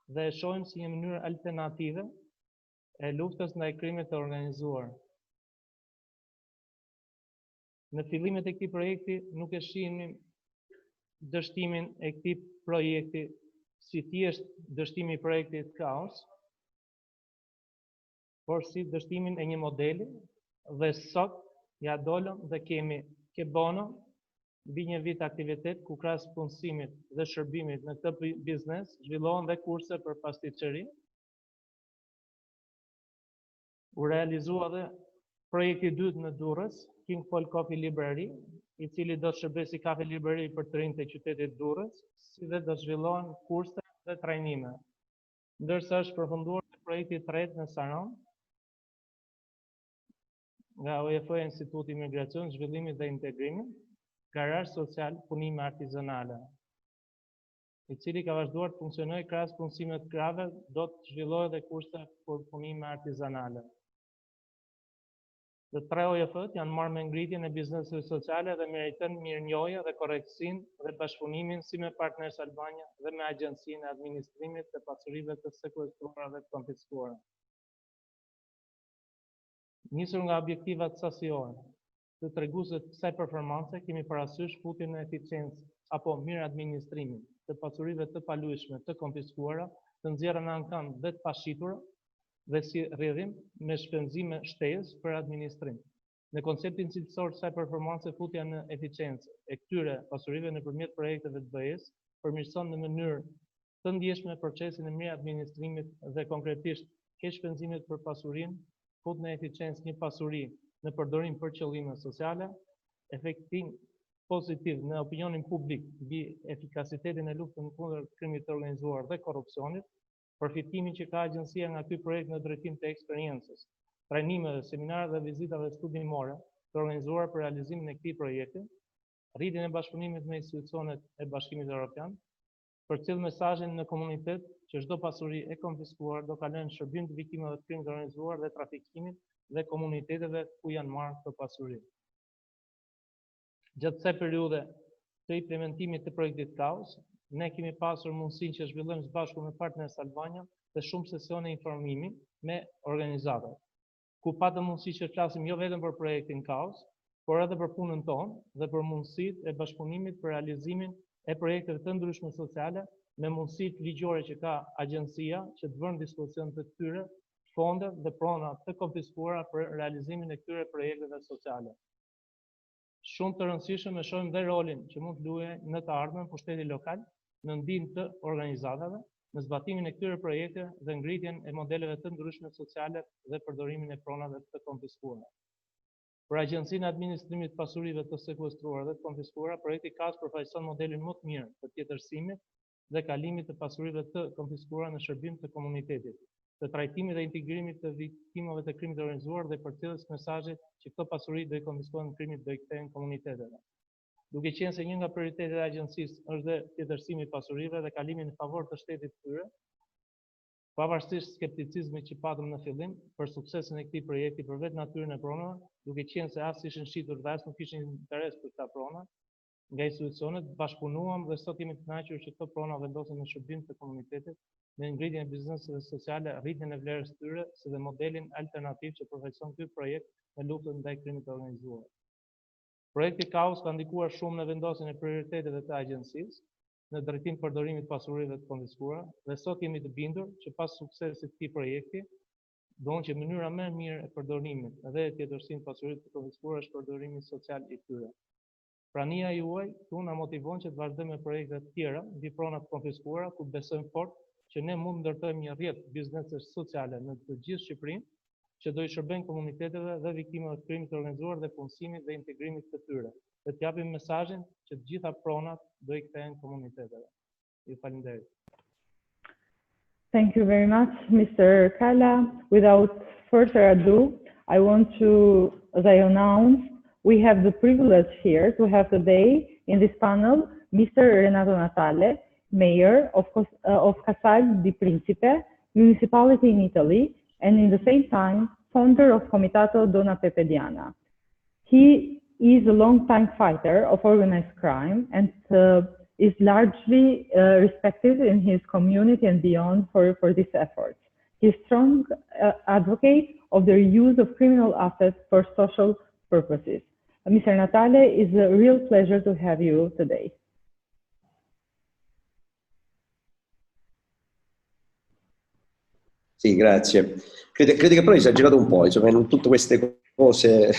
Dhe e shohim si një mënyrë alternative e luftës ndaj krimit të organizuar. Në fillimet e këtij projekti nuk e shihnim dështimin e këtij projekti si thjesht dështimi i projektit C.A.U.S, por si dështimin e një modeli, dhe sot ja dolëm dhe kemi ke bono mbi një vit aktivitet ku krahas punësimit dhe shërbimit në këtë biznes zhvillohen dhe kurse për pasticëri. U realizua dhe projekti i dytë në Durrës, King Fall Coffee Library, i cili do të shërbejë si kafe librari për të rinjtë e qytetit Durrës, si dhe do të zhvillohen kurse dhe trajnime. Ndërsa është përfunduar projekti i tretë në Saron, nga UEFA Instituti i Migracion, Zhvillimit dhe Integrimit, garazh social punime artizanale, i cili ka vazhduar të funksionojë krahas punësimeve të krave, do të zhvillohet dhe kurse për punime artizanale. Të tre OJF-t janë marrë me ngritjen e bizneseve sociale dhe meritojnë mirënjohje dhe korrektësinë dhe bashkëpunimin si me Partners Albania dhe me Agjencinë e Administrimit të Pasurive të Sekuestruara dhe të Konfiskuara. Nisur nga objektivat sasiore të treguese të kësaj performance, kemi parasysh futjen në eficiencë apo mirë administrimin të pasurive të paluajshme të konfiskuara, të nxjerrë në ankam dhe të pashitura, dhe si rrjedhim me shpenzime shtesë për administrim. Në konceptin cilësor të kësaj performance, futja në eficiencë e këtyre pasurive nëpërmjet projekteve të BE-s përmirëson në mënyrë të ndjeshme procesin e mirë administrimit dhe konkretisht keq shpenzimet për pasurinë, fut në eficiencë një pasuri në përdorim për qëllime sociale, efektin pozitiv në opinionin publik mbi efikasitetin e luftës kundër krimit të organizuar dhe korrupsionit, përfitimin që ka agjencia nga ky projekt në drejtim të eksperiencës, trajnimeve, seminare dhe vizitave studimore të organizuar për realizimin e këtij projekti, rritjen e bashkëpunimit me institucionet e Bashkimit Evropian, përcjell mesazhin në komunitet që çdo pasuri e konfiskuar do kalojë në shërbim të viktimave të krimit të organizuar dhe trafikimit dhe komuniteteve ku janë marrë këto pasuri. Gjatë kësaj periudhe të implementimit të projektit C.A.U.S, ne kemi pasur mundësinë që zhvillojmë së bashku me Partners Albania dhe shumë sesione informimi me organizatat, ku patëm mundësi që flasim jo vetëm për projektin C.A.U.S, por edhe për punën tonë dhe për mundësitë e bashkëpunimit për realizimin e projekteve të ndryshme sociale me mundësitë ligjore që ka agjencia që të vënë në dispozicion të këtyre fonde dhe prona të konfiskuara për realizimin e këtyre projekteve sociale. Shumë të rëndësishëm e shohim dhe rolin që mund të luajë në të ardhmen pushteti lokal në ndihmë të organizatave, në zbatimin e këtyre projekteve dhe ngritjen e modeleve të ndryshme sociale dhe përdorimin e pronave të konfiskuara. Për Agjencinë e Administrimit të Pasurive të Sekuestruara dhe të Konfiskuara, projekti C.A.U.S përfaqëson modelin më të mirë të tjetërsimit dhe kalimit të pasurive të konfiskuara në shërbim të komunitetit, të trajtimit dhe integrimit të viktimave të krimit të organizuar dhe përcjelljes mesazhit që këto pasuri do i konfiskohen krimit do i kthehen komuniteteve. Duke qenë se një nga prioritetet e agjencisë është dhe tjetërsimi i pasurive dhe kalimi në favor të shtetit të tyre, pavarësisht skepticizmit që patëm në fillim për suksesin e këtij projekti për vetë natyrën e pronave, duke qenë se as ishin shitur dhe as nuk kishin interes për këta prona nga institucionet, bashkëpunuam dhe sot jemi të kënaqur që këto prona vendosen në shërbim të komunitetit me ngritjen e bizneseve sociale, rritjen e vlerës së tyre, si dhe modelin alternativ që përfaqëson ky projekt në luftën ndaj krimit të organizuar. Projekti C.A.U.S ka ndikuar shumë në vendosjen e prioriteteve të agjencisë në drejtim përdorimit të pasurive të konfiskuara dhe sot jemi të bindur që pas suksesit të këtij projekti, doon që mënyra më e mirë e përdorimit dhe e tjetërsimit të pasurive të konfiskuara është përdorimi social i tyre. Prania juaj këtu na motivon që të vazhdojmë me projekte të tjera mbi pronat të konfiskuara, ku besojmë fort që ne mund ndërtojmë një rrjet biznesesh sociale në të gjithë Shqipërinë që do i shërbejnë komuniteteve dhe viktimeve të krimit të organizuar dhe punësimit dhe integrimit të tyre. Dhe të japim mesazhin që të gjitha pronat do i kthehen komuniteteve. Ju falenderoj. Thank you very much, Mr. Kala. Without further ado, I want to, as I announced, we have the privilege here to have today in this panel Mr. Renato Natale, Mayor of Casal di Principe, municipality in Italy, and in the same time, founder of Comitato Donna Peppe Diana. He is a long-time fighter of organized crime and is largely respected in his community and beyond for this effort. He is a strong advocate of the use of criminal assets for social purposes. Mr. Natale, it's a real pleasure to have you today. Sì, grazie. Credo che però hai esagerato un po', insomma, tutte queste cose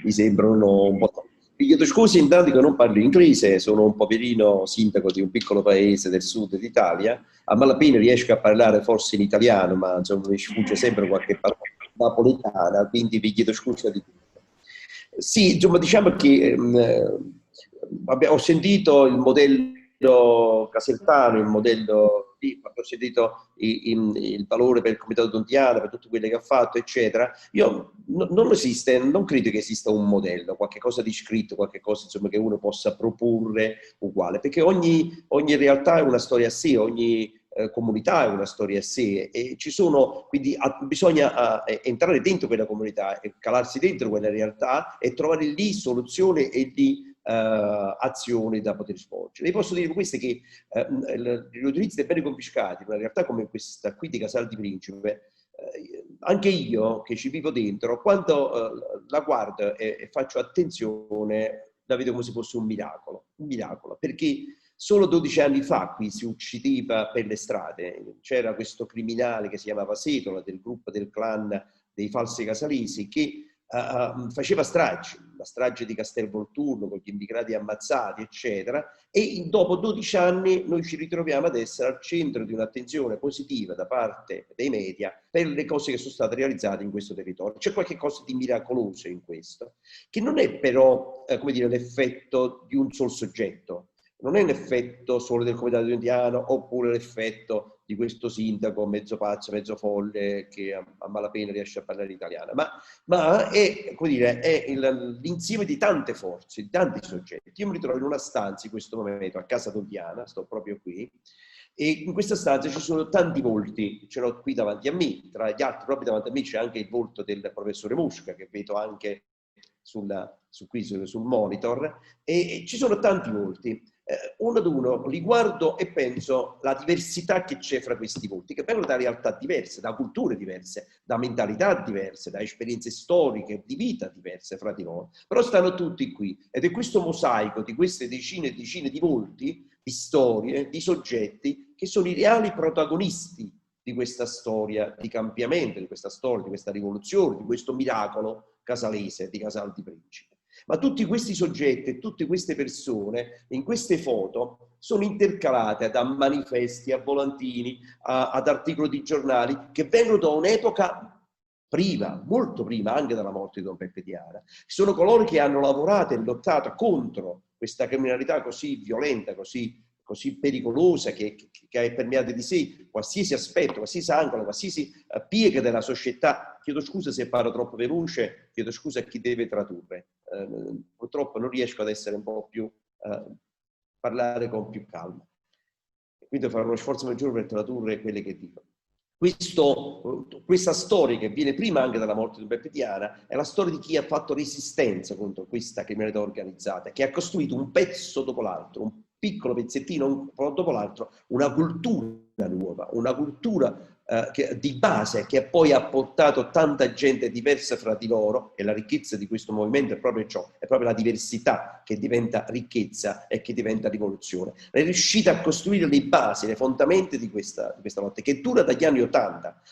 mi sembrano un po'... Vi chiedo scusi intanto che non parlo inglese, sono un poverino sindaco di un piccolo paese del sud d'Italia, a malapena riesco a parlare forse in italiano, ma insomma mi sfugge sempre qualche parola napoletana, quindi vi chiedo scusa di tutto. Sì, insomma, diciamo che ho sentito il modello casertano, il modello ho sentito il valore per il Comitato Dondiana, per tutte quelle che ha fatto, eccetera. Io non credo che esista un modello, qualche cosa di scritto, qualche cosa insomma, che uno possa proporre uguale, perché ogni realtà è una storia a sé, ogni comunità è una storia a sé, e ci sono, quindi bisogna entrare dentro quella comunità e calarsi dentro quella realtà e trovare lì soluzioni e di azioni da poter svolgere. E posso dire questo che l'utilizzo dei beni confiscati in una realtà come questa qui di Casal di Principe, anche io che ci vivo dentro, quando la guardo e faccio attenzione, la vedo come se fosse un miracolo, perché solo 12 anni fa qui si uccideva per le strade, c'era questo criminale che si chiamava Setola, del gruppo del clan dei falsi casalesi, che faceva stragi, la strage di Castelvolturno con gli immigrati ammazzati, eccetera, e dopo 12 anni noi ci ritroviamo ad essere al centro di un'attenzione positiva da parte dei media per le cose che sono state realizzate in questo territorio. C'è qualche cosa di miracoloso in questo, che non è però, come dire, l'effetto di un solo soggetto, non è un effetto solo del Comitato Dondiano oppure l'effetto di questo sindaco mezzo pazzo, mezzo folle che a malapena riesce a parlare italiano, ma è, come dire, è l'insieme di tante forze, di tanti soggetti. Io mi ritrovo in una stanza in questo momento a casa Dondiana, sto proprio qui, e in questa stanza ci sono tanti volti, ce l'ho qui davanti a me, tra gli altri proprio davanti a me c'è anche il volto del professore Mosca che vedo anche sul monitor, e ci sono tanti volti. Uno ad uno li guardo e penso la diversità che c'è fra questi volti, che vengono da realtà diverse, da culture diverse, da mentalità diverse, da esperienze storiche, di vita diverse fra di loro, però stanno tutti qui, ed è questo mosaico di queste decine e decine di volti, di storie, di soggetti che sono i reali protagonisti di questa storia di cambiamento, di questa storia, di questa rivoluzione, di questo miracolo casalese, di Casal di Principe. Ma tutti questi soggetti e tutte queste persone in queste foto sono intercalate da manifesti, a volantini, ad articoli di giornali che vengono da un'epoca prima, molto prima anche dalla morte di Don Peppe Diana. Sono coloro che hanno lavorato e lottato contro questa criminalità così violenta, così pericolosa, che ha permeato di sé qualsiasi aspetto, qualsiasi angolo, qualsiasi piega della società. Chiedo scusa se parlo troppo veloce, chiedo scusa a chi deve tradurre. Purtroppo non riesco ad essere un po' più, parlare con più calma. Quindi farò uno sforzo maggiore per tradurre quelle che dico. Questa storia che viene prima anche dalla morte di Peppe Diana è la storia di chi ha fatto resistenza contro questa criminalità organizzata, che ha costruito un pezzo dopo l'altro, un piccolo pezzettino dopo l'altro, una cultura nuova, una cultura di base che poi ha portato tanta gente diversa fra di loro, e la ricchezza di questo movimento è proprio ciò, è proprio la diversità che diventa ricchezza e che diventa rivoluzione. È riuscita a costruire le basi, le fondamenta di questa lotta, che dura dagli anni 80.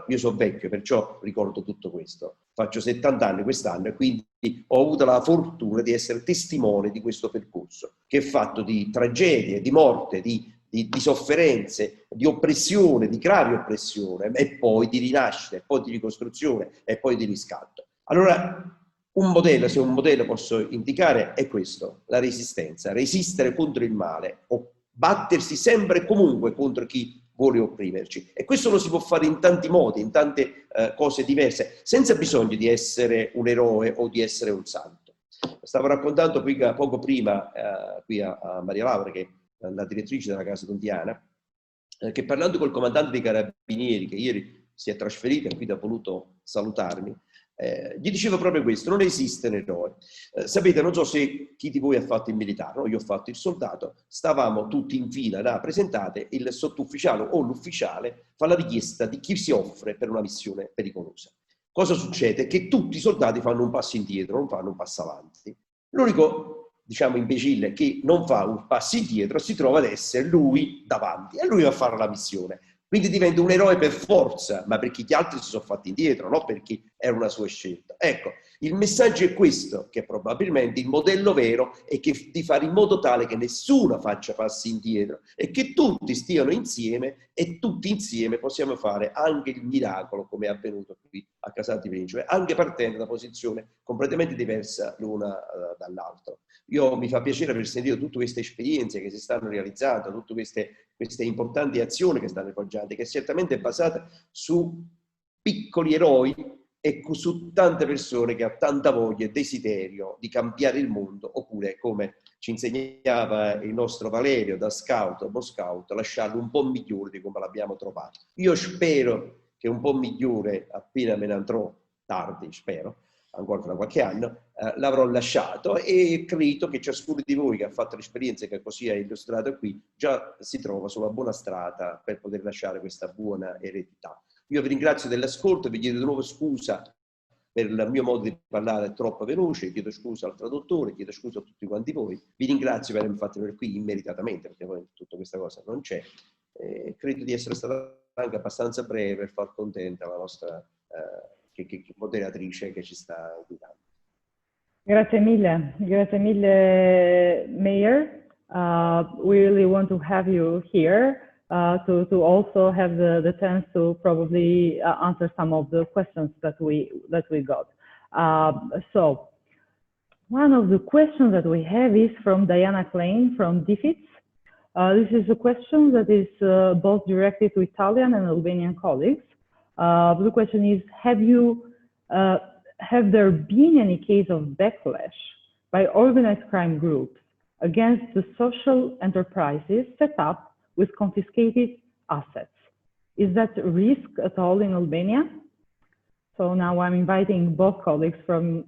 Io sono vecchio, perciò ricordo tutto questo. Faccio 70 anni quest'anno e quindi ho avuto la fortuna di essere testimone di questo percorso, che è fatto di tragedie, di morte, di di sofferenze, di oppressione, di grave oppressione, e poi di rinascita, e poi di ricostruzione, e poi di riscatto. Allora, un modello, se un modello posso indicare, è questo: la resistenza, resistere contro il male, o battersi sempre e comunque contro chi vuole opprimerci. E questo lo si può fare in tanti modi, in tante cose diverse, senza bisogno di essere un eroe o di essere un santo. Stavo raccontando poco prima qui a Maria Laura, che è la direttrice della Casa Tontiana, che parlando col comandante dei Carabinieri, che ieri si è trasferito e quindi ha voluto salutarmi, gli dicevo proprio questo: non esiste un eroe. Sapete, non so se chi di voi ha fatto il militare, no? Io ho fatto il soldato, stavamo tutti in fila da presentate, il sottufficiale o l'ufficiale fa la richiesta di chi si offre per una missione pericolosa. Cosa succede? Che tutti i soldati fanno un passo indietro, non fanno un passo avanti. L'unico, diciamo, imbecille che non fa un passo indietro si trova ad essere lui davanti e lui va a fare la missione. Quindi diventa un eroe per forza, ma perché gli altri si sono fatti indietro, non perché era una sua scelta. Ecco, il messaggio è questo, che probabilmente il modello vero è di fare in modo tale che nessuno faccia passi indietro e che tutti stiano insieme, e tutti insieme possiamo fare anche il miracolo, come è avvenuto qui a Casati Principe, anche partendo da posizione completamente diversa l'una dall'altra. Mi fa piacere aver sentito tutte queste esperienze che si stanno realizzando, tutte queste importanti azioni che stanno appoggiando, che certamente è basata su piccoli eroi e su tante persone che hanno tanta voglia e desiderio di cambiare il mondo, oppure, come ci insegnava il nostro Valerio da scout o boy scout, lasciarlo un po' migliore di come l'abbiamo trovato. Io spero che un po' migliore, appena me ne andrò, tardi spero, ancora fra qualche anno, l'avrò lasciato, e credo che ciascuno di voi che ha fatto l'esperienza che così è illustrato qui già si trova sulla buona strada per poter lasciare questa buona eredità. Io vi ringrazio dell'ascolto, vi chiedo di nuovo scusa per il mio modo di parlare troppo veloce, chiedo scusa al traduttore, chiedo scusa a tutti quanti voi, vi ringrazio per avermi fatto venire qui immeritatamente, perché poi tutta questa cosa non c'è. Credo di essere stata anche abbastanza breve per far contenta la nostra moderatrice che ci sta guidando. Grazie mille, Mayor. We really want to have you here to also have the chance to probably answer some of the questions that we got. So one of the questions that we have is from Diana Klein from DFITS. This is a question that is both directed to Italian and Albanian colleagues. The question is, have there been any case of backlash by organized crime groups against the social enterprises set up with confiscated assets? Is that a risk at all in Albania? So now I'm inviting both colleagues from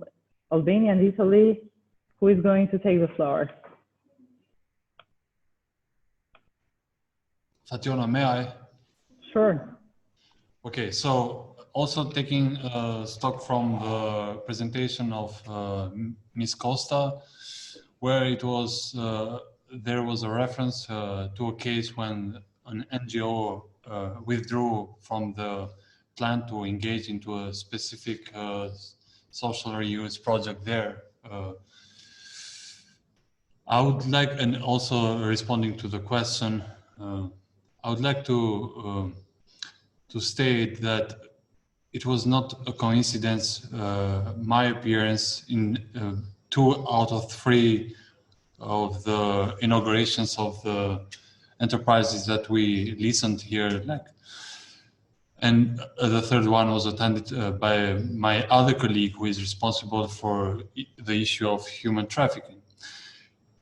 Albania and Italy. Who is going to take the floor? Fationa, may I? Sure. Okay, so also taking stock from the presentation of Ms. Costa, where it was there was a reference to a case when an NGO withdrew from the plan to engage into a specific social reuse project there. I would like, and also responding to the question, I would like to state that it was not a coincidence my appearance in 2 out of 3 of the inaugurations of the enterprises that we listened here, and the third one was attended by my other colleague who is responsible for the issue of human trafficking.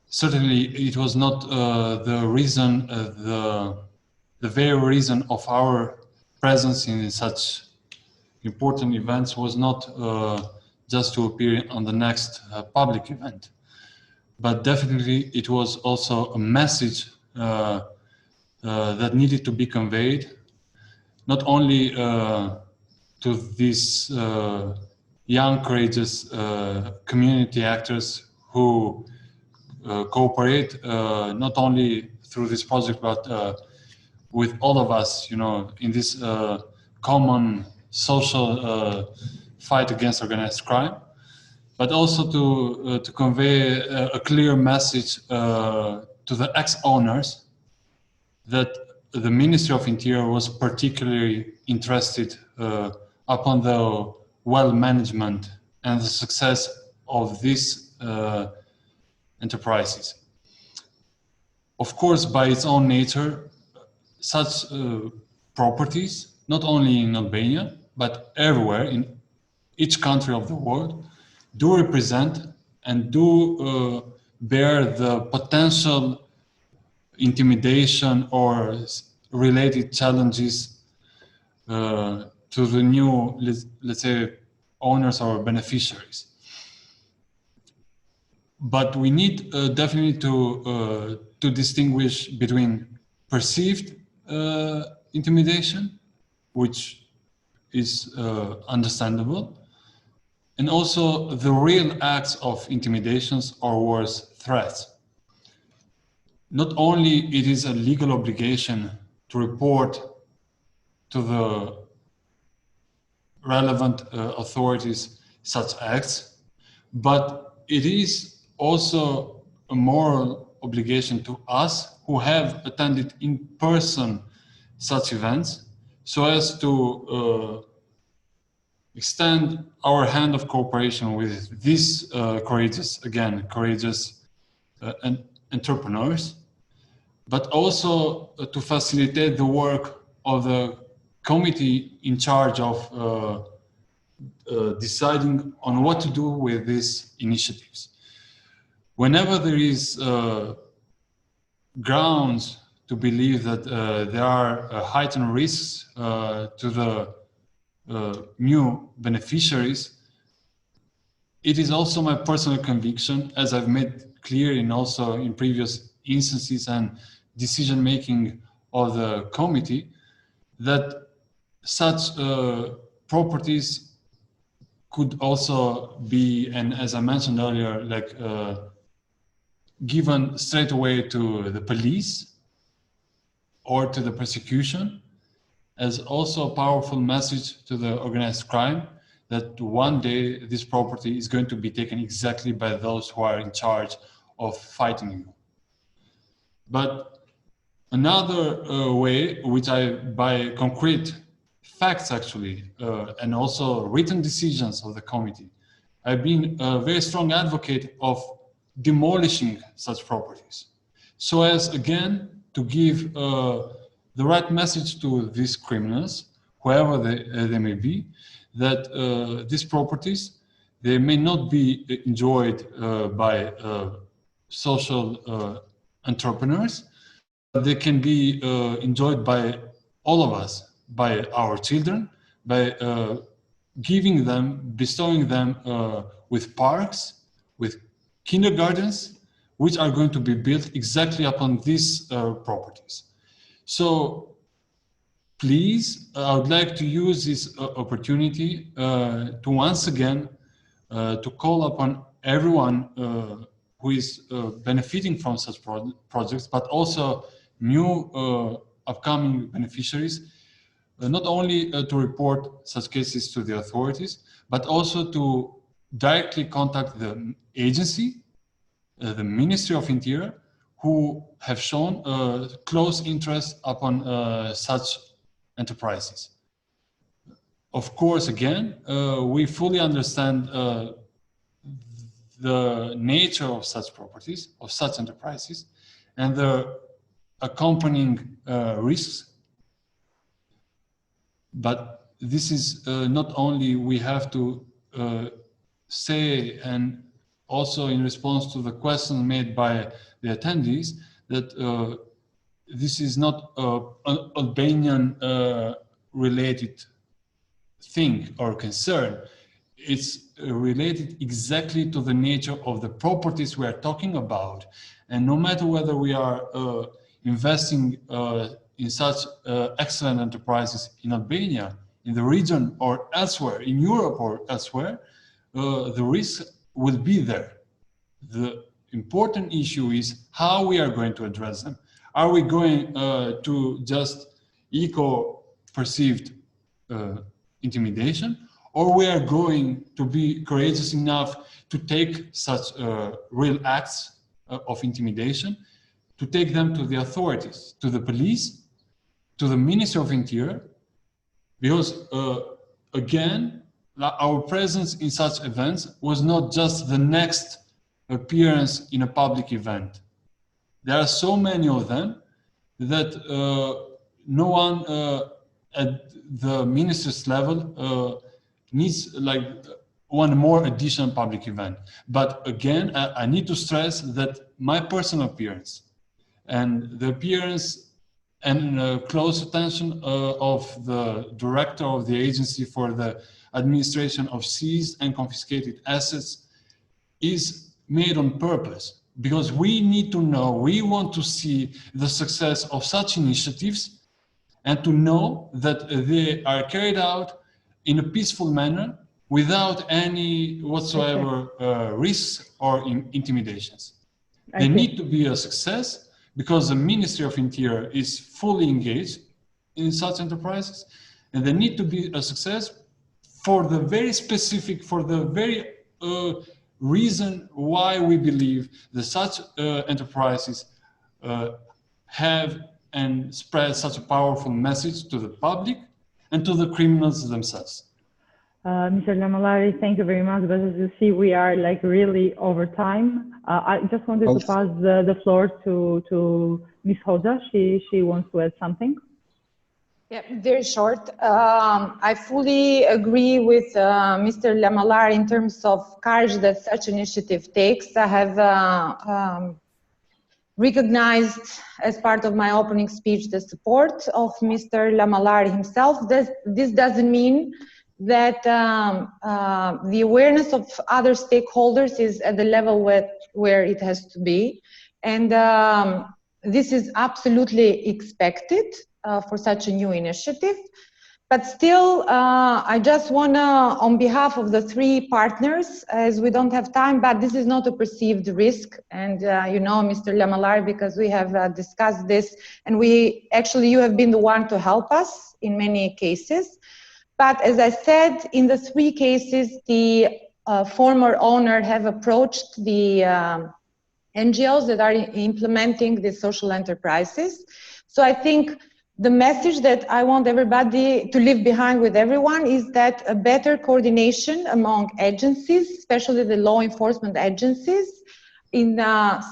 Certainly, it was not the reason, the very reason of our presence in such important events was not just to appear on the next public event, but definitely it was also a message that needed to be conveyed, not only to these young, courageous community actors who cooperate not only through this project, but with all of us, you know, in this common social fight against organized crime, but also to convey a clear message to the ex-owners that the Ministry of Interior was particularly interested upon the well management and the success of these enterprises. Of course, by its own nature, such properties, not only in Albania, but everywhere in each country of the world, do represent and do bear the potential intimidation or related challenges to the new, let's say, owners or beneficiaries. But we need definitely to distinguish between perceived intimidation, which is understandable, and also the real acts of intimidations or worse, threats. Not only it is a legal obligation to report to the relevant authorities such acts, but it is also a moral obligation to us who have attended in person such events, so as to extend our hand of cooperation with these courageous entrepreneurs, but also to facilitate the work of the committee in charge of deciding on what to do with these initiatives. Whenever there is grounds to believe that there are heightened risks to the new beneficiaries, it is also my personal conviction, as I've made clear in previous instances and decision-making of the committee, that such properties could also be, and as I mentioned earlier, like given straight away to the police or to the prosecution, as also a powerful message to the organized crime that one day this property is going to be taken exactly by those who are in charge of fighting you. But another way, which by concrete facts actually, and also written decisions of the committee, I've been a very strong advocate of demolishing such properties, so as again to give the right message to these criminals, whoever they may be, that these properties, they may not be enjoyed by social entrepreneurs, but they can be enjoyed by all of us, by our children, by bestowing them with parks, with kindergartens, which are going to be built exactly upon these properties. So please, I would like to use this opportunity to once again to call upon everyone who is benefiting from such projects, but also new upcoming beneficiaries, not only to report such cases to the authorities, but also to directly contact the agency, the Ministry of Interior, who have shown close interest upon such enterprises. Of course, again, we fully understand the nature of such properties, of such enterprises, and the accompanying risks. But this is not only we have to say, and also in response to the question made by the attendees, that this is not an Albanian related thing or concern. It's related exactly to the nature of the properties we are talking about. And no matter whether we are investing in such excellent enterprises in Albania, in the region or elsewhere, in Europe or elsewhere, the risk will be there. The important issue is how we are going to address them. Are we going to just echo perceived intimidation, or we are going to be courageous enough to take such real acts of intimidation to take them to the authorities, to the police, to the Ministry of Interior, because again, our presence in such events was not just the next appearance in a public event. There are so many of them that no one at the minister's level needs like one more additional public event. But again, I need to stress that my personal appearance and the appearance and close attention of the director of the agency for the administration of seized and confiscated assets is made on purpose, because we need to know, we want to see the success of such initiatives and to know that they are carried out in a peaceful manner without any whatsoever risks or intimidations. They need to be a success because the Ministry of Interior is fully engaged in such enterprises, and they need to be a success for the very specific, for the very reason why we believe that such enterprises have and spread such a powerful message to the public and to the criminals themselves. Mr. Lamalari, thank you very much. But as you see, we are like really over time. I just wanted to pass the floor to Ms. Hoxha. She wants to add something. Yeah, very short. I fully agree with Mr. Lamalari in terms of courage that such initiative takes. I have recognized as part of my opening speech the support of Mr. Lamalari himself. This doesn't mean that the awareness of other stakeholders is at the level where it has to be. And this is absolutely expected for such a new initiative. But still, I just want to, on behalf of the three partners, as we don't have time, but this is not a perceived risk. And you know, Mr. Lamalari, because we have discussed this, and you have been the one to help us in many cases. But as I said, in the three cases, the former owner have approached the NGOs that are implementing the social enterprises. So I think the message that I want everybody to leave behind with everyone is that a better coordination among agencies, especially the law enforcement agencies, in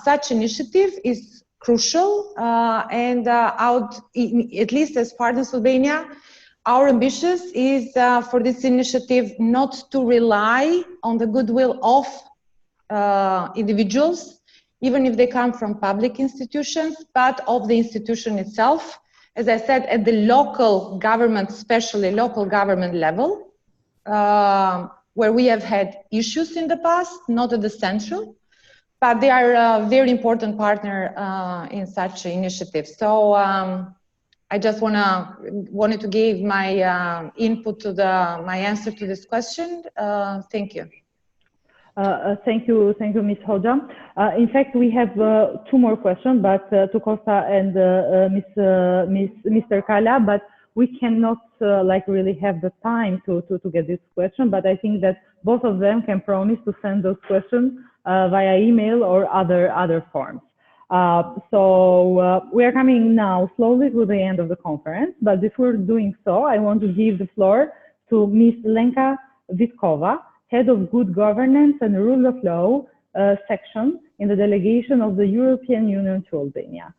such initiative is crucial. And at least as Partners Albania, our ambition is for this initiative not to rely on the goodwill of individuals, even if they come from public institutions, but of the institution itself. As I said, at the local government, especially local government level, where we have had issues in the past, not at the central, but they are a very important partner in such initiatives. So I just wanted to give my input to my answer to this question. Thank you. Thank you, Ms. Hoxha. In fact, we have two more questions, but to Costa and Mr. Kala, but we cannot like really have the time to get this question. But I think that both of them can promise to send those questions via email or other forms. So we are coming now slowly to the end of the conference. But before doing so, I want to give the floor to Ms. Lenka Vitkova, Head of Good Governance and Rule of Law section in the delegation of the European Union to Albania.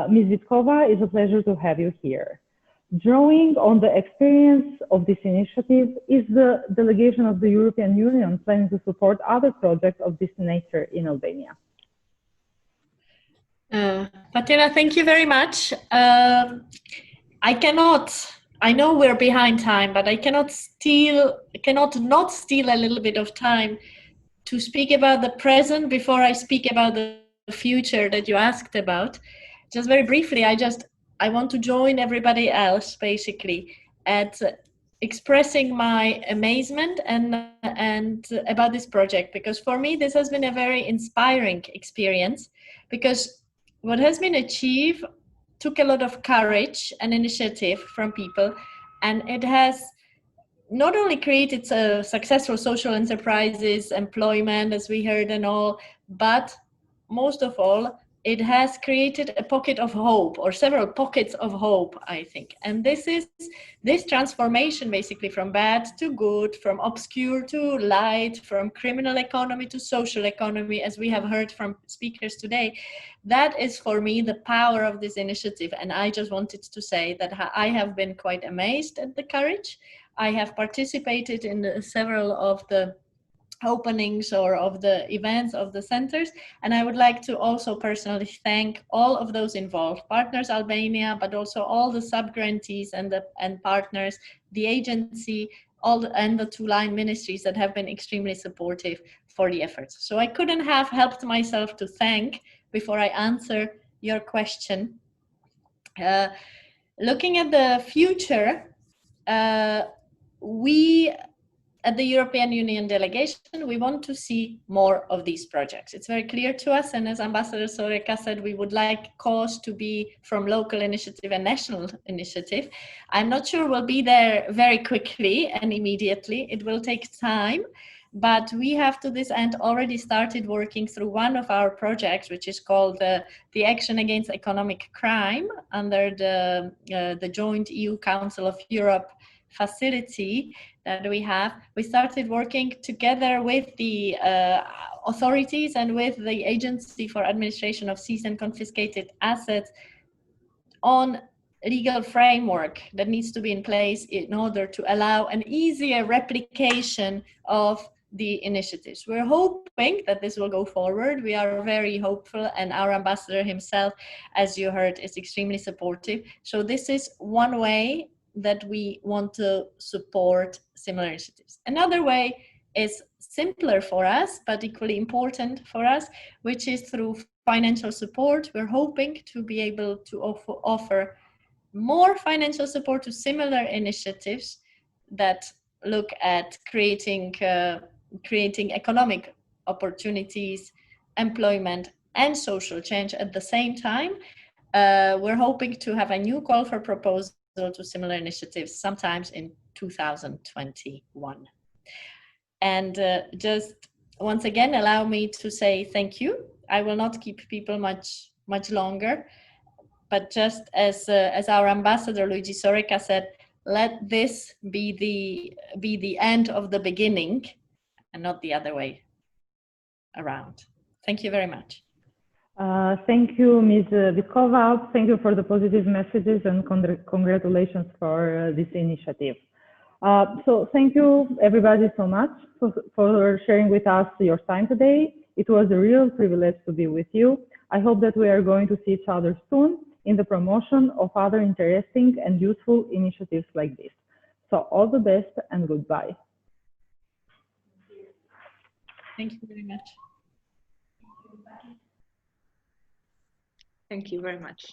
Ms. Vitkova, it's a pleasure to have you here. Drawing on the experience of this initiative, is the delegation of the European Union planning to support other projects of this nature in Albania? Fatina, thank you very much. I know we're behind time, but I cannot not steal a little bit of time to speak about the present before I speak about the future that you asked about. Just very briefly, I want to join everybody else basically at expressing my amazement and about this project, because for me this has been a very inspiring experience, because what has been achieved took a lot of courage and initiative from people, and it has not only created successful social enterprises, employment, as we heard and all, but most of all, it has created a pocket of hope, or several pockets of hope, I think. And this transformation basically from bad to good, from obscure to light, from criminal economy to social economy, as we have heard from speakers today, that is for me the power of this initiative. And I just wanted to say that I have been quite amazed at the courage. I have participated in several of the openings or of the events of the centers, and I would like to also personally thank all of those involved, Partners Albania, but also all the sub-grantees and partners, the agency, and the two-line ministries that have been extremely supportive for the efforts. So I couldn't have helped myself to thank before I answer your question. Looking at the future, we at the European Union delegation, we want to see more of these projects. It's very clear to us, and as Ambassador Soreka said, we would like C.A.U.S.E to be from local initiative and national initiative. I'm not sure we'll be there very quickly and immediately. It will take time, but we have to this end already started working through one of our projects, which is called the Action Against Economic Crime under the joint EU Council of Europe facility that we have. We started working together with the authorities and with the Agency for Administration of Seized and Confiscated Assets on legal framework that needs to be in place in order to allow an easier replication of the initiatives. We're hoping that this will go forward. We are very hopeful, and our ambassador himself, as you heard, is extremely supportive. So this is one way that we want to support similar initiatives. Another way is simpler for us, but equally important for us, which is through financial support. We're hoping to be able to offer more financial support to similar initiatives that look at creating economic opportunities, employment, and social change at the same time. We're hoping to have a new call for proposal to similar initiatives sometimes in 2021. And just once again, allow me to say thank you. I will not keep people much longer, but just as our ambassador Luigi Soreka said, let this be the end of the beginning and not the other way around. Thank you very much. Thank you, Ms. Vitkova. Thank you for the positive messages and congratulations for this initiative. So thank you everybody so much for sharing with us your time today. It was a real privilege to be with you. I hope that we are going to see each other soon in the promotion of other interesting and useful initiatives like this. So all the best and goodbye. Thank you very much. Thank you very much.